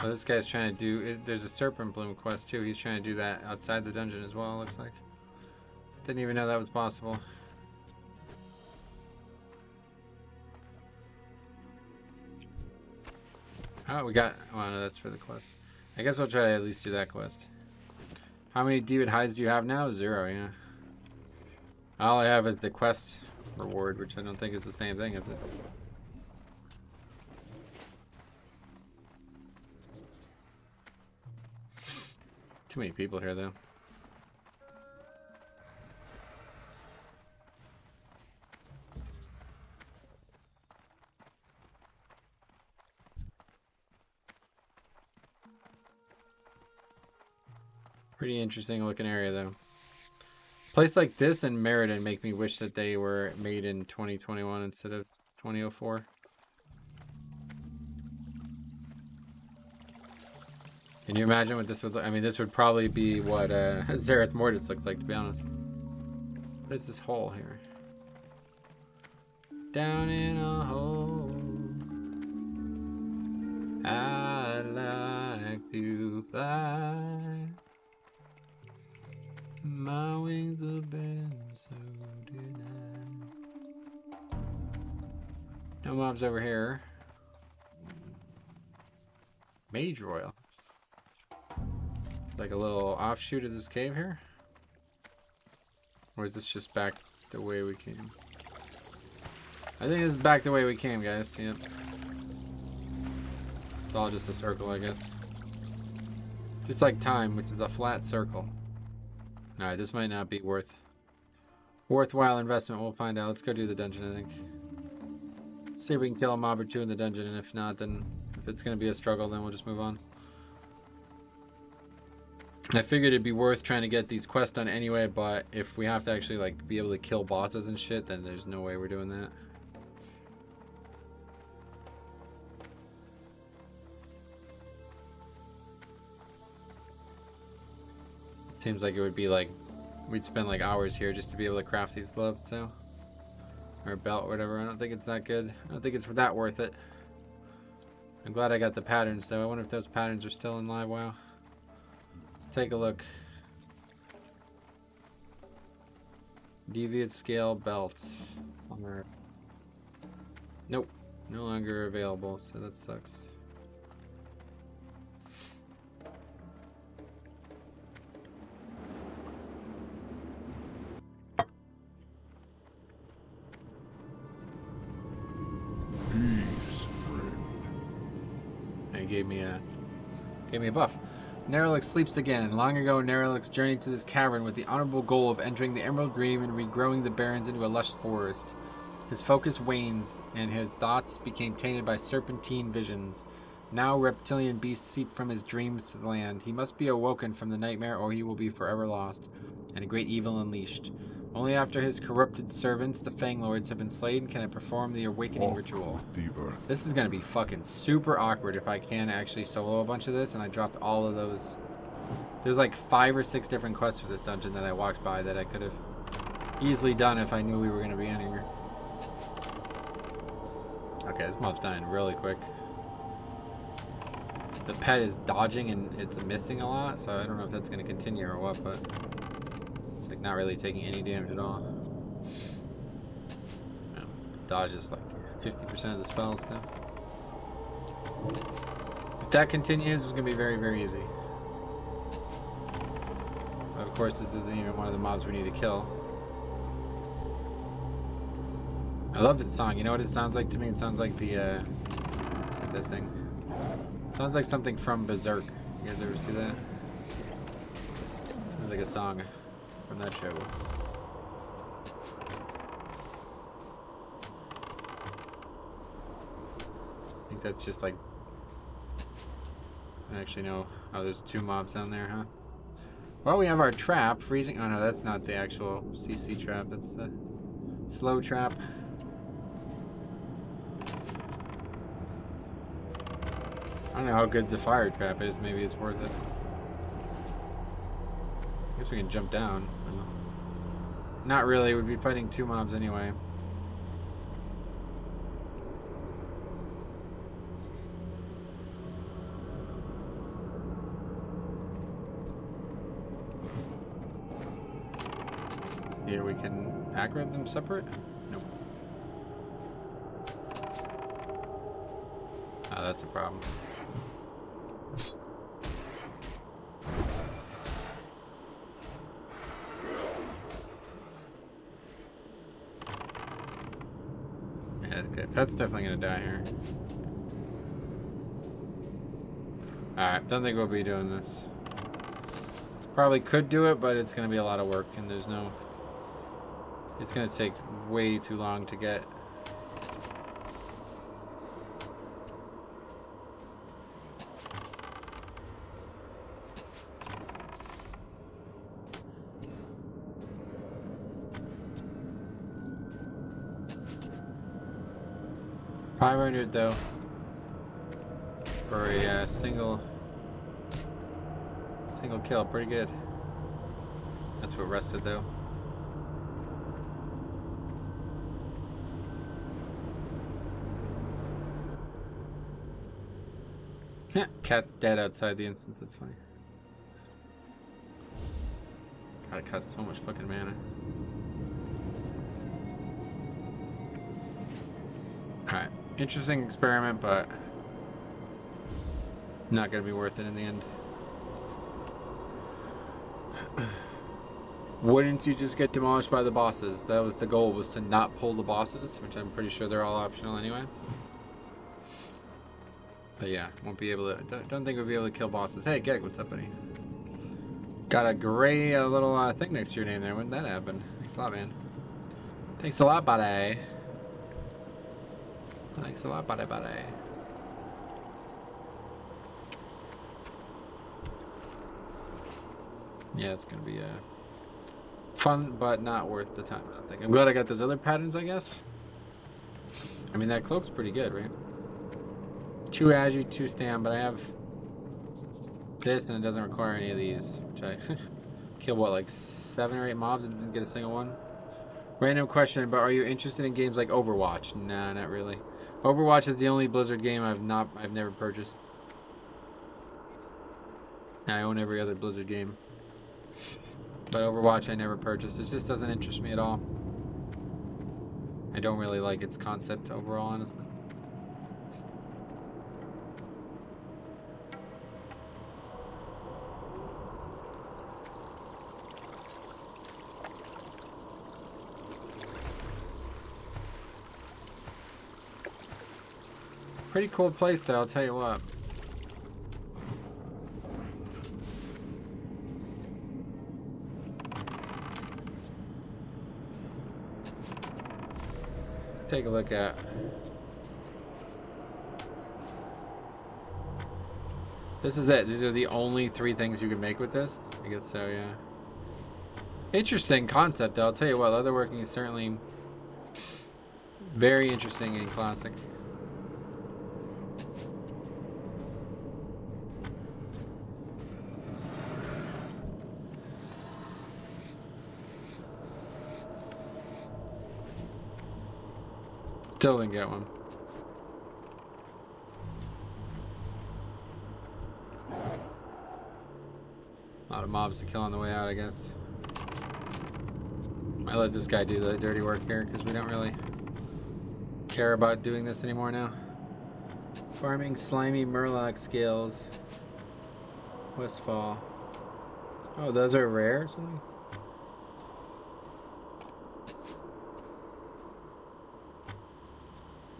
Oh, this guy's trying to do... There's a serpent bloom quest too. He's trying to do that outside the dungeon as well, looks like. Didn't even know that was possible. Oh, we got... Oh, no, that's for the quest. I guess we'll try to at least do that quest. How many David hides do you have now? 0, yeah. All I have is the quest reward, which I don't think is the same thing, is it? Too many people here, though. Pretty interesting looking area, though. Place like this and Meriden make me wish that they were made in 2021 instead of 2004. Can you imagine what this would look? I mean, this would probably be what Zareth Mortis looks like, to be honest. What is this hole here? Down in a hole, I'd like to fly. My wings have been so denied. No mobs over here. Mage Royal. Like a little offshoot of this cave here? Or is this just back the way we came? I think this is back the way we came, guys. Yep. It's all just a circle, I guess. Just like time, which is a flat circle. Alright, this might not be worthwhile investment. We'll find out. Let's go do the dungeon, I think. See if we can kill a mob or two in the dungeon, and if not, then if it's going to be a struggle, then we'll just move on. I figured it'd be worth trying to get these quests done anyway, but if we have to actually like be able to kill bosses and shit, then there's no way we're doing that. Seems like it would be like we'd spend like hours here just to be able to craft these gloves, so or belt or whatever. I don't think it's that good. I don't think it's that worth it. I'm glad I got the patterns though. I wonder if those patterns are still in live WoW. Let's take a look. Deviate scale belts. Nope, no longer available, so that sucks. Gave me a buff. Nerelix sleeps again. Long ago, Nerelix journeyed to this cavern with the honorable goal of entering the Emerald Dream and regrowing the barrens into a lush forest. His focus wanes, and his thoughts became tainted by serpentine visions. Now reptilian beasts seep from his dreams to the land. He must be awoken from the nightmare, or he will be forever lost, and a great evil unleashed. Only after his corrupted servants, the Fang Lords, have been slain can it perform the awakening ritual. This is going to be fucking super awkward if I can actually solo a bunch of this, and I dropped all of those. There's like 5 or 6 different quests for this dungeon that I walked by that I could have easily done if I knew we were going to be in here. Okay, this mob's dying really quick. The pet is dodging and it's missing a lot, so I don't know if that's going to continue or what, but it's like not really taking any damage at all. Dodge is like 50% of the spells now. If that continues, it's going to be very, very easy. But of course, this isn't even one of the mobs we need to kill. I love that song. You know what it sounds like to me? It sounds like the, that thing. Sounds like something from Berserk. You guys ever see that? Sounds like a song from that show. I think that's just like... I actually know. Oh, there's 2 mobs down there, huh? Well, we have our trap. Freezing... Oh, no, that's not the actual CC trap. That's the slow trap. I don't know how good the fire trap is. Maybe it's worth it. I guess we can jump down. Not really. We'd be fighting 2 mobs anyway. here we can aggro them separate? Nope. Oh, that's a problem. Yeah, okay. Pet's definitely gonna die here. Alright, don't think we'll be doing this. Probably could do it, but it's gonna be a lot of work, and there's no... It's gonna take way too long to get. $500 though for a single kill, pretty good. That's what rested though. Cat's dead outside the instance. That's funny. God, it costs so much fucking mana. Alright, interesting experiment, but not gonna be worth it in the end. Wouldn't you just get demolished by the bosses? That was the goal, was to not pull the bosses, which I'm pretty sure they're all optional anyway. But yeah, won't be able to. Don't think we'll be able to kill bosses. Hey, Geg, what's up, buddy? Got a gray little thing next to your name there. When did that happen? Thanks a lot, man. Thanks a lot, buddy. Thanks a lot, buddy. Yeah, it's gonna be fun, but not worth the time, I don't think. I'm glad I got those other patterns, I guess. I mean, that cloak's pretty good, right? 2 agi, 2 stam, but I have this and it doesn't require any of these, which I killed, what, like 7 or 8 mobs and didn't get a single one? Random question, but are you interested in games like Overwatch? Nah, not really. Overwatch is the only Blizzard game I've never purchased. I own every other Blizzard game. But Overwatch I never purchased. It just doesn't interest me at all. I don't really like its concept overall, honestly. Pretty cool place though, I'll tell you what. Let's take a look at. This is it. These are the only 3 things you can make with this? I guess so, yeah. Interesting concept though, I'll tell you what, leatherworking is certainly very interesting and classic. Still didn't get one. A lot of mobs to kill on the way out, I guess. Might let this guy do the dirty work here because we don't really care about doing this anymore now. Farming slimy murloc scales. Westfall. Oh, those are rare or something?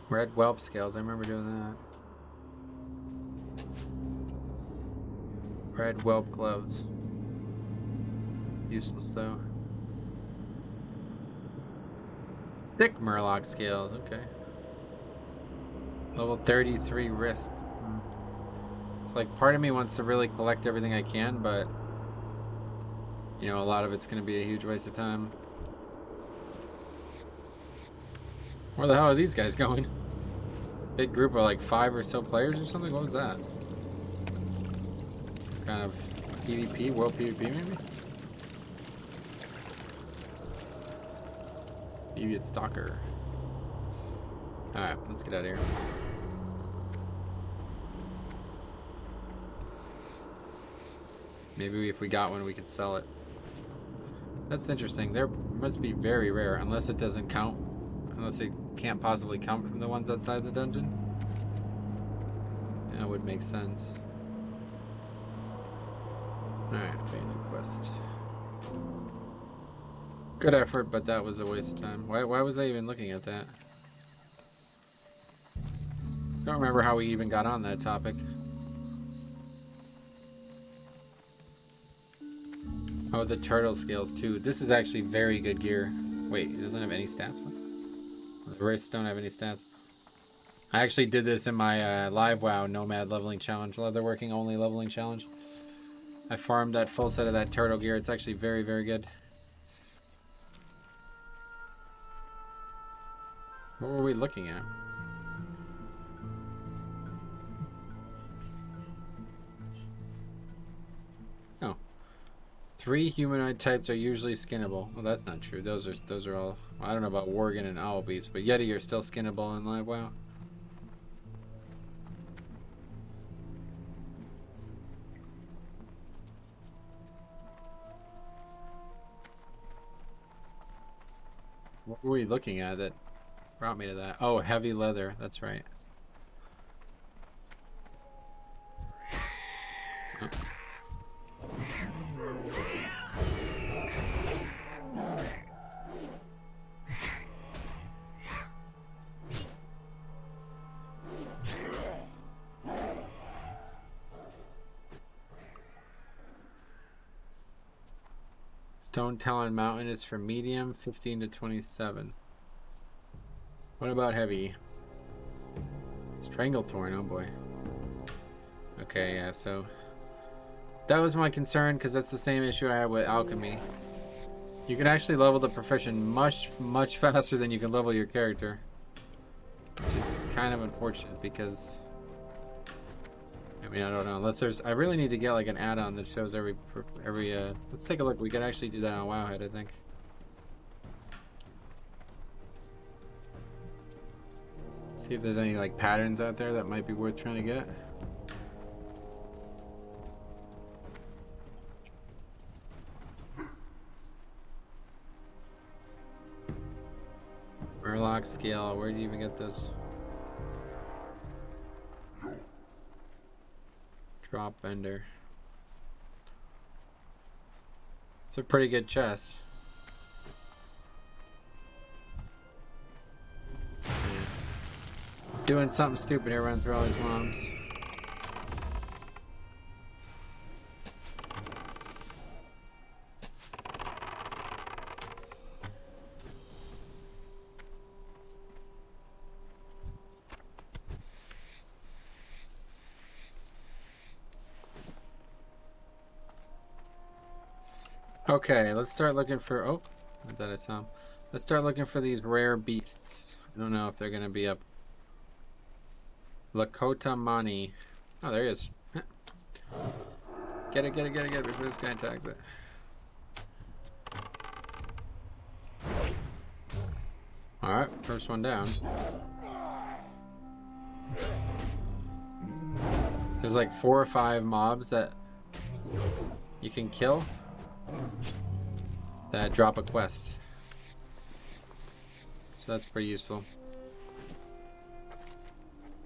Red whelp scales, I remember doing that. Red whelp gloves. Useless though. Thick murloc scales, okay. Level 33 wrist. It's like part of me wants to really collect everything I can, but you know, a lot of it's gonna be a huge waste of time. Where the hell are these guys going? Big group of like 5 or so players or something? What was that? Kind of PvP, world PvP maybe? Maybe it's Stalker. Alright, let's get out of here. Maybe if we got one we could sell it. That's interesting. There must be very rare, unless it doesn't count. Unless it can't possibly come from the ones outside the dungeon. That would make sense. Alright, abandoned quest. Good effort, but that was a waste of time. Why was I even looking at that? Don't remember how we even got on that topic. Oh, the turtle scales too. This is actually very good gear. Wait, it doesn't have any stats? The wrists don't have any stats. I actually did this in my live WoW Nomad leveling challenge, leatherworking only leveling challenge. I farmed that full set of that turtle gear. It's actually very, very good. What were we looking at? Oh. 3 humanoid types are usually skinnable. Well, that's not true. Those are all... I don't know about Worgen and Owl Beast, but Yeti are still skinnable in live WoW. What were we looking at that brought me to that? Oh, heavy leather. That's right. Oh. Stone Talon Mountain is for medium, 15 to 27. What about heavy? Stranglethorn, oh boy. Okay, yeah, so... that was my concern, because that's the same issue I had with alchemy. You can actually level the profession much faster than you can level your character. Which is kind of unfortunate, because... I mean, I don't know, unless there's... I really need to get like an add-on that shows every let's take a look. We could actually do that on Wowhead, I think. See if there's any like patterns out there that might be worth trying to get. Murloc scale, where do you even get those? Drop vendor. It's a pretty good chest. Yeah. Doing something stupid here, running through all these mobs. Okay, let's start looking for... oh, I thought I saw him. Let's start looking for these rare beasts. I don't know if they're going to be up. Lakota Mani. Oh, there he is. Get it before this guy attacks it. Alright, first one down. There's like 4 or 5 mobs that you can kill that drop a quest. So that's pretty useful.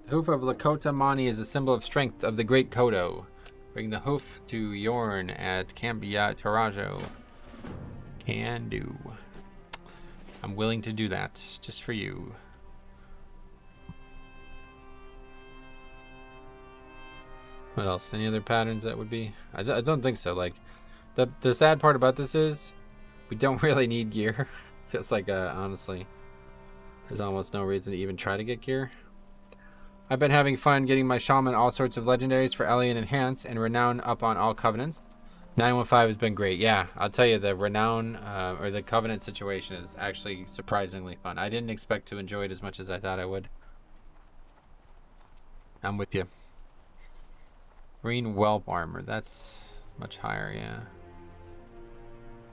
The hoof of Lakota Mani is a symbol of strength of the Great Kodo. Bring the hoof to Yorn at Cambia Tarajo. Can do. I'm willing to do that, just for you. What else? Any other patterns that would be? I don't think so. Like, the sad part about this is we don't really need gear. Feels like, honestly, there's almost no reason to even try to get gear. I've been having fun getting my shaman all sorts of legendaries for Alien Enhance and Renown up on all covenants. 915 has been great. Yeah, I'll tell you, the Renown or the Covenant situation is actually surprisingly fun. I didn't expect to enjoy it as much as I thought I would. I'm with you. Green Whelp Armor, that's much higher, yeah.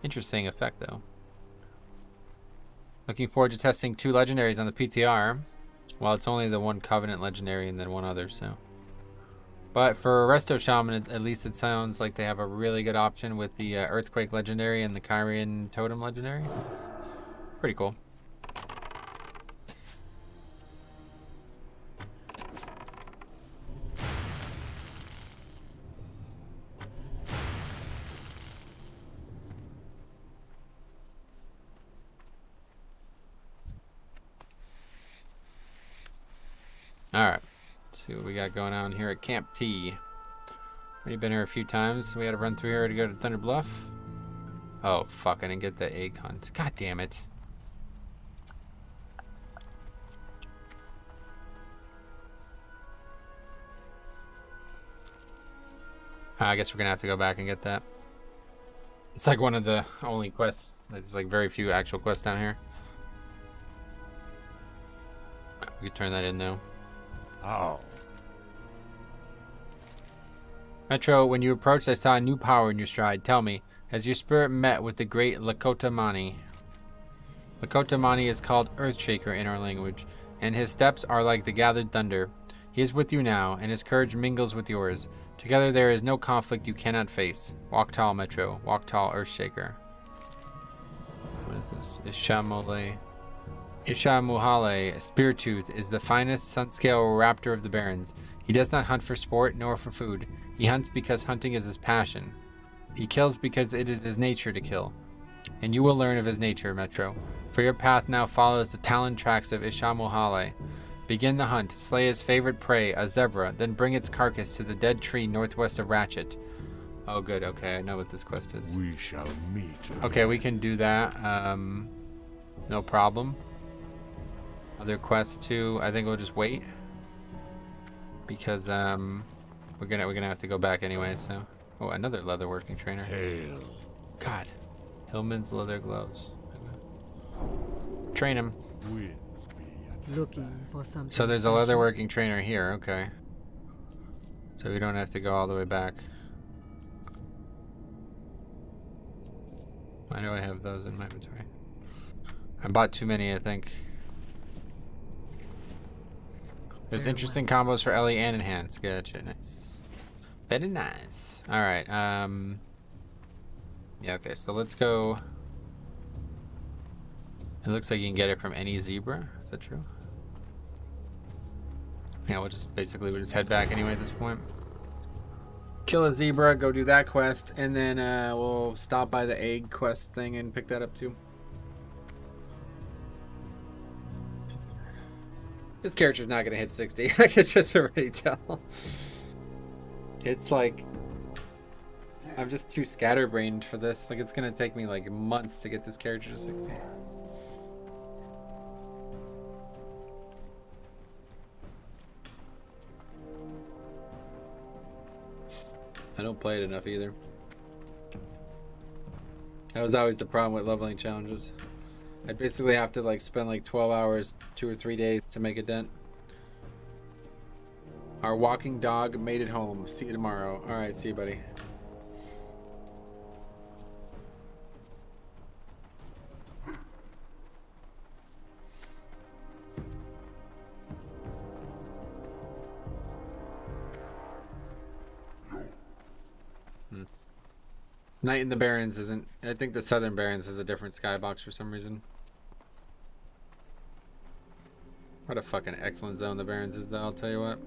Interesting effect, though. Looking forward to testing 2 legendaries on the PTR. Well, it's only the 1 Covenant legendary and then 1 other, so. But for Resto Shaman, at least it sounds like they have a really good option with the Earthquake Legendary and the Kyrian Totem Legendary. Pretty cool. Alright, let's see what we got going on here at Camp T. Already been here a few times. We had to run through here to go to Thunder Bluff. Oh, fuck, I didn't get the egg hunt. God damn it. I guess we're gonna have to go back and get that. It's like one of the only quests. There's like very few actual quests down here. We can turn that in now. How? Metro, when you approached, I saw a new power in your stride. Tell me, has your spirit met with the great Lakota Mani? Lakota Mani is called Earthshaker in our language, and his steps are like the gathered thunder. He is with you now, and his courage mingles with yours. Together there is no conflict you cannot face. Walk tall, Metro. Walk tall, Earthshaker. What is this? Ishamole. Ishamuhale, Speartooth, is the finest sunscale raptor of the Barrens. He does not hunt for sport nor for food. He hunts because hunting is his passion. He kills because it is his nature to kill. And you will learn of his nature, Metro. For your path now follows the talon tracks of Ishamuhale. Begin the hunt, slay his favorite prey, a zebra, then bring its carcass to the dead tree northwest of Ratchet. Oh good, okay, I know what this quest is. We shall meet. Okay, we can do that. No problem. Other quests too, I think we'll just wait. Because we're gonna have to go back anyway, so. Oh, another leatherworking trainer. Hail. God. Hillman's leather gloves. Train him. Winds be Looking for something. So there's a special? leatherworking trainer here, okay. So we don't have to go all the way back. Why do I have those in my inventory? I bought too many, I think. There's interesting combos for Ellie and Enhance. Gotcha, nice. Very nice. Alright, yeah, okay, so let's go. It looks like you can get it from any zebra. Is that true? Yeah, we'll just head back anyway at this point. Kill a zebra, go do that quest, and then we'll stop by the egg quest thing and pick that up too. This character's not gonna hit 60. I can just already tell. It's like I'm just too scatterbrained for this. Like it's gonna take me like months to get this character to 60. I don't play it enough either. That was always the problem with leveling challenges. I basically have to like spend like 12 hours, 2 or 3 days to make a dent. Our walking dog made it home. See you tomorrow. Alright, see you, buddy. Night in the Barrens isn't. I think the Southern Barrens is a different skybox for some reason. What a fucking excellent zone the Barrens is, though, I'll tell you what.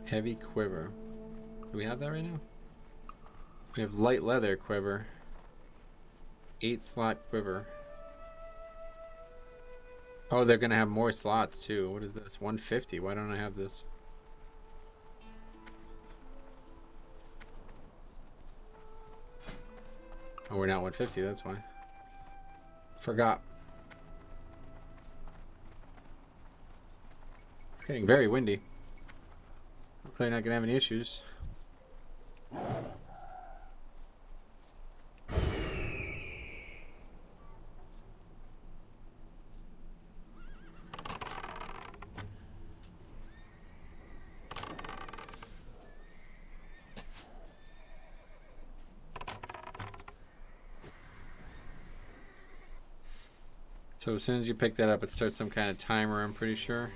Heavy quiver. Do we have that right now? We have light leather quiver. 8-slot quiver. Oh, they're gonna have more slots too. What is this? 150. Why don't I have this? Oh, we're not 150, that's why. Forgot. It's getting very windy. Hopefully not gonna have any issues. So as soon as you pick that up, it starts some kind of timer, I'm pretty sure.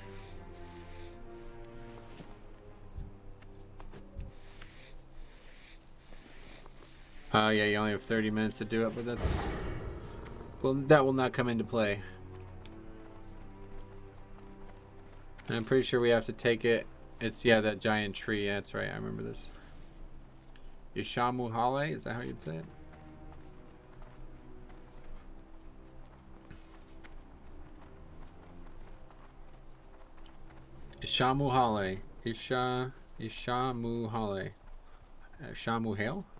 Yeah, you only have 30 minutes to do it, but that's... Well, that will not come into play. And I'm pretty sure we have to take it. It's, yeah, that giant tree. Yeah, that's right. I remember this. Yashamuhale? Is that how you'd say it? Ishamuhale. Ishamuhale.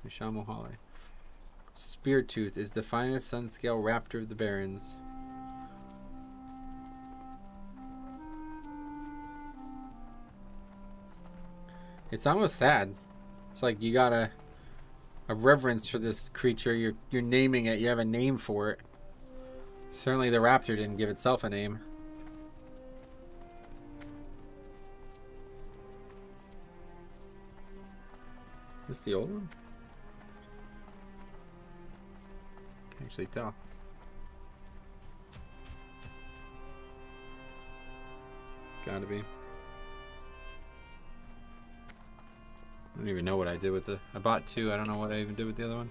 Ishamuhale? Speartooth is the finest sun-scale raptor of the Barrens. It's almost sad. It's like you got a reverence for this creature. You're naming it. You have a name for it. Certainly the raptor didn't give itself a name. Is this the old one? Can't actually tell. Gotta be. I don't even know what I did with I bought 2. I don't know what I even did with the other one.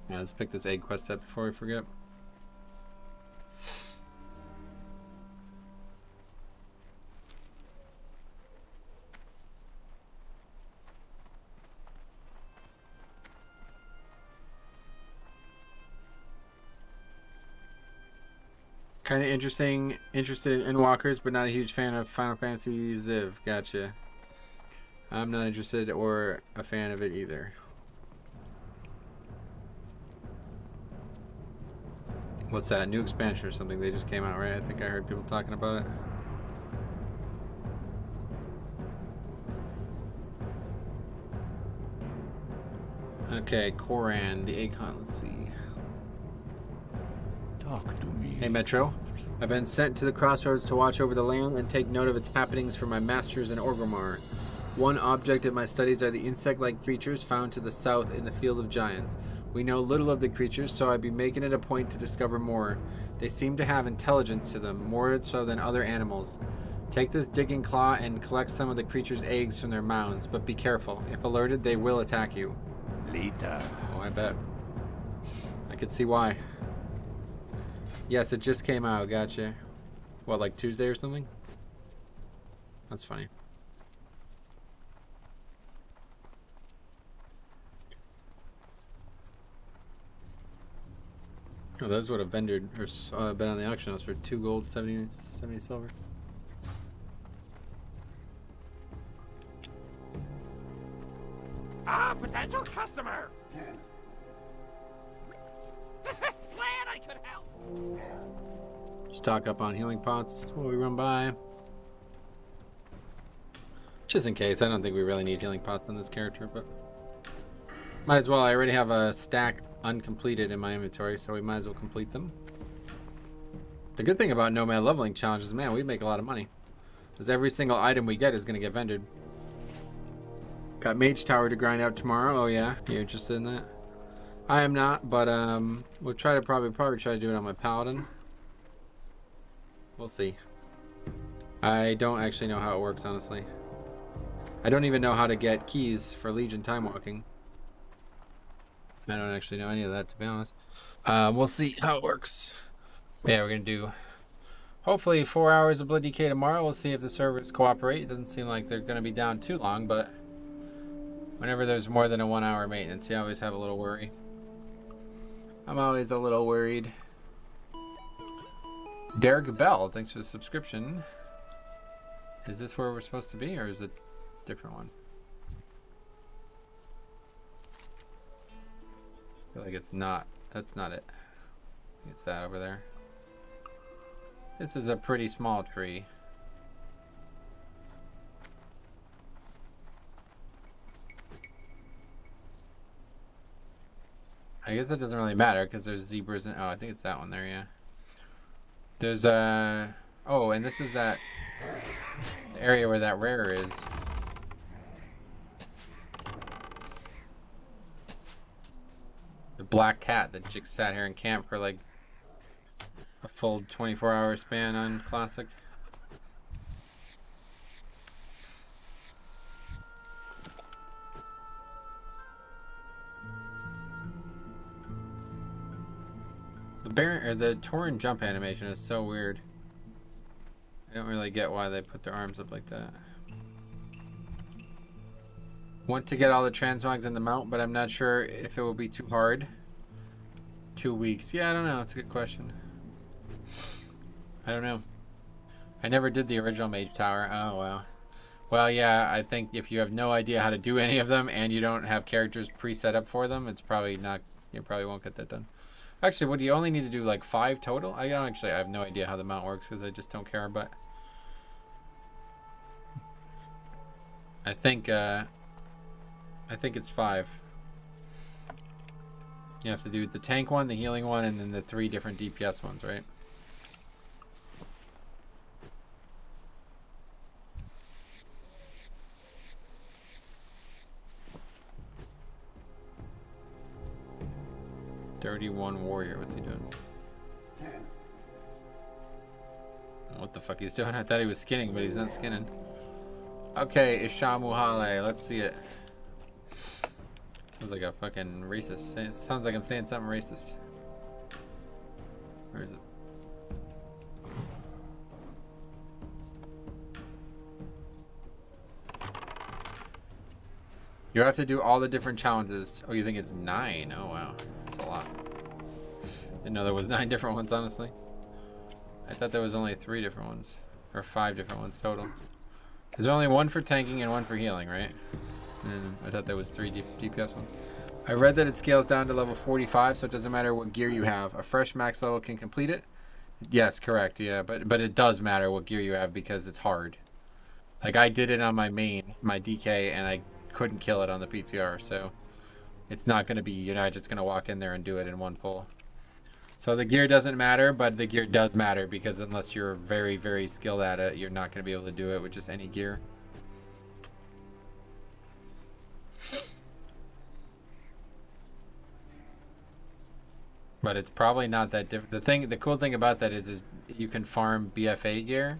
Yeah, let's pick this egg quest up before we forget. Kind of interested in Endwalkers, but not a huge fan of Final Fantasy Ziv. Gotcha. I'm not interested or a fan of it either. What's that? New expansion or something? They just came out, right? I think I heard people talking about it. Okay, Koran, the egg hunt. Let's see. Talk to me. Hey, Metro. I've been sent to the crossroads to watch over the land and take note of its happenings for my masters in Orgrimmar. One object of my studies are the insect-like creatures found to the south in the Field of Giants. We know little of the creatures, so I'd be making it a point to discover more. They seem to have intelligence to them, more so than other animals. Take this digging claw and collect some of the creatures' eggs from their mounds, but be careful. If alerted, they will attack you. Later. Oh, I bet. I could see why. Yes, it just came out. Gotcha. What, like Tuesday or something? That's funny. Oh, those would have been on the auction house for 2 gold, 70 silver. Ah, potential customer. Glad I could help. Stock up on healing pots while we run by. Just in case. I don't think we really need healing pots on this character, but might as well. I already have a stack uncompleted in my inventory, so we might as well complete them. The good thing about Nomad leveling challenges, man, we make a lot of money, because every single item we get is going to get vendored. Got Mage Tower to grind out tomorrow. Oh yeah, you interested in that? I am not, but we'll try to probably try to do it on my Paladin. We'll see. I don't actually know how it works, honestly. I don't even know how to get keys for Legion time walking. I don't actually know any of that, to be honest. We'll see how it works. Yeah, we're gonna do hopefully 4 hours of Blood DK tomorrow. We'll see if the servers cooperate. It doesn't seem like they're gonna be down too long, but whenever there's more than a 1 hour maintenance, you always have a little worry. I'm always a little worried. Derek Bell, thanks for the subscription. Is this where we're supposed to be, or is it a different one? I feel like it's not. That's not it. It's that over there. This is a pretty small tree. I guess it doesn't really matter because there's zebras and oh, I think it's that one there, yeah. There's oh, and this is that area where that rare is. The black cat that just sat here in camp for like full 24-hour span on Classic. The Tauren jump animation is so weird. I don't really get why they put their arms up like that. Want to get all the transmogs in the mount, but I'm not sure if it will be too hard. 2 weeks. Yeah, I don't know. It's a good question. I don't know. I never did the original Mage Tower. Oh, wow. Well, yeah, I think if you have no idea how to do any of them and you don't have characters pre-set up for them, it's probably not... You probably won't get that done. Actually, what do you only need to do, like 5 total? I have no idea how the mount works because I just don't care, but... I think it's 5. You have to do the tank one, the healing one, and then the 3 different DPS ones, right? "31 Warrior," what's he doing? What the fuck he's doing? I thought he was skinning, but he's not skinning. Okay, Ishamuhale, let's see it. Sounds like a fucking racist. It sounds like I'm saying something racist. Where is it? You have to do all the different challenges. Oh, you think it's 9? Oh, wow. That's a lot. Didn't know there was 9 different ones, honestly. I thought there was only 3 different ones. Or 5 different ones total. There's only 1 for tanking and 1 for healing, right? And I thought there was 3 DPS ones. I read that it scales down to level 45, so it doesn't matter what gear you have. A fresh max level can complete it. Yes, correct, yeah. But it does matter what gear you have because it's hard. Like, I did it on my main, my DK, and I couldn't kill it on the PTR, so it's not going to be, you're not just going to walk in there and do it in one pull. So the gear doesn't matter, but the gear does matter because unless you're very, very skilled at it, you're not going to be able to do it with just any gear. But it's probably not that different. The cool thing about that is you can farm BFA gear.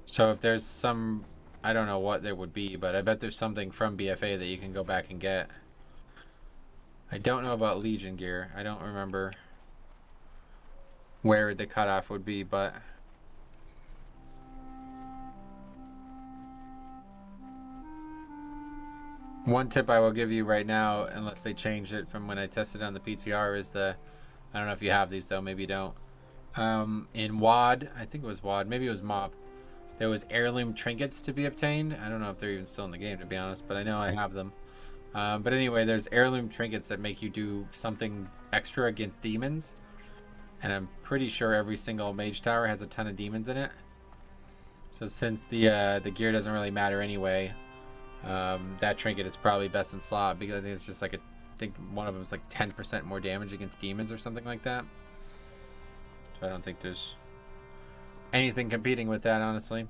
So if there's some, I don't know what there would be, but I bet there's something from BFA that you can go back and get. I don't know about Legion gear. I don't remember where the cutoff would be, but one tip I will give you right now, unless they changed it from when I tested on the PTR, is I don't know if you have these though, maybe you don't. In WAD, I think it was WAD, maybe it was MOP, there was heirloom trinkets to be obtained. I don't know if they're even still in the game, to be honest, but I know I have them. But anyway, there's heirloom trinkets that make you do something extra against demons. And I'm pretty sure every single mage tower has a ton of demons in it. So since the gear doesn't really matter anyway, that trinket is probably best in slot because I think it's just like I think one of them is like 10% more damage against demons or something like that. So I don't think there's anything competing with that, honestly.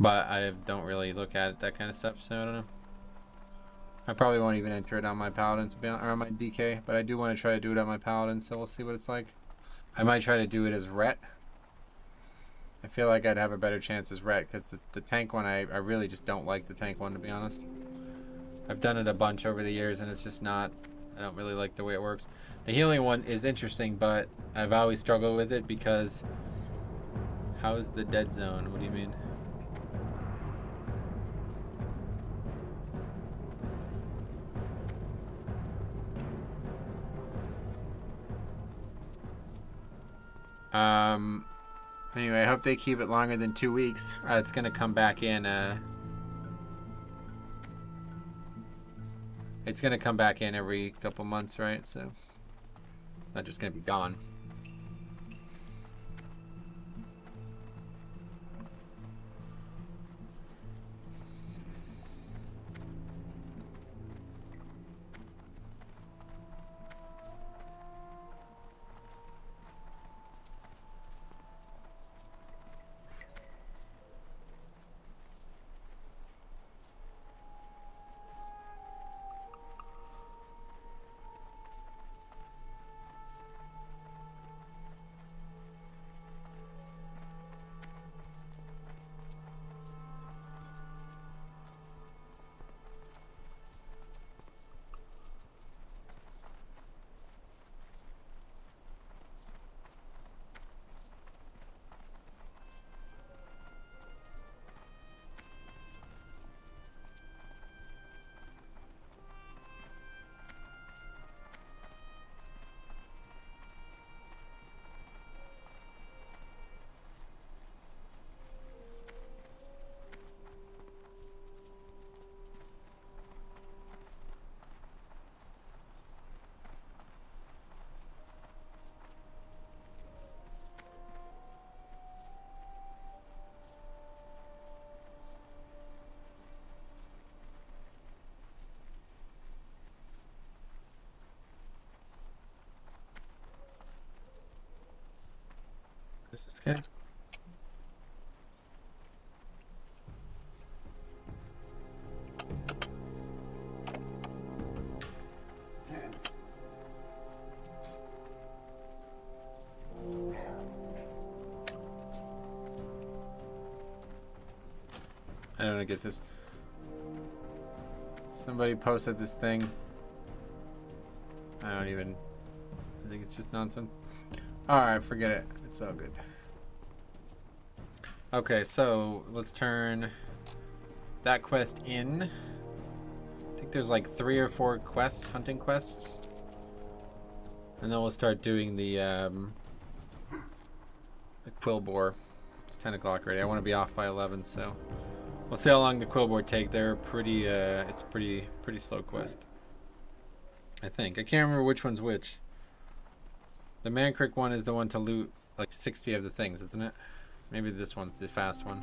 But I don't really look at that kind of stuff, so I don't know. I probably won't even enter it on my paladin to be on, or on my DK, but I do want to try to do it on my paladin, so we'll see what it's like. I might try to do it as Ret. I feel like I'd have a better chance as Ret, because the tank one, I really just don't like the tank one, to be honest. I've done it a bunch over the years, and it's just not, I don't really like the way it works. The healing one is interesting, but I've always struggled with it because how's the dead zone? What do you mean? Anyway, I hope they keep it longer than 2 weeks. It's gonna come back in, it's gonna come back in every couple months, right? So, not just gonna be gone. This is good. I don't get this. Somebody posted this thing. I think it's just nonsense. Alright, forget it. It's all good. Okay, so let's turn that quest in. I think there's like 3 or 4 quests, hunting quests. And then we'll start doing the quill boar. It's 10 o'clock already. I want to be off by 11, so we'll see how long the quill boar take. They're pretty, it's pretty slow quest. I think. I can't remember which one's which. The Mancrick one is the one to loot like 60 of the things, isn't it? Maybe this one's the fast one.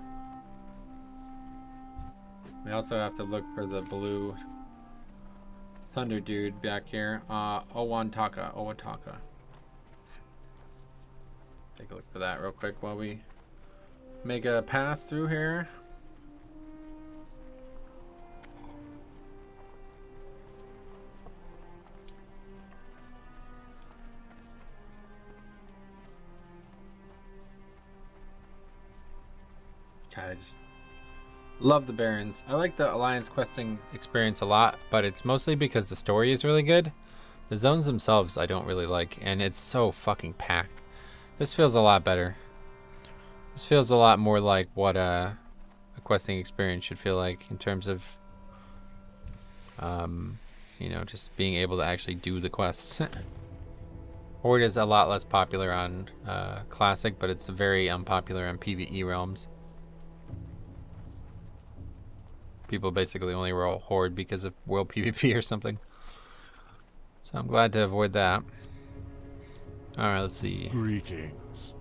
We also have to look for the blue thunder dude back here. Owataka. Take a look for that real quick while we make a pass through here. God, I just love the Barrens. I like the Alliance questing experience a lot, but it's mostly because the story is really good. The zones themselves I don't really like, and it's so fucking packed. This feels a lot better. This feels a lot more like what a questing experience should feel like in terms of, you know, just being able to actually do the quests. Horde is a lot less popular on Classic, but it's very unpopular on PvE realms. People basically only roll Horde because of world PvP or something. So I'm glad to avoid that. Alright, let's see. Greetings.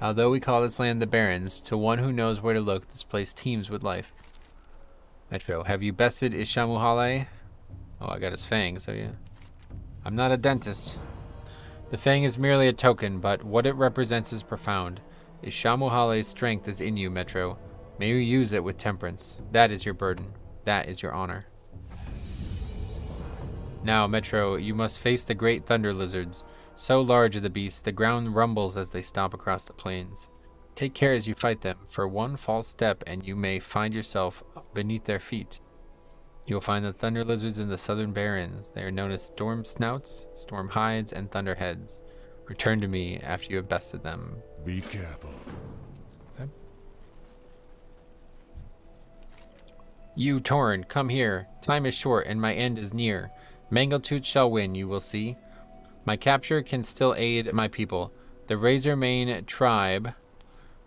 Although we call this land the Barrens, to one who knows where to look, this place teems with life. Metro, have you bested Ishamuhale? Oh, I got his fangs, have you? I'm not a dentist. The fang is merely a token, but what it represents is profound. Ishamuhale's strength is in you, Metro. May you use it with temperance. That is your burden. That is your honor. Now, Metro, you must face the great thunder lizards. So large are the beasts, the ground rumbles as they stomp across the plains. Take care as you fight them, for one false step and you may find yourself beneath their feet. You will find the thunder lizards in the southern barrens. They are known as storm snouts, storm hides, and thunderheads. Return to me after you have bested them. Be careful. Okay. You, Tauren, come here. Time is short and my end is near. Mangletooth shall win, you will see. My capture can still aid my people. The Razormane tribe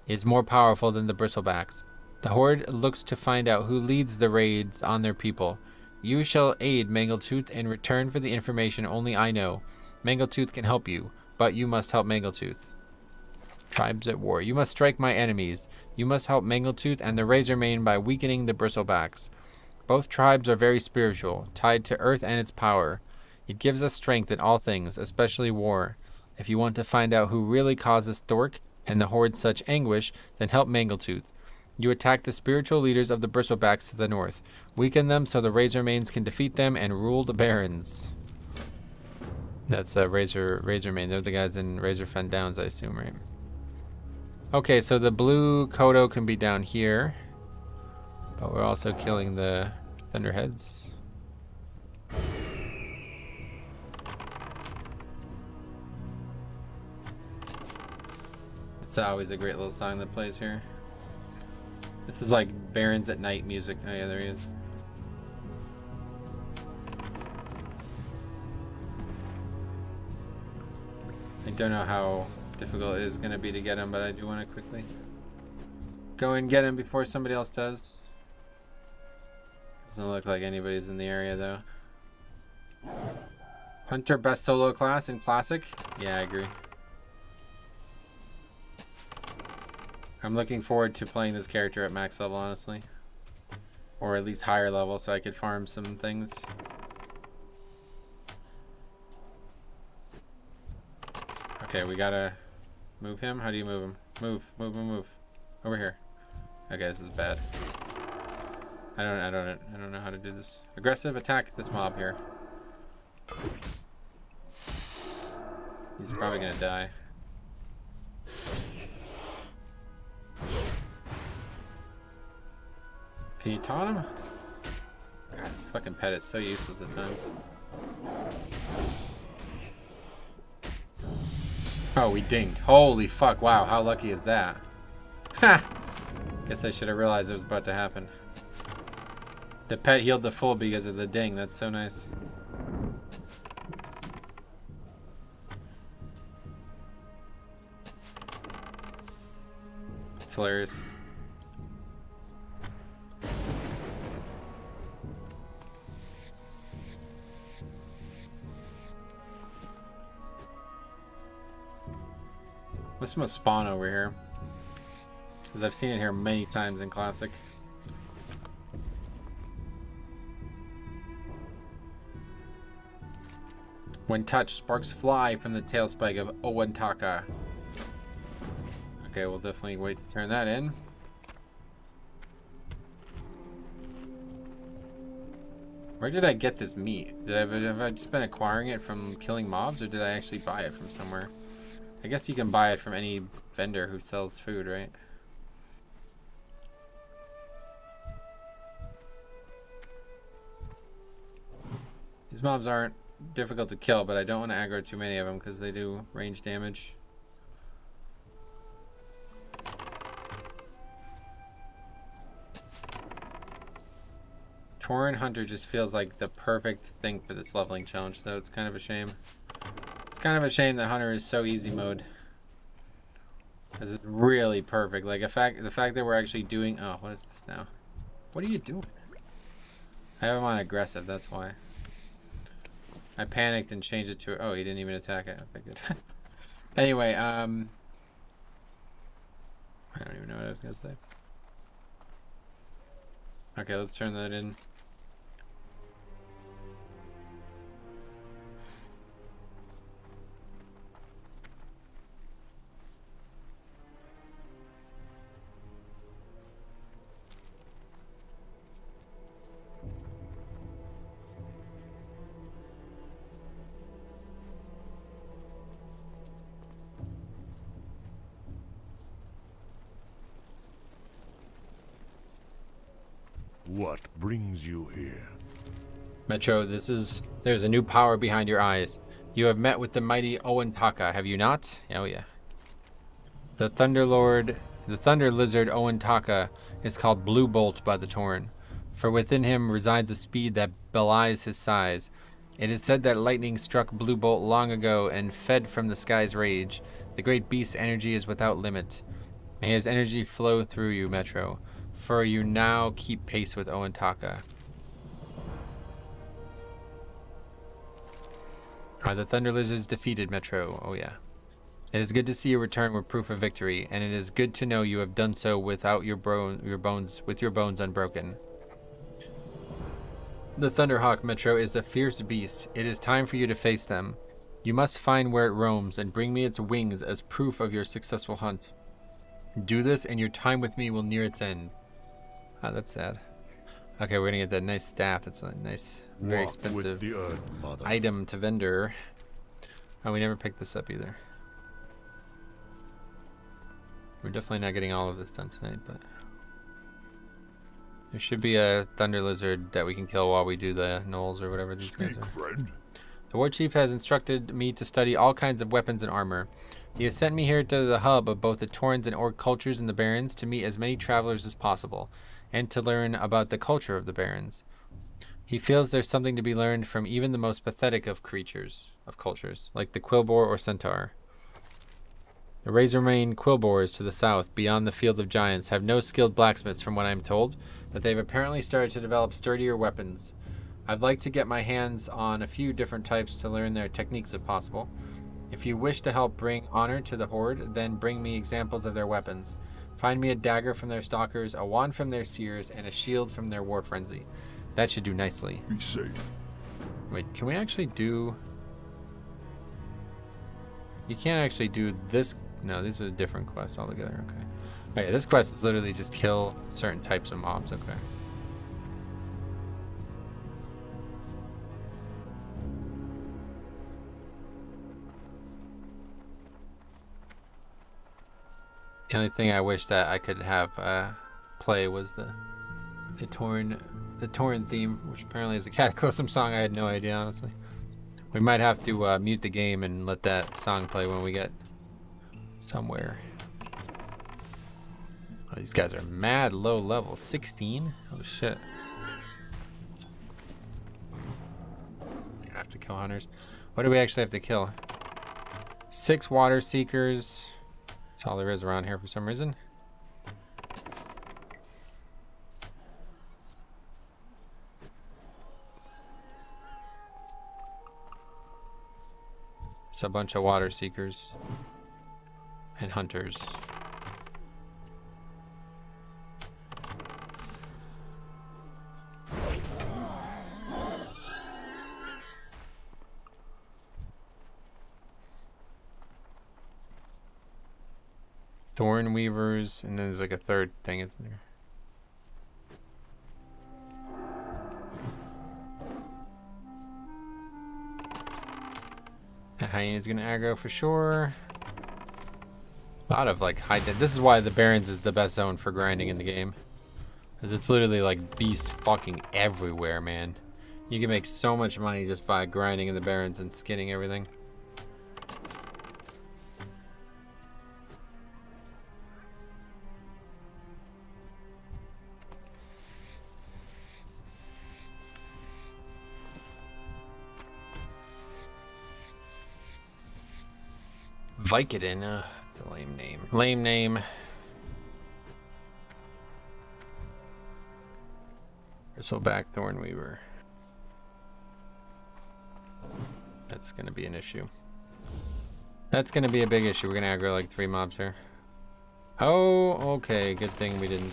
is more powerful than the Bristlebacks. The Horde looks to find out who leads the raids on their people. You shall aid Mangletooth in return for the information only I know. Mangletooth can help you, but you must help Mangletooth. Tribes at war. You must strike my enemies. You must help Mangletooth and the Razormane by weakening the Bristlebacks. Both tribes are very spiritual, tied to earth and its power. It gives us strength in all things, especially war. If you want to find out who really causes Thork and the Horde such anguish, then help Mangletooth. You attack the spiritual leaders of the Bristlebacks to the north. Weaken them so the Razormanes can defeat them and rule the Barrens. That's Razormane. They're the guys in Razorfen Downs, I assume, right? Okay, so the blue Kodo can be down here. But we're also killing the Thunderheads. It's always a great little song that plays here. This is like Barrens at Night music. Oh yeah, there he is. I don't know how difficult it is going to be to get him, but I do want to quickly go and get him before somebody else does. Doesn't look like anybody's in the area though. Hunter best solo class in Classic? Yeah, I agree. I'm looking forward to playing this character at max level, honestly. Or at least higher level, so I could farm some things. Okay, we gotta move him. How do you move him? Move. Over here. Okay, this is bad. I don't know how to do this. Aggressive attack this mob here. He's probably gonna die. Can you taunt him? God, this fucking pet is so useless at times. Oh, we dinged. Holy fuck, wow, how lucky is that? Ha! Guess I should have realized it was about to happen. The pet healed the full because of the ding. That's so nice. It's hilarious. This must spawn over here, because I've seen it here many times in Classic. When touched, sparks fly from the tail spike of Owantaka. Okay, we'll definitely wait to turn that in. Where did I get this meat? Have I just been acquiring it from killing mobs, or did I actually buy it from somewhere? I guess you can buy it from any vendor who sells food, right? These mobs aren't difficult to kill, but I don't want to aggro too many of them because they do range damage. Tauren Hunter just feels like the perfect thing for this leveling challenge, though. It's kind of a shame. It's kind of a shame that Hunter is so easy mode, because it's really perfect. Like the fact that we're actually doing. Oh, what is this now? What are you doing? I have him on aggressive. That's why. I panicked and changed it to. Oh, he didn't even attack it. Okay, good. Anyway, I don't even know what I was gonna say. Okay, let's turn that in. What brings you here? Metro, there's a new power behind your eyes. You have met with the mighty Owantaka, have you not? Oh yeah. The Thunder Lizard Owantaka is called Blue Bolt by the Tauren, for within him resides a speed that belies his size. It is said that lightning struck Blue Bolt long ago and fed from the sky's rage. The great beast's energy is without limit. May his energy flow through you, Metro, for you now keep pace with Owantaka. Are the Thunder Lizards defeated, Metro? Oh yeah. It is good to see you return with proof of victory, and it is good to know you have done so without your bones unbroken. The Thunderhawk, Metro, is a fierce beast. It is time for you to face them. You must find where it roams and bring me its wings as proof of your successful hunt. Do this, and your time with me will near its end. Ah, that's sad. Okay, we're gonna get that nice staff. That's a nice, very expensive item to vendor. Oh, we never picked this up either. We're definitely not getting all of this done tonight, but there should be a Thunder Lizard that we can kill while we do the gnolls or whatever these guys are. Friend. The War Chief has instructed me to study all kinds of weapons and armor. He has sent me here to the hub of both the Taurens and Orc cultures in the Barrens to meet as many travelers as possible, and to learn about the culture of the Barrens. He feels there's something to be learned from even the most pathetic of cultures, like the Quillboar or Centaur. The Razormane Quillboars to the south, beyond the Field of Giants, have no skilled blacksmiths from what I'm told, but they've apparently started to develop sturdier weapons. I'd like to get my hands on a few different types to learn their techniques if possible. If you wish to help bring honor to the Horde, then bring me examples of their weapons. Find me a dagger from their stalkers, a wand from their seers, and a shield from their war frenzy. That should do nicely. Be safe. Wait, can we actually do... You can't actually do this No, these are different quests altogether. Okay. Oh, yeah, this quest is literally just kill certain types of mobs. Okay. The only thing I wish that I could have play was the Tauren theme, which apparently is a Cataclysm song. I had no idea, honestly. We might have to mute the game and let that song play when we get somewhere. Oh, these guys are mad low level. 16? Oh shit. I have to kill hunters. What do we actually have to kill? 6 water seekers. That's all there is around here for some reason. It's a bunch of water seekers and hunters. Thorn weavers, and then there's like a third thing, isn't there? The hyena's gonna aggro for sure. A lot of like high. This is why the Barrens is the best zone for grinding in the game, because it's literally like beasts fucking everywhere, man. You can make so much money just by grinding in the Barrens and skinning everything. Vicodin, it's a lame name. Lame name. Bristleback Thornweaver. That's gonna be an issue. That's gonna be a big issue. We're gonna aggro like 3 mobs here. Oh, okay. Good thing we didn't.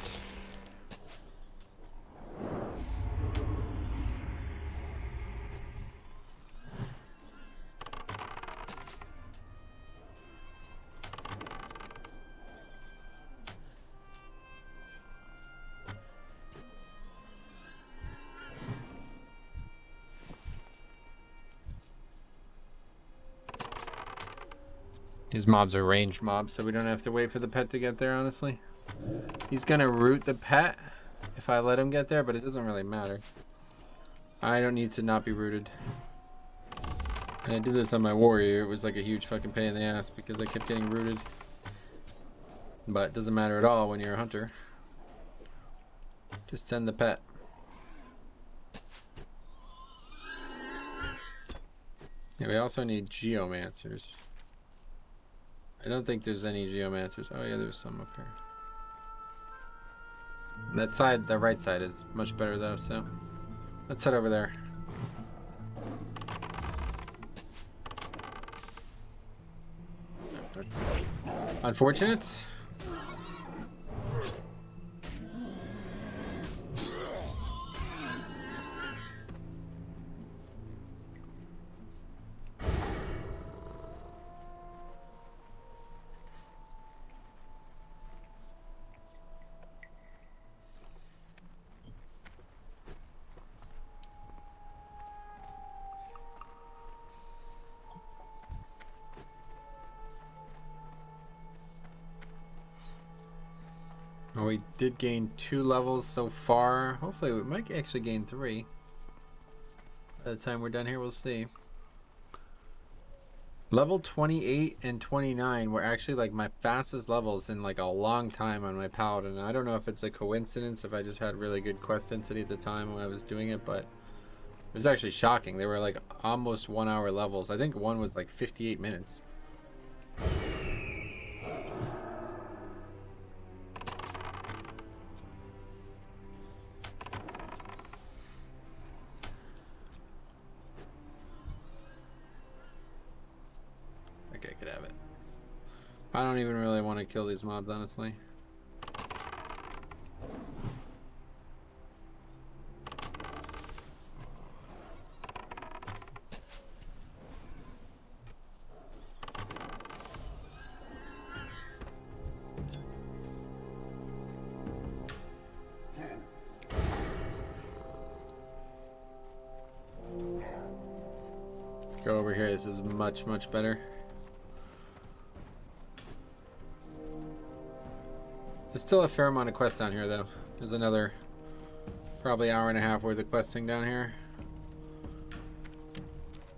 These mobs are ranged mobs, so we don't have to wait for the pet to get there, honestly. He's gonna root the pet if I let him get there, but it doesn't really matter. I don't need to not be rooted. And I did this on my warrior. It was like a huge fucking pain in the ass because I kept getting rooted. But it doesn't matter at all when you're a hunter. Just send the pet. Yeah, we also need geomancers. I don't think there's any geomancers. Oh yeah, there's some up here. That side, the right side, is much better though, so let's head over there. That's unfortunate. Well, we did gain 2 levels so far. Hopefully we might actually gain 3. By the time we're done here, we'll see. Level 28 and 29 were actually like my fastest levels in like a long time on my paladin. I don't know if it's a coincidence, if I just had really good quest density at the time when I was doing it, but it was actually shocking. They were like almost 1 hour levels. I think one was like 58 minutes. I don't even really want to kill these mobs, honestly. go over here. This is much, much better. There's still a fair amount of quests down here, though. There's another probably hour and a half worth of questing down here.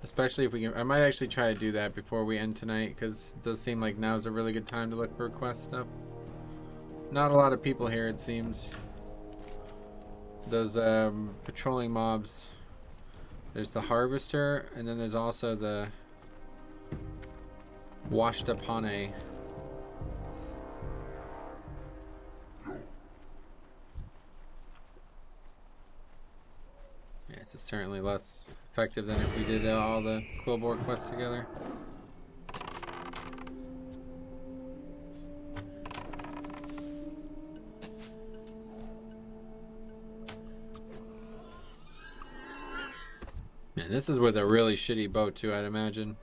Especially if we can. I might actually try to do that before we end tonight, because it does seem like now is a really good time to look for quest stuff. Not a lot of people here, it seems. Those patrolling mobs. There's the harvester, and then there's also the washed up Hane. Yes, it's certainly less effective than if we did all the Quillboar quests together. And this is with a really shitty bow too, I'd imagine.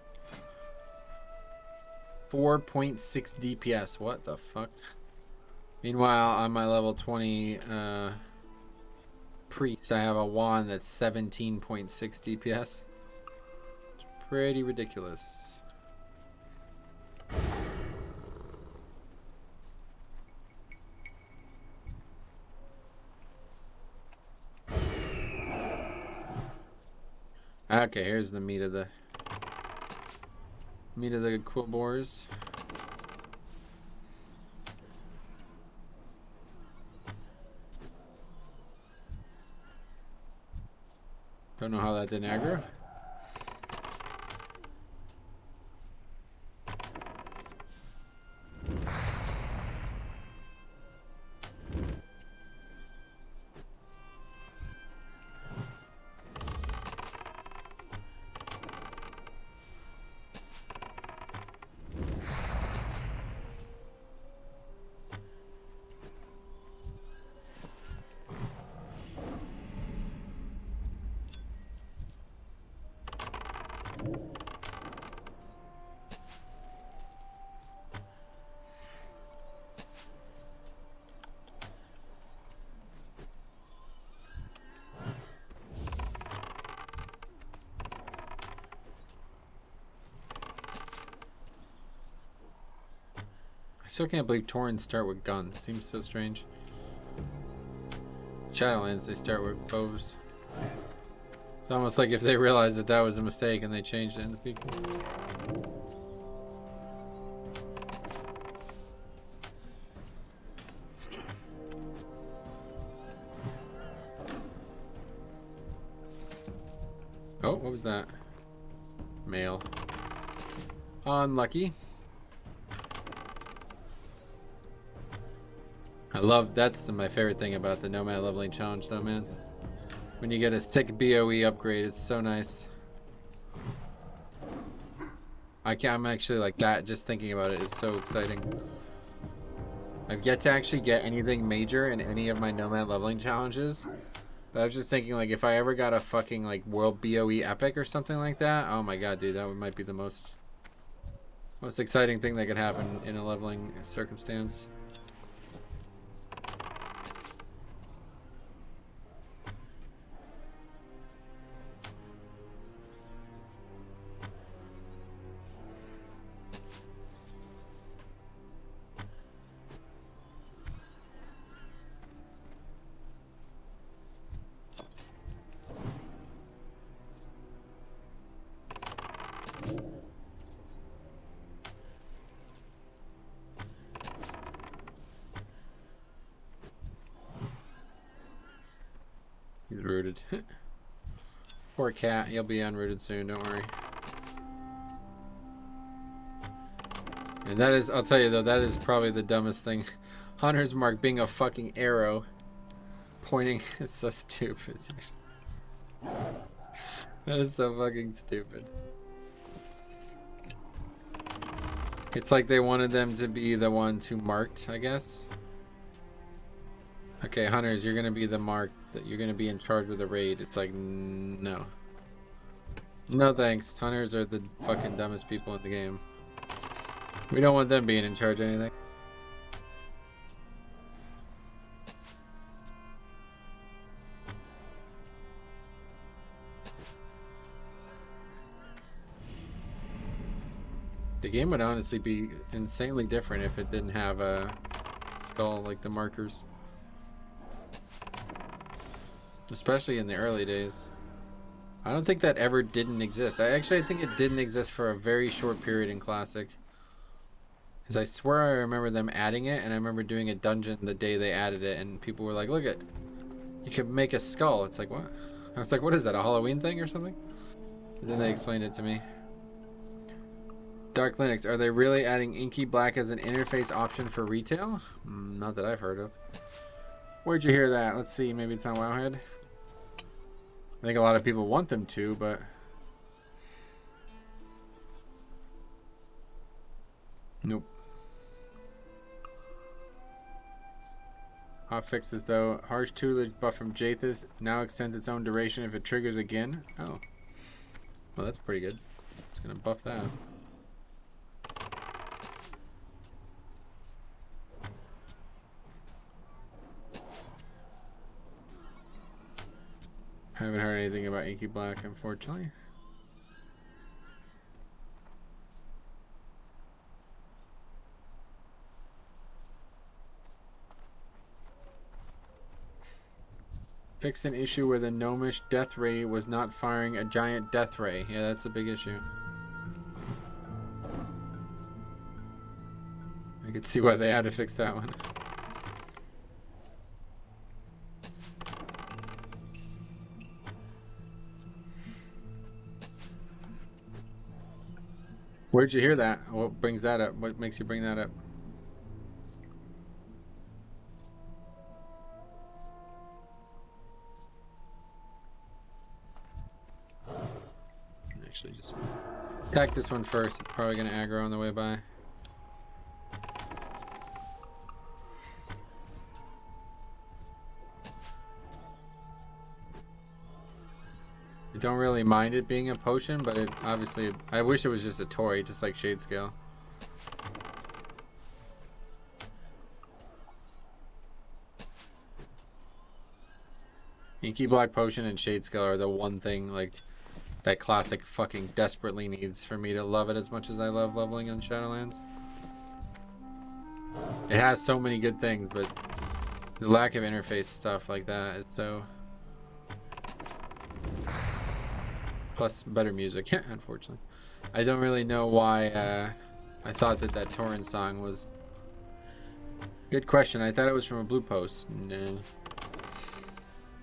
4.6 DPS, what the fuck? Meanwhile, on my level 20 priest, I have a wand that's 17.6 DPS. It's pretty ridiculous. Okay, here's the meat of the Quillboars. Don't know how that didn't aggro. I still can't believe Tauren start with guns. Seems so strange. Shadowlands, they start with bows. It's almost like if they realized that that was a mistake and they changed it in the future. Oh, what was that? Mail. Unlucky. I love, that's my favorite thing about the Nomad leveling challenge though, man. When you get a sick BOE upgrade, it's so nice. I'm actually like that, just thinking about it is so exciting. I've yet to actually get anything major in any of my Nomad leveling challenges. But I was just thinking, like, if I ever got a fucking like world BOE epic or something like that, oh my god, dude, that might be the most exciting thing that could happen in a leveling circumstance. He's rooted. Poor cat, he'll be unrooted soon, don't worry. And that is, I'll tell you though, that is probably the dumbest thing. Hunter's mark being a fucking arrow pointing is so stupid. That is so fucking stupid. It's like they wanted them to be the ones who marked, I guess. Okay, hunters, you're gonna be the mark, that you're gonna be in charge of the raid. It's like, no. No thanks. Hunters are the fucking dumbest people in the game. We don't want them being in charge of anything. The game would honestly be insanely different if it didn't have a skull like the markers. Especially in the early days. I don't think that ever didn't exist. I think it didn't exist for a very short period in Classic. Because I swear I remember them adding it, and I remember doing a dungeon the day they added it, and people were like, look at, you could make a skull. It's like, what? I was like, what is that, a Halloween thing or something? And then they explained it to me. Dark Linux, are they really adding inky black as an interface option for retail? Not that I've heard of. Where'd you hear that? Let's see, maybe it's on Wowhead. I think a lot of people want them to, but... Nope. Hot fixes though. Harsh tutelage buff from Jathis now extends its own duration if it triggers again. Oh. Well, that's pretty good. It's gonna buff that. I haven't heard anything about Inky Black, unfortunately. Fixed an issue where the gnomish death ray was not firing a giant death ray. Yeah, that's a big issue. I could see why they had to fix that one. Where'd you hear that? What brings that up? What makes you bring that up? Actually, just attack this one first. It's probably gonna aggro on the way by. I don't really mind it being a potion, but it obviously, I wish it was just a toy, just like Shade Scale. Inky Black Potion and Shade Scale are the one thing like that Classic fucking desperately needs for me to love it as much as I love leveling in Shadowlands. It has so many good things, but the lack of interface stuff like that, it's so... Plus better music, unfortunately. I don't really know why I thought that Tauren song was... Good question. I thought it was from a blue post. No.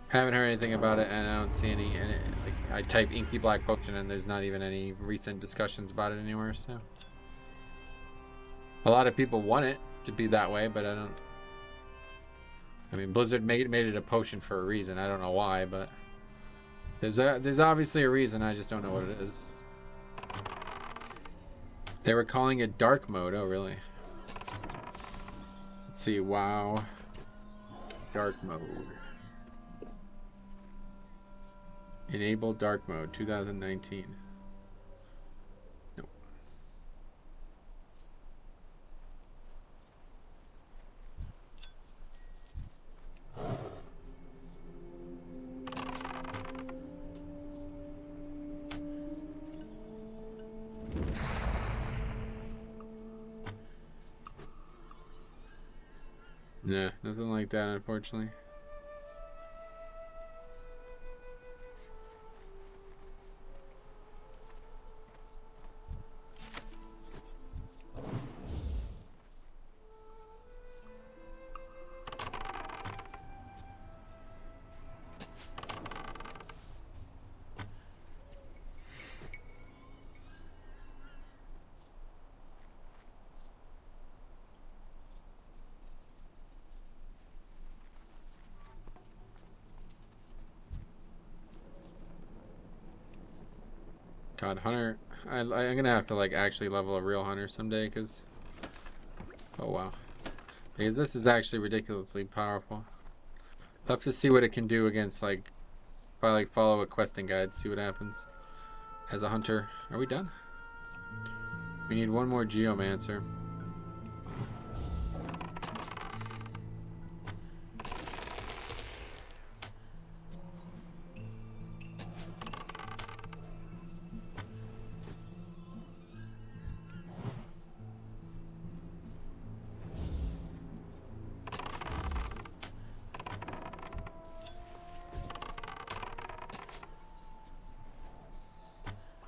Haven't heard anything about it, and I don't see any like, I type Inky Black Potion and there's not even any recent discussions about it anywhere, so... A lot of people want it to be that way, but I don't... I mean, Blizzard made it a potion for a reason. I don't know why, but... There's obviously a reason, I just don't know what it is. They were calling it dark mode. Oh, really? Let's see. WoW. Dark mode. Enable dark mode 2019. Nope. Nah, nothing like that, unfortunately. God, Hunter, I'm gonna have to like actually level a real Hunter someday, because oh wow, yeah, this is actually ridiculously powerful. I'll have to see what it can do against like, if I like follow a questing guide, see what happens as a Hunter. Are we done? We need one more Geomancer.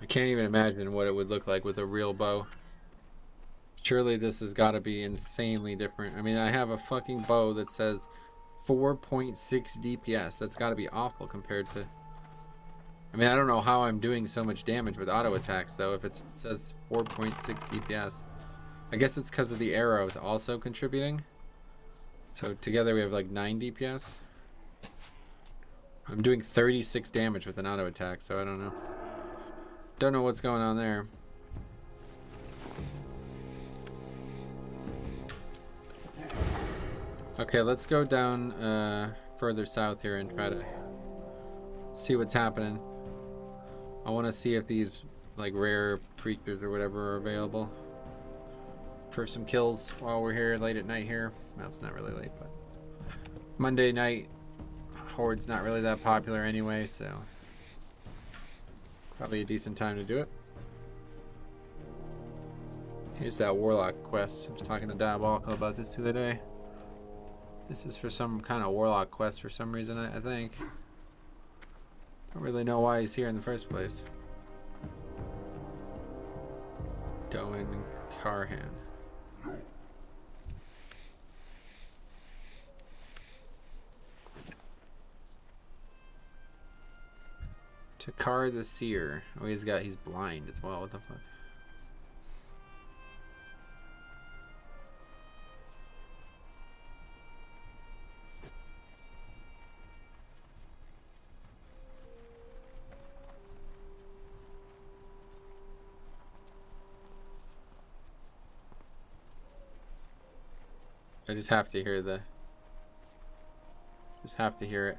can't even imagine what it would look like with a real bow. Surely this has got to be insanely different. I mean, I have a fucking bow that says 4.6 DPS. That's got to be awful compared to... I mean, I don't know how I'm doing so much damage with auto attacks, though, if it says 4.6 DPS. I guess it's because of the arrows also contributing. So together we have like 9 DPS. I'm doing 36 damage with an auto attack, so I don't know. Don't know what's going on there. Okay, let's go down further south here and try to see what's happening. I want to see if these like rare creatures or whatever are available for some kills while we're here late at night here. Well, it's not really late, but Monday night Horde's not really that popular anyway, so probably a decent time to do it. Here's that Warlock quest. I was talking to Diabolical about this the other day. This is for some kind of Warlock quest for some reason, I think. Don't really know why he's here in the first place. Tauren and Carhan. Takar the Seer. Oh, he's blind as well. What the fuck? I just have to hear the... Just have to hear it.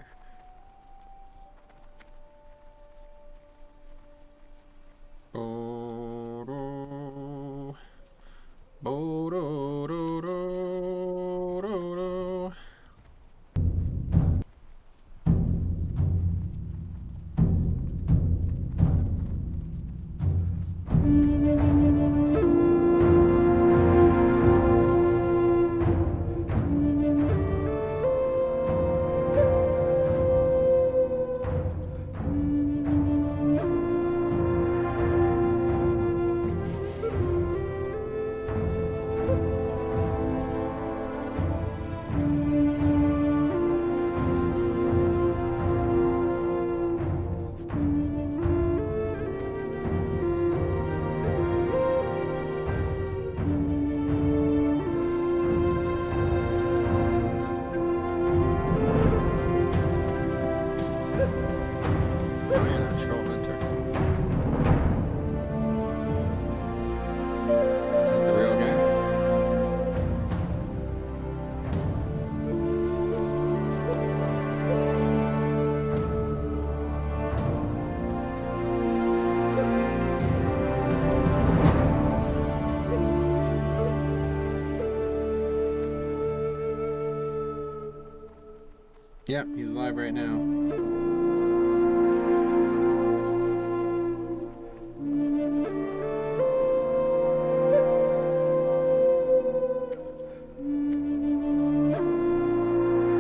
Yep, he's live right now.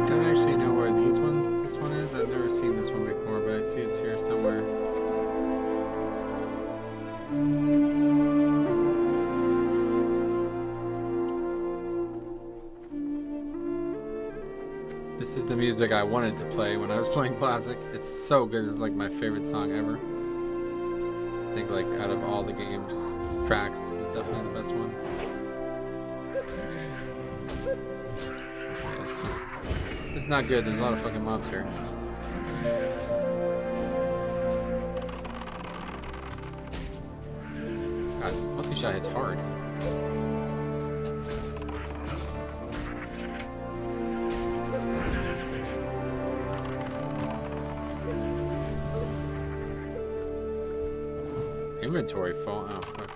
Don't actually know where this one is. I've never seen this one before, but I see it's here somewhere. This is the music I wanted to play when I was playing Classic. It's so good. It's like my favorite song ever. I think like out of all the game's tracks, this is definitely the best one. It's not good. There's a lot of fucking mobs here. God, multi-shot hits hard. Inventory full. Oh fuck.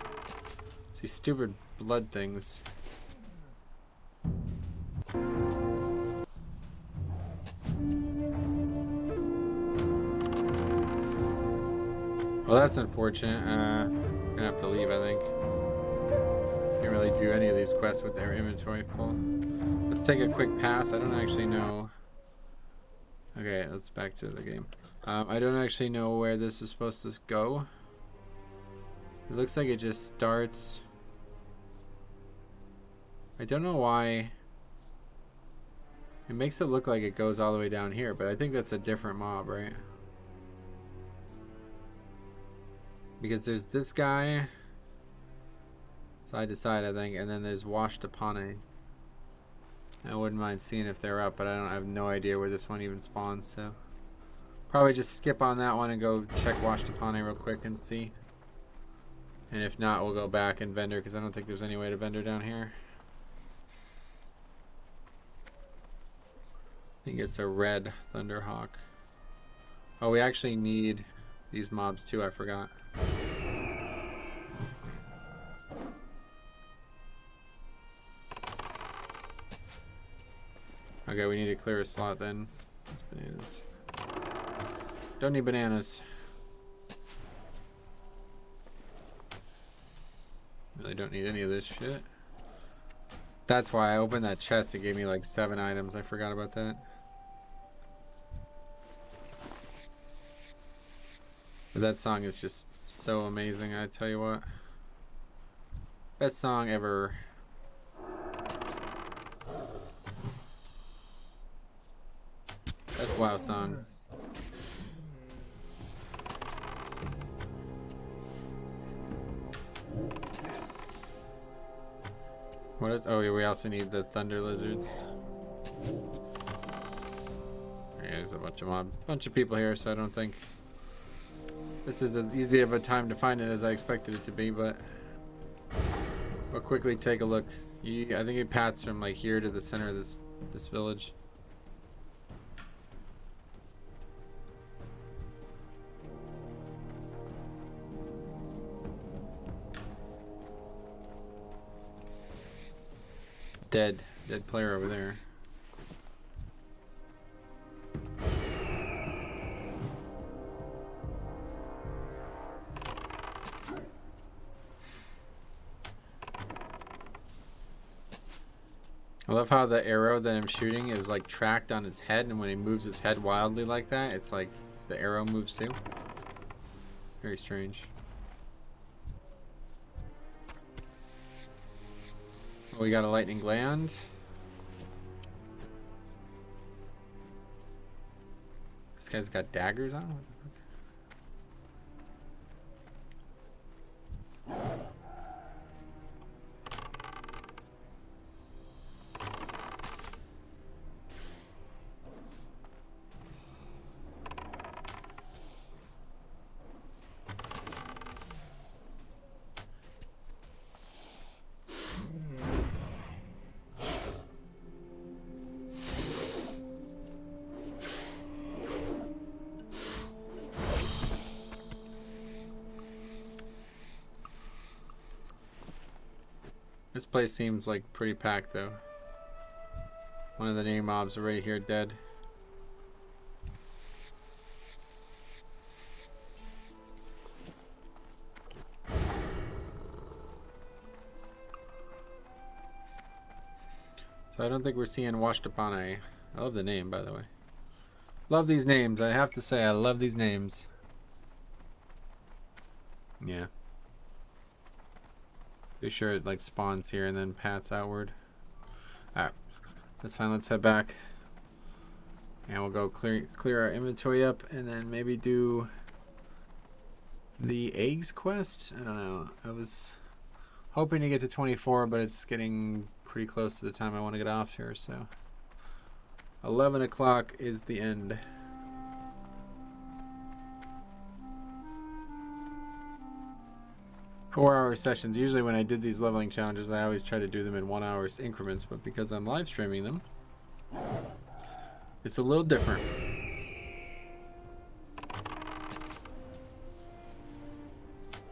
These stupid blood things. Well, that's unfortunate. I'm gonna have to leave, I think. Can't really do any of these quests with their inventory full. Let's take a quick pass. I don't actually know. Okay, let's back to the game. I don't actually know where this is supposed to go. It looks like it just starts. I don't know why. It makes it look like it goes all the way down here, but I think that's a different mob, right? Because there's this guy side to side, I think, and then there's washed upon it. I wouldn't mind seeing if they're up, but I have no idea where this one even spawns, so probably just skip on that one and go check washed upon it real quick and see. And if not, we'll go back and vendor, because I don't think there's any way to vendor down here. I think it's a red Thunderhawk. Oh, we actually need these mobs too, I forgot. Okay, we need to clear a slot then. That's bananas. Don't need bananas. Really don't need any of this shit. That's why I opened that chest. It gave me like 7 items. I forgot about that. But that song is just so amazing, I tell you what. Best song ever. Best WoW song. What is? Oh yeah, we also need the thunder lizards. Yeah, there's a bunch of people here, so I don't think this is as easy of a time to find it as I expected it to be. But we'll quickly take a look. I think it paths from like here to the center of this village. Dead player over there. I love how the arrow that I'm shooting is like tracked on its head, and when he moves its head wildly like that, it's like the arrow moves too. Very strange. We got a lightning gland. This guy's got daggers on. What the fuck? This place seems like pretty packed though. One of the name mobs are right here dead. So I don't think we're seeing washed upon a. I love the name, by the way. Love these names. I have to say I love these names. Yeah. Be sure it like spawns here and then pats outward. Alright, that's fine. Let's head back, and we'll go clear our inventory up, and then maybe do the eggs quest. I don't know. I was hoping to get to 24, but it's getting pretty close to the time I want to get off here. So 11 o'clock is the end. 4-hour sessions. Usually when I did these leveling challenges, I always try to do them in 1 hour increments, but because I'm live streaming them, it's a little different.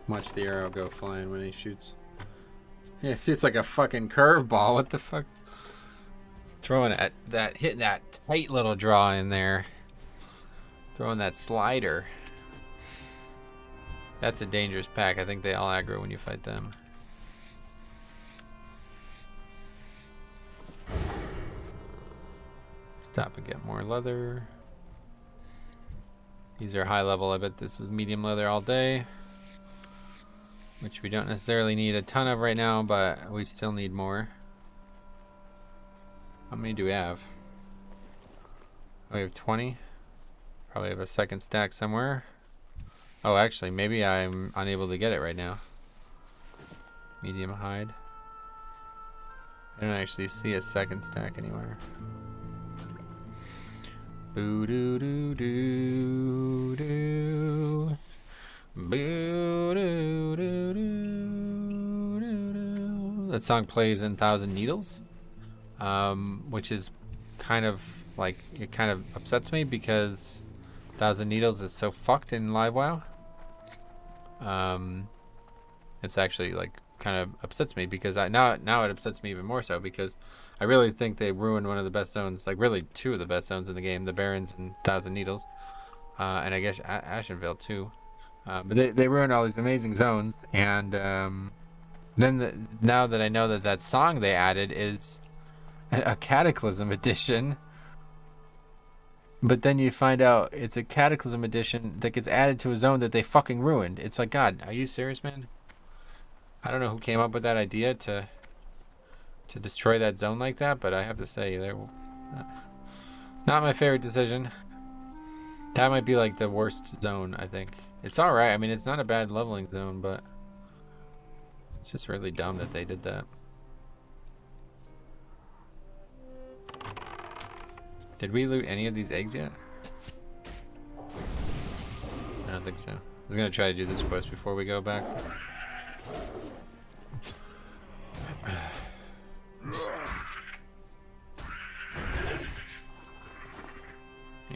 Watch the arrow go flying when he shoots. Yeah, see, it's like a fucking curveball. What the fuck? Throwing hitting that tight little draw in there. Throwing that slider. That's a dangerous pack. I think they all aggro when you fight them. Stop and get more leather. These are high level. I bet this is medium leather all day. which we don't necessarily need a ton of right now, but we still need more. How many do we have? We have 20. Probably have a second stack somewhere. Oh, actually, maybe I'm unable to get it right now. Medium hide. I don't actually see a second stack anywhere. Boo doo doo doo doo. Boo doo doo doo doo. That song plays in 1,000 Needles, which is kind of like, it kind of upsets me because 1,000 Needles is so fucked in Live WoW. It's actually like kind of upsets me because now it upsets me even more so because I really think they ruined one of the best zones, like really two of the best zones in the game, the Barrens and 1,000 Needles, and I guess Ashenvale too. But they ruined all these amazing zones, and then now that I know that that song they added is a Cataclysm edition, but then you find out it's a Cataclysm edition that gets added to a zone that they fucking ruined. It's like, God, are you serious, man? I don't know who came up with that idea to destroy that zone like that, but I have to say, they're not my favorite decision. That might be like the worst zone, I think. It's alright, I mean, it's not a bad leveling zone, but it's just really dumb that they did that. Did we loot any of these eggs yet? I don't think so. I'm gonna try to do this quest before we go back.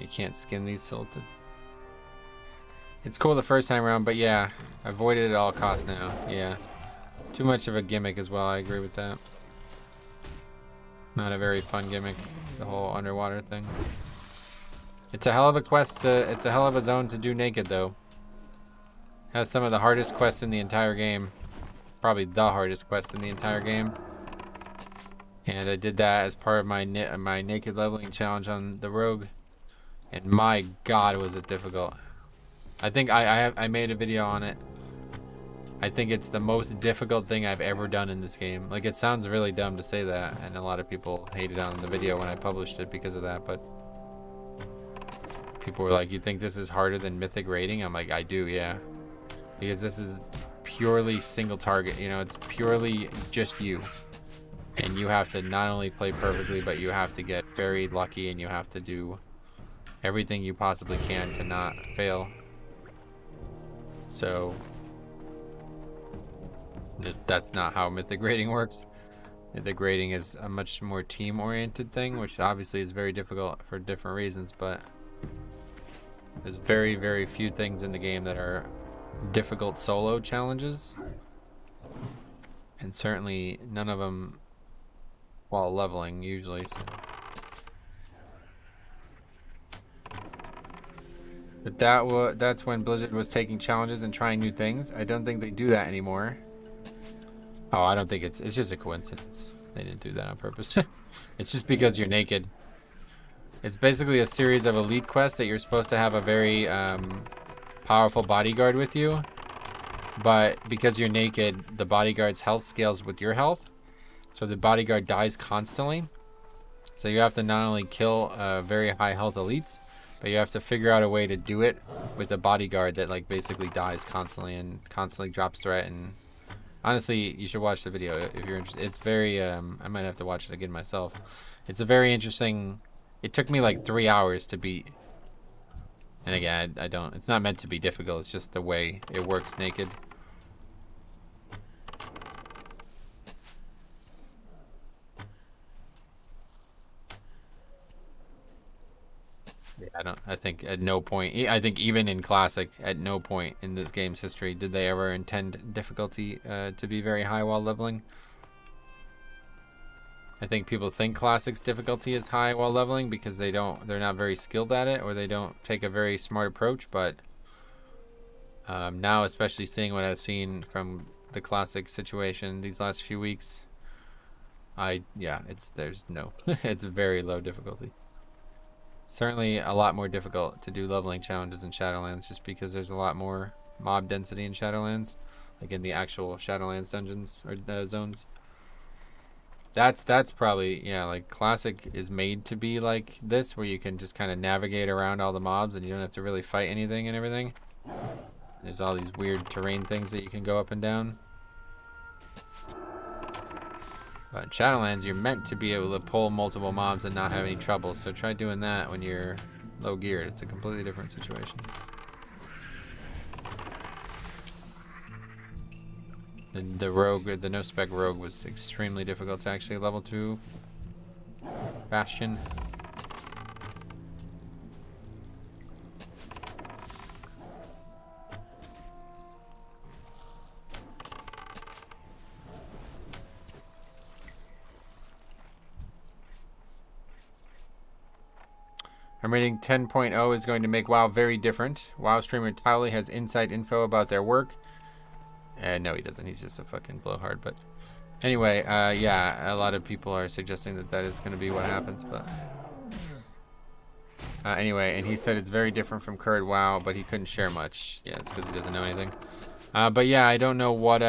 You can't skin these salted. It's cool the first time around, but yeah, avoid it at all costs now. Yeah. Too much of a gimmick as well, I agree with that. Not a very fun gimmick, the whole underwater thing. It's a hell of a quest it's a hell of a zone to do naked though. Has some of the hardest quests in the entire game. Probably the hardest quest in the entire game. And I did that as part of my naked leveling challenge on the rogue. And my God, was it difficult. I think I made a video on it. I think it's the most difficult thing I've ever done in this game. Like, it sounds really dumb to say that, and a lot of people hated on the video when I published it because of that, but people were like, you think this is harder than Mythic raiding? I'm like, I do, yeah. Because this is purely single target, you know, it's purely just you. And you have to not only play perfectly, but you have to get very lucky, and you have to do everything you possibly can to not fail. So that's not how Mythic raiding works. Mythic raiding is a much more team-oriented thing, which obviously is very difficult for different reasons, but there's very, very few things in the game that are difficult solo challenges, and certainly none of them while leveling usually. So. But that's when Blizzard was taking challenges and trying new things. I don't think they do that anymore. Oh, I don't think it's just a coincidence. They didn't do that on purpose. It's just because you're naked. It's basically a series of elite quests that you're supposed to have a very powerful bodyguard with you. But because you're naked, the bodyguard's health scales with your health. So the bodyguard dies constantly. So you have to not only kill very high health elites, but you have to figure out a way to do it with a bodyguard that like basically dies constantly and constantly drops threat. And honestly, you should watch the video if you're interested. It's very, I might have to watch it again myself. It's a very interesting, it took me like 3 hours to beat. And again, it's not meant to be difficult. It's just the way it works naked. Yeah, I think at no point, I think even in Classic, at no point in this game's history did they ever intend difficulty to be very high while leveling. I think people think Classic's difficulty is high while leveling because they're not very skilled at it, or they don't take a very smart approach, but now, especially seeing what I've seen from the Classic situation these last few weeks, it's very low difficulty. Certainly a lot more difficult to do leveling challenges in Shadowlands just because there's a lot more mob density in Shadowlands. like in the actual Shadowlands dungeons or zones. That's probably, yeah, like Classic is made to be like this, where you can just kind of navigate around all the mobs and you don't have to really fight anything and everything. There's all these weird terrain things that you can go up and down. But in Shadowlands, you're meant to be able to pull multiple mobs and not have any trouble, so try doing that when you're low geared. It's a completely different situation. The rogue, the no-spec rogue was extremely difficult to actually level 2 Bastion. I'm reading 10.0 is going to make WoW very different. WoW streamer Towley has inside info about their work. No, he doesn't. He's just a fucking blowhard. But anyway, yeah, a lot of people are suggesting that that is going to be what happens. But anyway, and he said it's very different from current WoW, but he couldn't share much. Yeah, it's because he doesn't know anything. But yeah, I don't know what,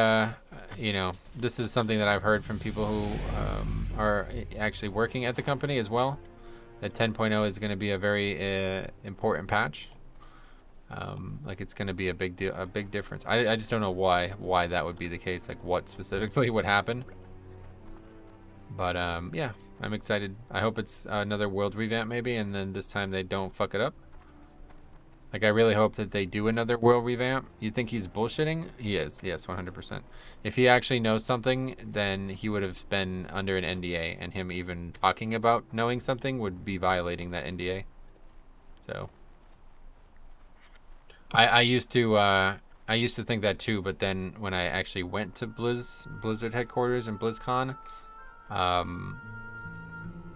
you know, this is something that I've heard from people who are actually working at the company as well. That 10.0 is going to be a very important patch. Like it's going to be a big deal, a big difference. I just don't know why that would be the case, like what specifically would happen. But yeah, I'm excited. I hope it's another world revamp maybe, and then this time they don't fuck it up. Like I really hope that they do another world revamp. You think he's bullshitting? He is. Yes, 100%. If he actually knows something, then he would have been under an NDA, and him even talking about knowing something would be violating that NDA. So I used to think that too, but then when I actually went to Blizzard headquarters and BlizzCon,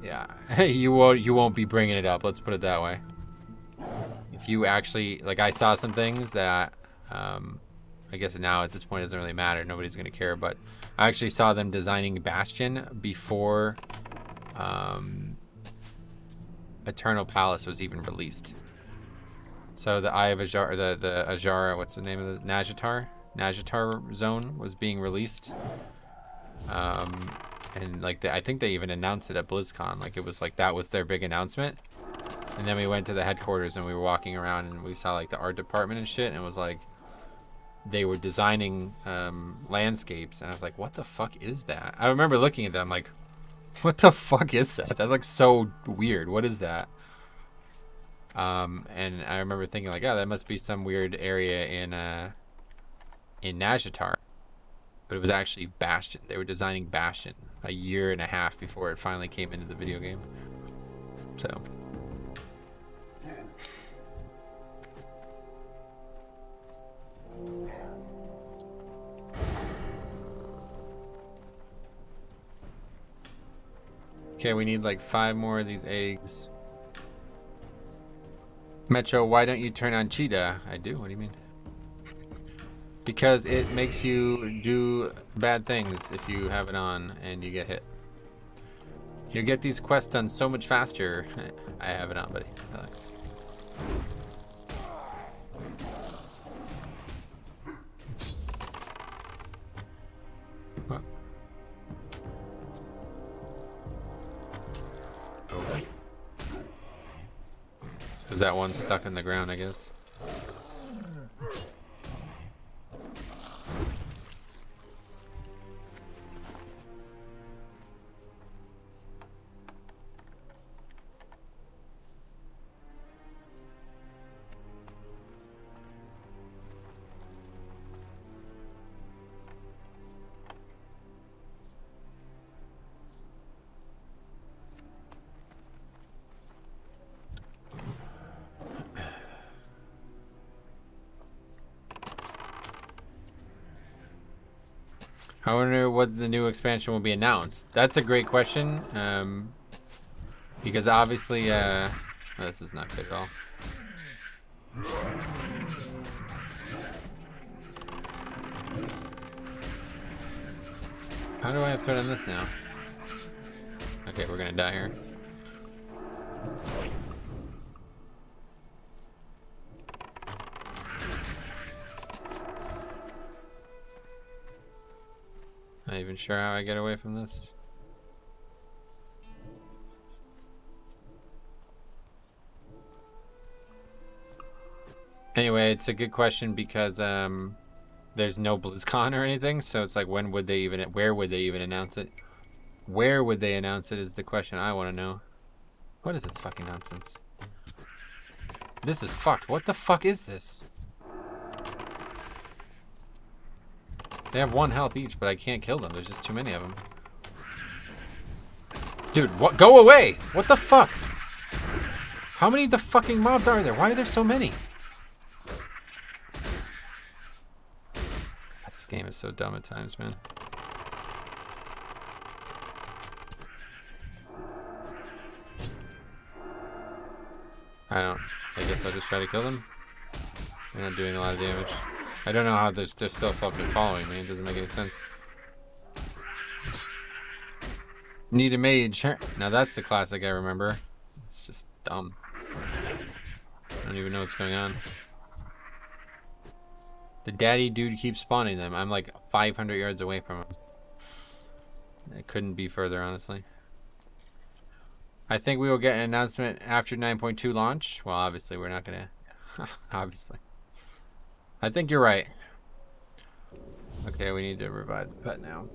yeah, you won't be bringing it up. Let's put it that way. If you actually, like, I saw some things that, I guess now at this point it doesn't really matter. Nobody's going to care. But I actually saw them designing Bastion before Eternal Palace was even released. So the Eye of Azhar, the Azhara, what's the name of the Nazjatar zone was being released. And like I think they even announced it at BlizzCon. Like it was like that was their big announcement. And then we went to the headquarters and we were walking around and we saw like the art department and shit, and it was like they were designing landscapes, and I was like, what the fuck is that? I remember looking at them like, what the fuck is that? That looks so weird. What is that? And I remember thinking like, oh, that must be some weird area in Nazjatar. But it was actually Bastion. They were designing Bastion a year and a half before it finally came into the video game. So okay, we need like 5 more of these eggs. Metro, why don't you turn on Cheetah? I do, what do you mean? Because it makes you do bad things if you have it on and you get hit. You'll get these quests done so much faster. I have it on, buddy. Relax. What? Okay. So is that one stuck in the ground, I guess? I wonder what the new expansion will be announced. That's a great question. Because obviously, oh, this is not good at all. How do I have threat on this now? Okay, we're gonna die here. Not even sure how I get away from this. Anyway, it's a good question because there's no BlizzCon or anything, so it's like when would they even, where would they even announce it? Where would they announce it is the question I want to know. What is this fucking nonsense? This is fucked. What the fuck is this? They have 1 health each, but I can't kill them. There's just too many of them. Dude, what? Go away! What the fuck? How many of the fucking mobs are there? Why are there so many? This game is so dumb at times, man. I guess I'll just try to kill them. They're not doing a lot of damage. I don't know how they're still fucking following me. It doesn't make any sense. Need a mage. Now that's the classic I remember. It's just dumb. I don't even know what's going on. The daddy dude keeps spawning them. I'm like 500 yards away from him. It couldn't be further, honestly. I think we will get an announcement after 9.2 launch. Well, obviously we're not gonna. Obviously. I think you're right. Okay, we need to revive the pet now.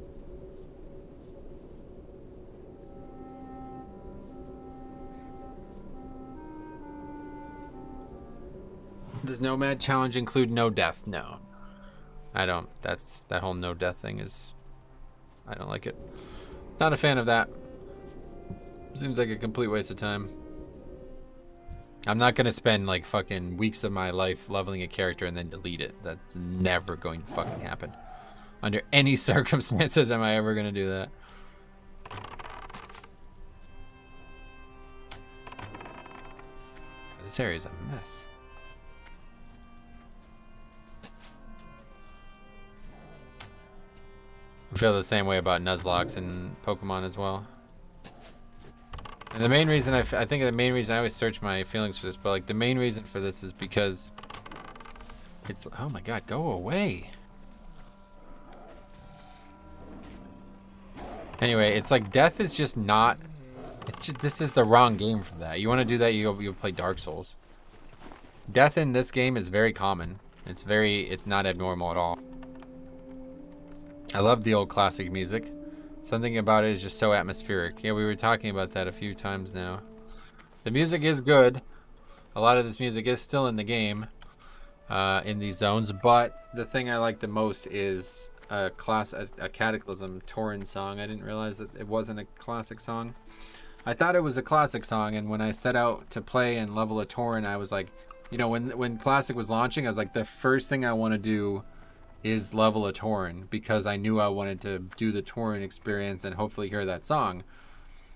Does Nomad challenge include no death? No. I don't. That whole no death thing is... I don't like it. Not a fan of that. Seems like a complete waste of time. I'm not gonna spend like fucking weeks of my life leveling a character and then delete it. That's never going to fucking happen. Under any circumstances am I ever gonna do that. This area is a mess. I feel the same way about Nuzlocke and Pokemon as well. And the main reason I think the main reason I always search my feelings for this, but like the main reason for this is because it's, oh my god, go away. Anyway, it's like death is just not, it's just, this is the wrong game for that. You want to do that, you'll play Dark Souls. Death in this game is very common. It's not abnormal at all. I love the old classic music. Something about it is just so atmospheric. Yeah, we were talking about that a few times now. The music is good. A lot of this music is still in the game, in these zones, but the thing I like the most is a Cataclysm Tauren song. I didn't realize that it wasn't a classic song. I thought it was a classic song, and when I set out to play and level a Tauren, I was like, you know, when Classic was launching, I was like, the first thing I want to do is level a Tauren, because I knew I wanted to do the Tauren experience and hopefully hear that song.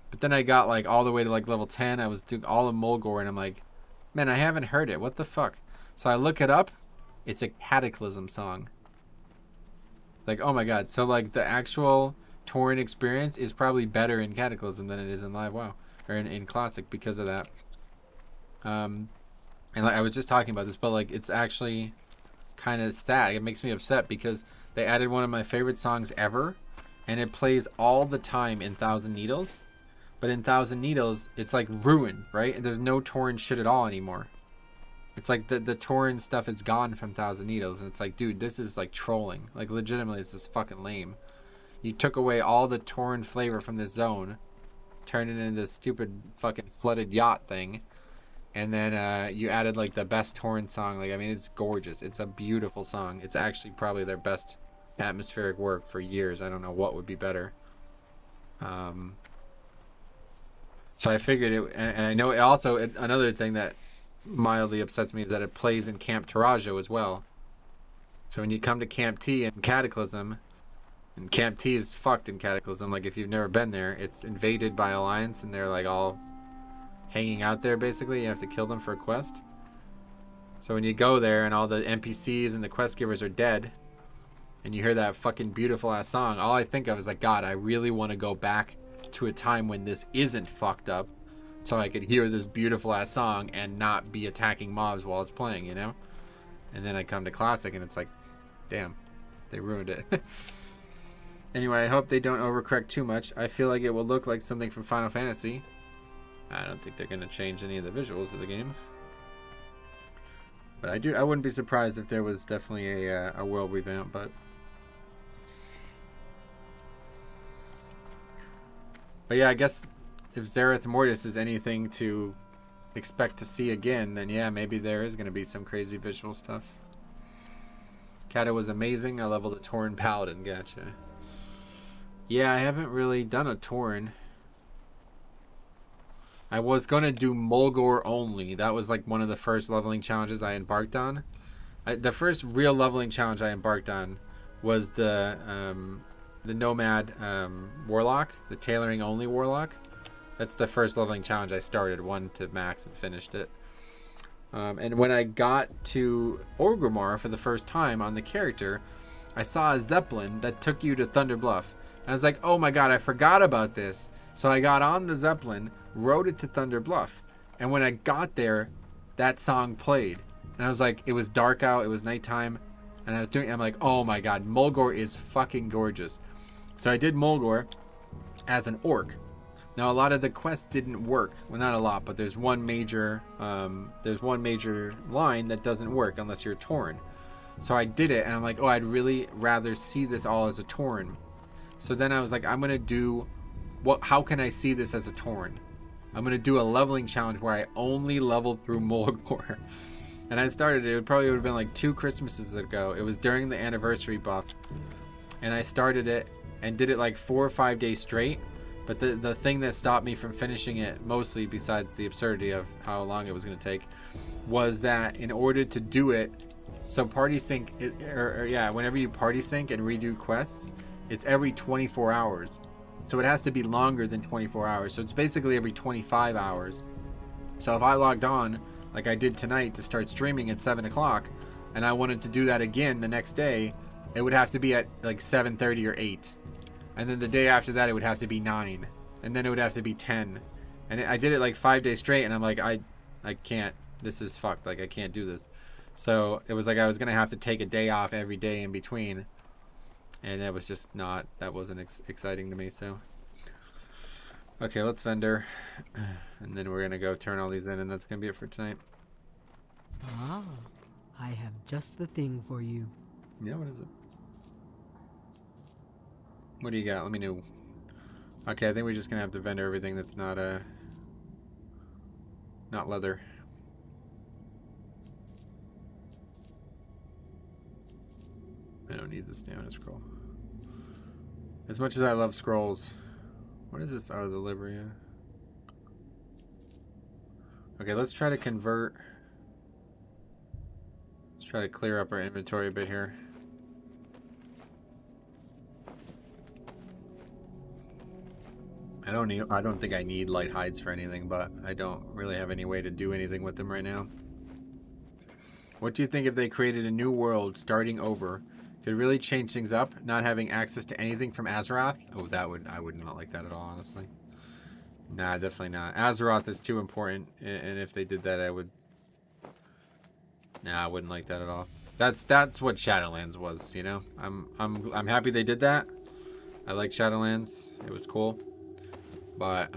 But then I got like all the way to like level 10. I was doing all of Mulgore, and I'm like, man, I haven't heard it. What the fuck? So I look it up. It's a Cataclysm song. It's like, oh my god. So like the actual Tauren experience is probably better in Cataclysm than it is in Live WoW, or in Classic, because of that. And like, I was just talking about this, but like it's actually kind of sad. It makes me upset because they added one of my favorite songs ever, and it plays all the time in Thousand Needles. But in Thousand Needles, it's like ruined, right? And there's no Tauren shit at all anymore. It's like the Tauren stuff is gone from Thousand Needles, and it's like, dude, this is like trolling. Like legitimately, this is fucking lame. You took away all the Tauren flavor from this zone, turned it into this stupid fucking flooded yacht thing. And then you added like the best Tauren song. Like, I mean, it's gorgeous. It's a beautiful song. It's actually probably their best atmospheric work for years. I don't know what would be better. So I figured it, and I know it also, another thing that mildly upsets me is that it plays in Camp Tarajo as well. So when you come to Camp T in Cataclysm, and Camp T is fucked in Cataclysm, like if you've never been there, it's invaded by Alliance, and they're like all hanging out there basically. You have to kill them for a quest. So when you go there and all the NPCs and the quest givers are dead, and you hear that fucking beautiful ass song, all I think of is like, god, I really want to go back to a time when this isn't fucked up, so I could hear this beautiful ass song and not be attacking mobs while it's playing, you know? And then I come to Classic and it's like, damn, they ruined it. Anyway, I hope they don't overcorrect too much. I feel like it will look like something from Final Fantasy. I don't think they're going to change any of the visuals of the game. But I wouldn't be surprised if there was definitely a world revamp, but yeah, I guess if Zereth Mortis is anything to expect to see again, then yeah, maybe there is going to be some crazy visual stuff. Kata was amazing. I leveled a Tauren Paladin. Gotcha. Yeah, I haven't really done a Tauren. I was going to do Mulgore only. That was like one of the first leveling challenges I embarked on. The first real leveling challenge I embarked on was the Nomad Warlock, the tailoring only Warlock. That's the first leveling challenge I started, one to max and finished it. And when I got to Orgrimmar for the first time on the character, I saw a Zeppelin that took you to Thunder Bluff. And I was like, oh my god, I forgot about this. So I got on the Zeppelin, rode it to Thunder Bluff. And when I got there, that song played. And I was like, it was dark out, it was nighttime. And I'm like, oh my god, Mulgore is fucking gorgeous. So I did Mulgore as an orc. Now a lot of the quests didn't work. Well, not a lot, but there's one major line that doesn't work unless you're a Tauren. So I did it, and I'm like, oh, I'd really rather see this all as a Tauren. So then I was like, I'm gonna do how can I see this as a Tauren? I'm gonna do a leveling challenge where I only leveled through Mulgore. And I started it. It probably would have been like 2 Christmases ago. It was during the anniversary buff, and I started it and did it like 4 or 5 days straight. But the thing that stopped me from finishing it, mostly besides the absurdity of how long it was going to take, was that in order to do it, so party sync, whenever you party sync and redo quests, it's every 24 hours. So it has to be longer than 24 hours. So it's basically every 25 hours. So if I logged on, like I did tonight, to start streaming at 7 o'clock, and I wanted to do that again the next day, it would have to be at like 7:30 or 8. And then the day after that, it would have to be 9. And then it would have to be 10. And I did it like 5 days straight, and I'm like, I can't. This is fucked. Like, I can't do this. So it was like I was going to have to take a day off every day in between. And that was just not, that wasn't exciting to me, so. Okay, let's vendor. And then we're going to go turn all these in, and that's going to be it for tonight. Ah, I have just the thing for you. Yeah, what is it? What do you got? Let me know. Okay, I think we're just gonna have to vendor everything that's not leather. I don't need the stamina scroll. As much as I love scrolls. What is this out of the livery? Okay, let's try to convert. Let's try to clear up our inventory a bit here. I don't think I need light hides for anything, but I don't really have any way to do anything with them right now. What do you think if they created a new world starting over? Could really change things up, not having access to anything from Azeroth? Oh, I would not like that at all, honestly. Nah, definitely not. Azeroth is too important, and if they did that, I would. Nah, I wouldn't like that at all. That's what Shadowlands was, you know. I'm happy they did that. I like Shadowlands. It was cool. But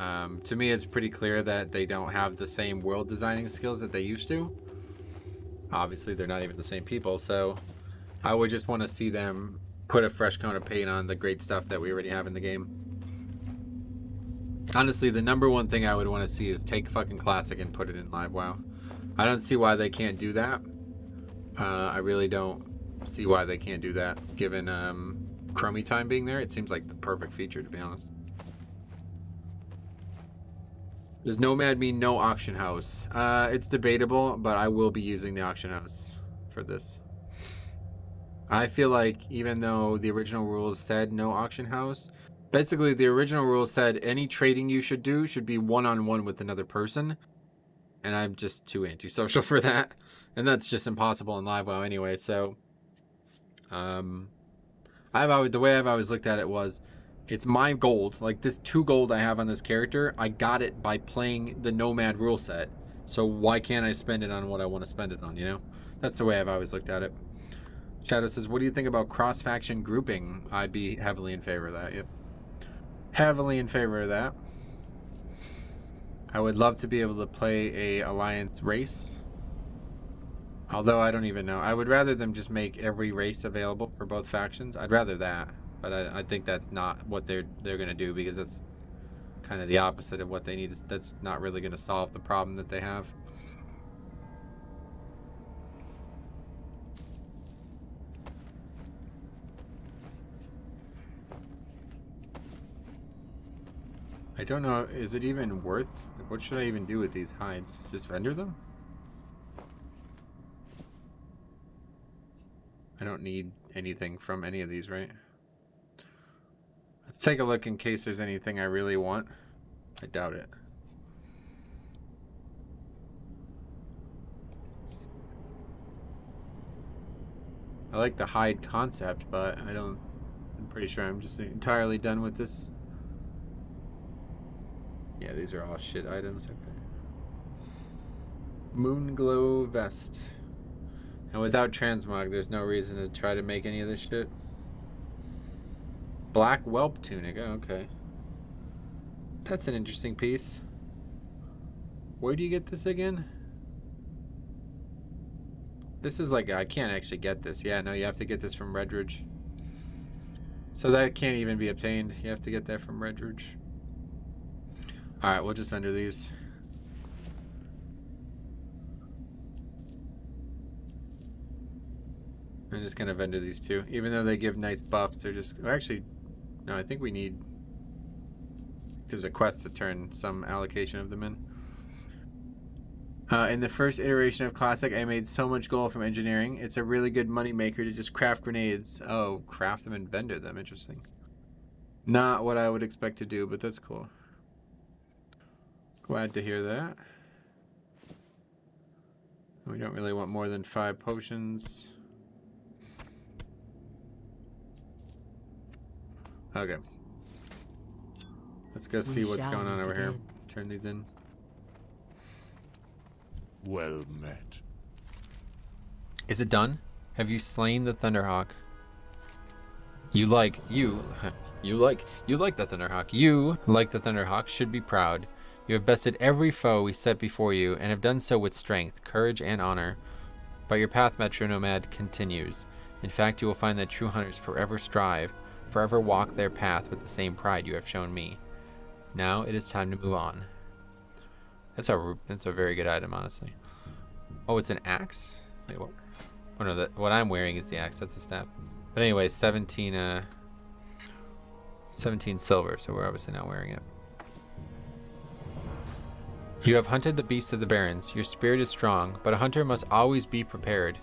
to me, it's pretty clear that they don't have the same world designing skills that they used to. Obviously, they're not even the same people, so I would just want to see them put a fresh coat of paint on the great stuff that we already have in the game. Honestly, the #1 thing I would want to see is take fucking Classic and put it in Live WoW. I don't see why they can't do that. I really don't see why they can't do that, given Chromie time being there. It seems like the perfect feature, to be honest. Does Nomad mean no auction house? It's debatable, but I will be using the auction house for this. I feel like even though the original rules said no auction house, basically the original rules said any trading you should do should be one-on-one with another person. And I'm just too antisocial for that. And that's just impossible in Live WoW anyway, so the way I've always looked at it was, it's my gold, like this 2 gold I have on this character, I got it by playing the Nomad rule set. So why can't I spend it on what I want to spend it on, you know? That's the way I've always looked at it. Shadow says, what do you think about cross-faction grouping? I'd be heavily in favor of that, yep. Heavily in favor of that. I would love to be able to play a alliance race. Although I don't even know. I would rather them just make every race available for both factions. I'd rather that. But I think that's not what they're going to do, because that's kind of the opposite of what they need. That's not really going to solve the problem that they have. I don't know, is it even worth? What should I even do with these hides? Just vendor them? I don't need anything from any of these, right? Let's take a look in case there's anything I really want. I doubt it. I like the hide concept, but I'm pretty sure I'm just entirely done with this. Yeah, these are all shit items. Okay. Moonglow vest. And without transmog, there's no reason to try to make any of this shit. Black whelp tunic. Oh, okay. That's an interesting piece. Where do you get this again? This is like, I can't actually get this. Yeah, no, you have to get this from Redridge. So that can't even be obtained. You have to get that from Redridge. Alright, we'll just vendor these. I'm just gonna vendor these two. Even though they give nice buffs, they're just... Or actually, no, I think we need... There's a quest to turn some allocation of them in. In the first iteration of Classic, I made so much gold from engineering. It's a really good money maker to just craft grenades. Oh, craft them and vendor them. Interesting. Not what I would expect to do, but that's cool. Glad to hear that. We don't really want more than 5 potions. Okay. Let's go see what's going on over here. Turn these in. Well met. Is it done? Have you slain the Thunderhawk? You like the Thunderhawk. You, like the Thunderhawk, should be proud. You have bested every foe we set before you, and have done so with strength, courage, and honor. But your path, Metro Nomad, continues. In fact, you will find that true hunters forever strive, forever walk their path with the same pride you have shown me. Now it is time to move on. That's a very good item, honestly. Oh, it's an axe? Wait, what? Oh no, what I'm wearing is the axe. That's the staff. But anyway, 17 silver, so we're obviously not wearing it. You have hunted the beasts of the barrens. Your spirit is strong, but a hunter must always be prepared.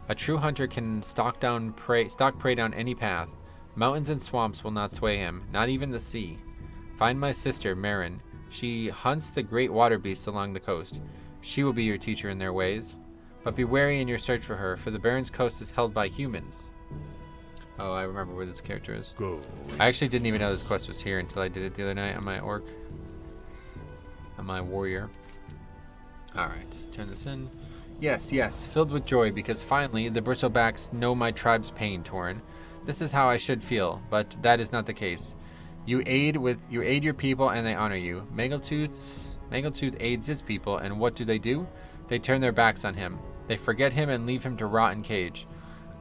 A true hunter can stalk prey down any path. Mountains and swamps will not sway him, not even the sea. Find my sister, Marin. She hunts the great water beasts along the coast. She will be your teacher in their ways. But be wary in your search for her, for the Barrens coast is held by humans. Oh, I remember where this character is. Go. I actually didn't even know this quest was here until I did it the other night on my orc. On my warrior. Alright, turn this in. Yes, yes, filled with joy, because finally the bristlebacks know my tribe's pain, Tauren. This is how I should feel, but that is not the case. You aid your people and they honor you. Mangletooth aids his people, and what do? They turn their backs on him. They forget him and leave him to rot in cage.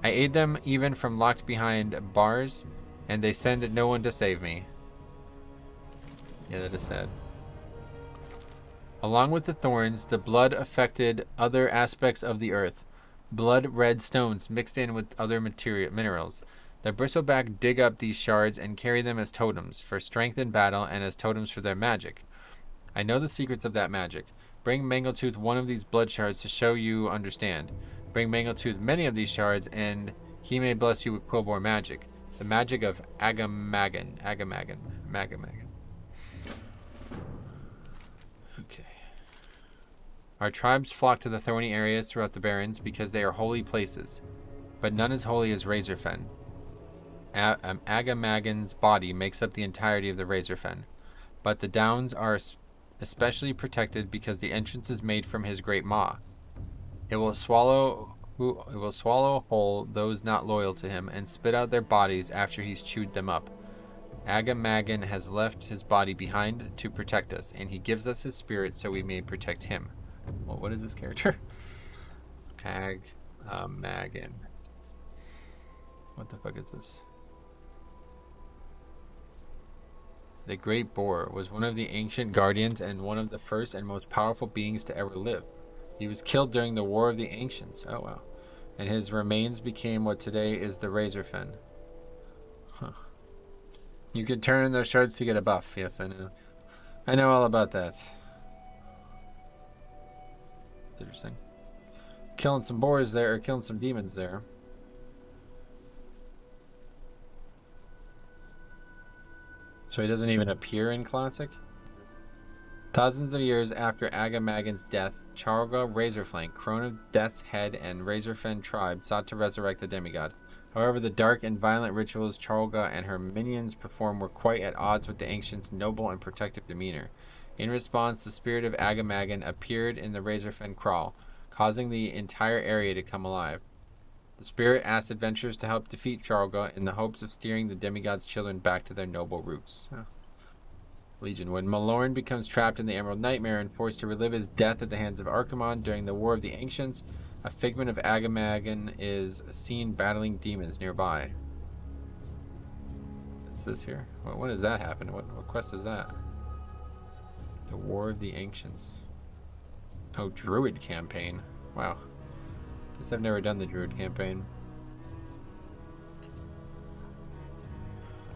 I aid them even from locked behind bars, and they send no one to save me. Yeah, that is sad. Along with the thorns, the blood affected other aspects of the earth. Blood-red stones mixed in with other minerals. The bristleback dig up these shards and carry them as totems for strength in battle and as totems for their magic. I know the secrets of that magic. Bring Mangletooth one of these blood shards to show you understand. Bring Mangletooth many of these shards and he may bless you with Quillbore magic. The magic of Agamagan. Okay. Our tribes flock to the thorny areas throughout the Barrens because they are holy places. But none as holy as Razorfen. Agamagan's body makes up the entirety of the Razorfen, but the Downs are especially protected because the entrance is made from his great maw. It will swallow who will swallow whole those not loyal to him and spit out their bodies after he's chewed them up. Agamagan has left his body behind to protect us, and he gives us his spirit so we may protect him. Well, what is this character? Agamagan. What the fuck is this? The Great Boar was one of the ancient guardians and one of the first and most powerful beings to ever live. He was killed during the War of the Ancients. Oh wow. And his remains became what today is the Razorfen. Huh. You could turn in those shards to get a buff. Yes, I know. I know all about that. It's interesting. Killing some boars there, or killing some demons there. So he doesn't even appear in Classic? Thousands of years after Agamagan's death, Charlga Razorflank, Crone of Death's Head, and Razorfen tribe sought to resurrect the demigod. However, the dark and violent rituals Charlga and her minions performed were quite at odds with the ancient's noble and protective demeanor. In response, the spirit of Agamagan appeared in the Razorfen kraal, causing the entire area to come alive. The spirit asked adventurers to help defeat Charlga in the hopes of steering the demigod's children back to their noble roots. Oh. Legion. When Malorn becomes trapped in the Emerald Nightmare and forced to relive his death at the hands of Archimonde during the War of the Ancients, a figment of Agamagan is seen battling demons nearby. What's this here? When does that happen? What quest is that? The War of the Ancients. Oh, Druid campaign. Wow. Guess I've never done the Druid campaign.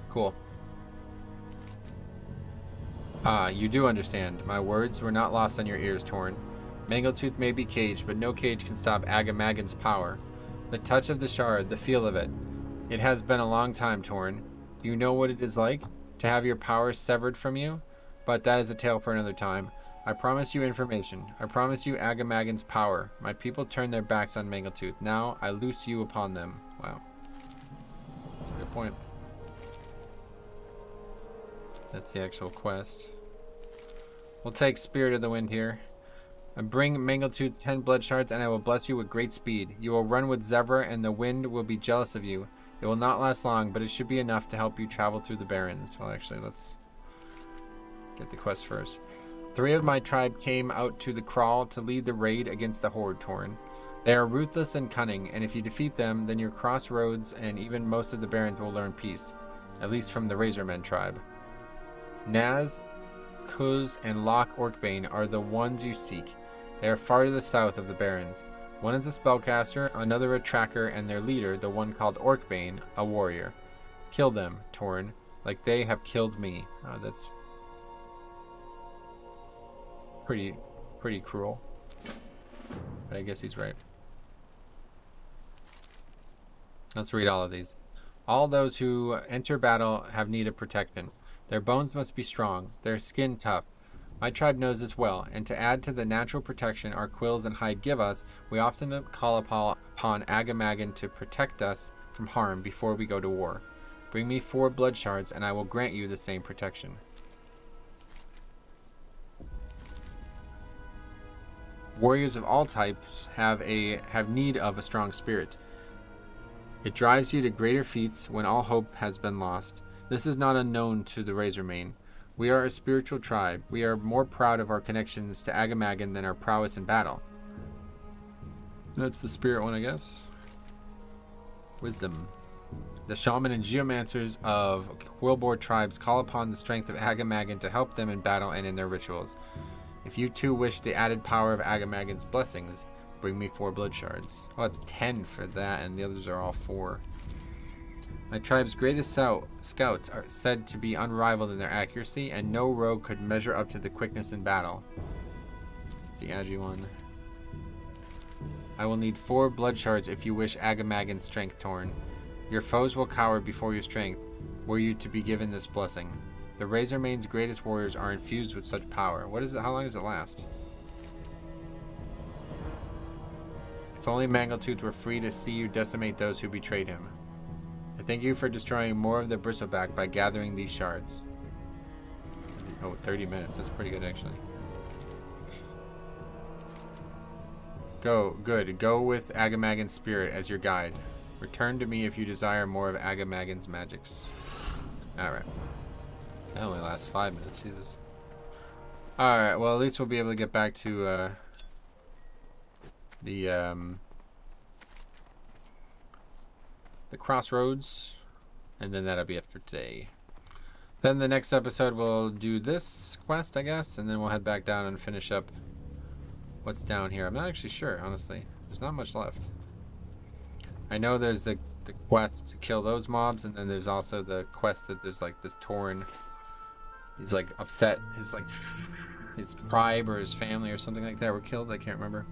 Cool. You do understand. My words were not lost on your ears, Tauren. Mangletooth may be caged, but no cage can stop Agamagan's power. The touch of the shard, the feel of it. It has been a long time, Tauren. Do you know what it is like to have your power severed from you? But that is a tale for another time. I promise you information. I promise you Agamagan's power. My people turned their backs on Mangletooth. Now I loose you upon them. Wow. That's a good point. That's the actual quest. We'll take Spirit of the Wind here. I bring Mangletooth 10 blood shards, and I will bless you with great speed. You will run with Zevra, and the wind will be jealous of you. It will not last long, but it should be enough to help you travel through the Barrens. Well, actually, let's get the quest first. 3 of my tribe came out to the kraal to lead the raid against the Horde, Tauren. They are ruthless and cunning, and if you defeat them, then your crossroads and even most of the Barrens will learn peace. At least from the Razormen tribe. Naz, Kuz, and Loch Orkbane are the ones you seek. They are far to the south of the Barrens. One is a spellcaster, another a tracker, and their leader, the one called Orkbane, a warrior. Kill them, Tauren, like they have killed me. That's pretty cruel. But I guess he's right. Let's read all of these. All those who enter battle have need of protection. Their bones must be strong, their skin tough. My tribe knows this well, and to add to the natural protection our quills and hide give us, we often call upon Agamagan to protect us from harm before we go to war. Bring me 4 blood shards, and I will grant you the same protection. Warriors of all types have need of a strong spirit. It drives you to greater feats when all hope has been lost. This is not unknown to the Razormane. We are a spiritual tribe. We are more proud of our connections to Agamagan than our prowess in battle. That's the spirit one, I guess. Wisdom. The shaman and geomancers of Quillboar tribes call upon the strength of Agamagan to help them in battle and in their rituals. If you too wish the added power of Agamagan's blessings, bring me 4 blood shards. Oh, it's 10 for that, and the others are all 4. My tribe's greatest scouts are said to be unrivaled in their accuracy, and no rogue could measure up to the quickness in battle. It's the Agi one. I will need 4 blood shards if you wish Agamagan's strength, Tauren. Your foes will cower before your strength, were you to be given this blessing. The Razormane's greatest warriors are infused with such power. What is it? How long does it last? If only Mangletooth were free to see you decimate those who betrayed him. I thank you for destroying more of the bristleback by gathering these shards. Oh, 30 minutes. That's pretty good, actually. Go. Good. Go with Agamagan's spirit as your guide. Return to me if you desire more of Agamagan's magics. Alright. That only lasts 5 minutes, Jesus. Alright, well at least we'll be able to get back to the crossroads. And then that'll be it for today. Then the next episode we'll do this quest, I guess, and then we'll head back down and finish up what's down here. I'm not actually sure, honestly. There's not much left. I know there's the quest to kill those mobs, and then there's also the quest that there's like this Tauren. He's like upset. His tribe or his family or something like that were killed. I can't remember.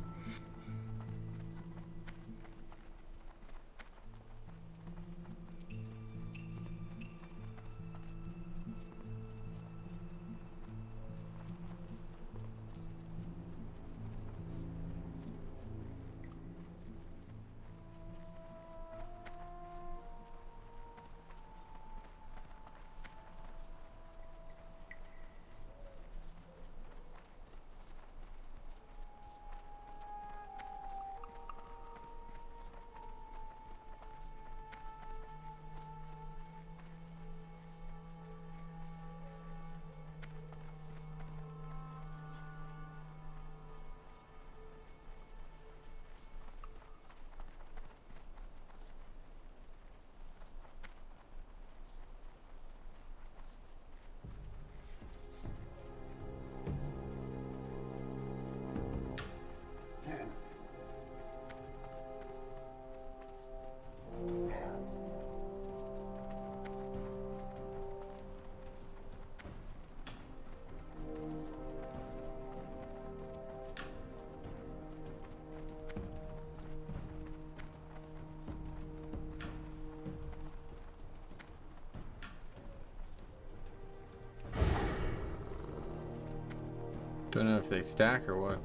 Don't know if they stack or what.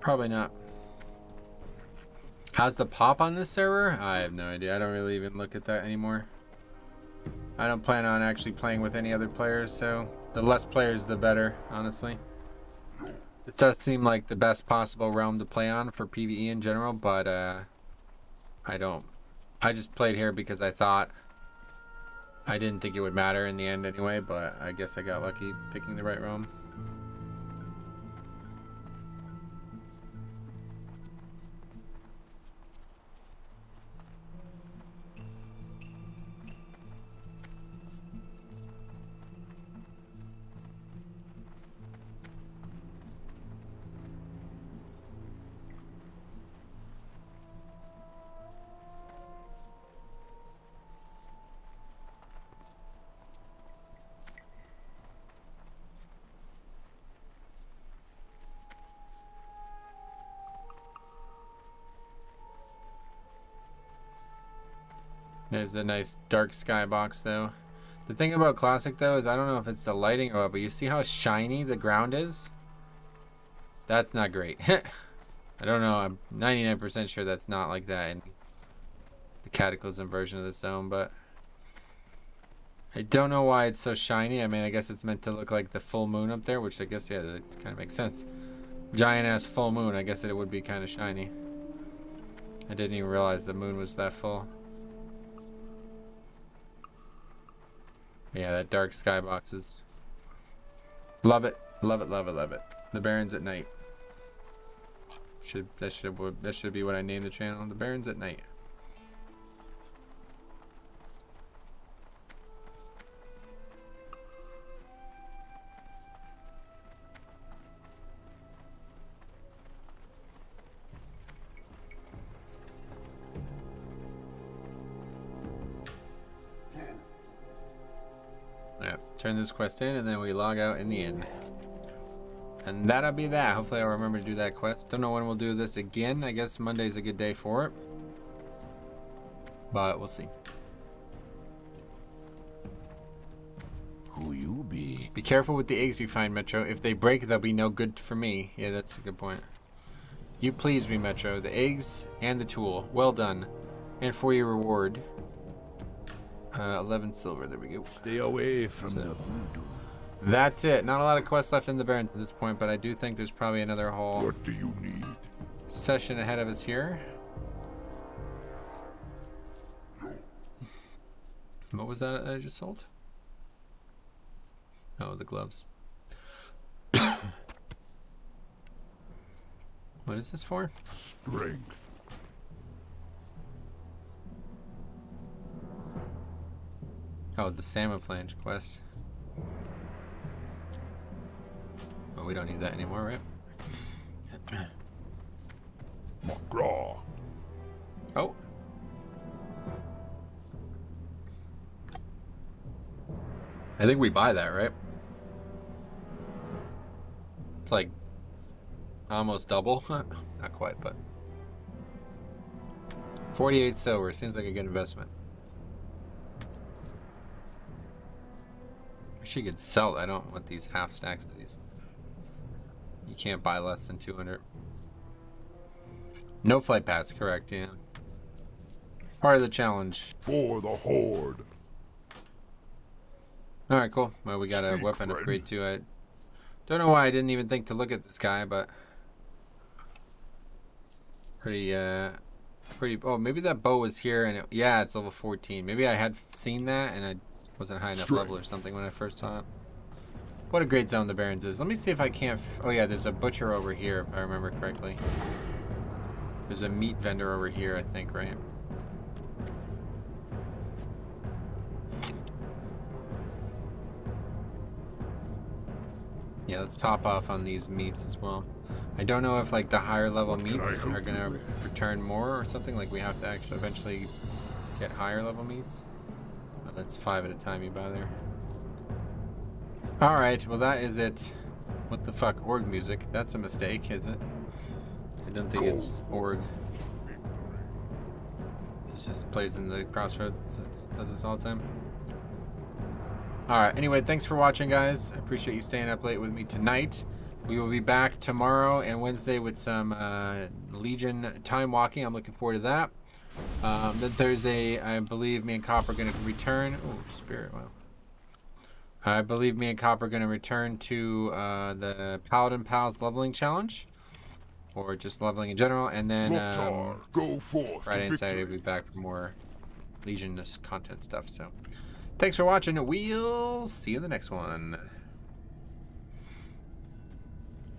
Probably not. How's the pop on this server? I have no idea. I don't really even look at that anymore. I don't plan on actually playing with any other players, so the less players the better, honestly. This does seem like the best possible realm to play on for PvE in general, but I just played here because I thought I didn't think it would matter in the end anyway, but I guess I got lucky picking the right realm. There's a nice dark sky box though. The thing about Classic though is I don't know if it's the lighting or what, but you see how shiny the ground is? That's not great. I don't know, I'm 99% sure that's not like that in the Cataclysm version of the zone, but I don't know why it's so shiny. I mean, I guess it's meant to look like the full moon up there, which I guess, yeah, that kind of makes sense. Giant ass full moon, I guess it would be kind of shiny. I didn't even realize the moon was that full. Yeah, that dark skybox is... Love it. Love it, love it, love it. The Barrens at night. That should be what I named the channel. The Barrens at night. Turn this quest in and then we log out in the end. And that'll be that. Hopefully I'll remember to do that quest. Don't know when we'll do this again. I guess Monday's a good day for it. But we'll see. Who you be? Be careful with the eggs you find, Metro. If they break, they'll be no good for me. Yeah, that's a good point. You please me, Metro. The eggs and the tool. Well done. And for your reward. 11 silver, there we go. Stay away from the voodoo. That's it. Not a lot of quests left in the Barrens at this point, but I do think there's probably another haul. What do you need? session ahead of us here. What was that I just sold? Oh, the gloves. What is this for? Strength. Oh, the salmon flange quest. Oh, we don't need that anymore, right? Magra. Oh. I think we buy that, right? It's like almost double. Not quite, but 48 silver seems like a good investment. Wish you could sell. I don't want these half stacks of these. You can't buy less than 200. No flight paths, correct, yeah. Part of the challenge. For the Horde. Alright, cool. Well, we got a Speak, weapon friend. upgrade too. I don't know why I didn't even think to look at this guy, but pretty, oh, maybe that bow was here and yeah, it's level 14. Maybe I had seen that and I wasn't high enough level or something when I first saw it. What a great zone the Barrens is. Let me see if I can't, oh yeah, there's a butcher over here, if I remember correctly. There's a meat vendor over here, I think, right? Yeah, let's top off on these meats as well. I don't know if like the higher level meats are gonna return more or something, like we have to actually eventually get higher level meats. Oh, that's 5 at a time you buy there. Alright, well that is it. What the fuck, org music? That's a mistake, is it? I don't think it's org. It just plays in the crossroads, does this all the time. Alright, anyway, thanks for watching, guys. I appreciate you staying up late with me tonight. We will be back tomorrow and Wednesday with some Legion time walking. I'm looking forward to that. Then Thursday, I believe me and Cop are going to return. Oh, Spirit, wow. I believe me and Cop are going to return to the Paladin Pals leveling challenge. Or just leveling in general. And then Go forth Friday to and Saturday, victory. we'll be back for more Legion content stuff. So thanks for watching. We'll see you in the next one.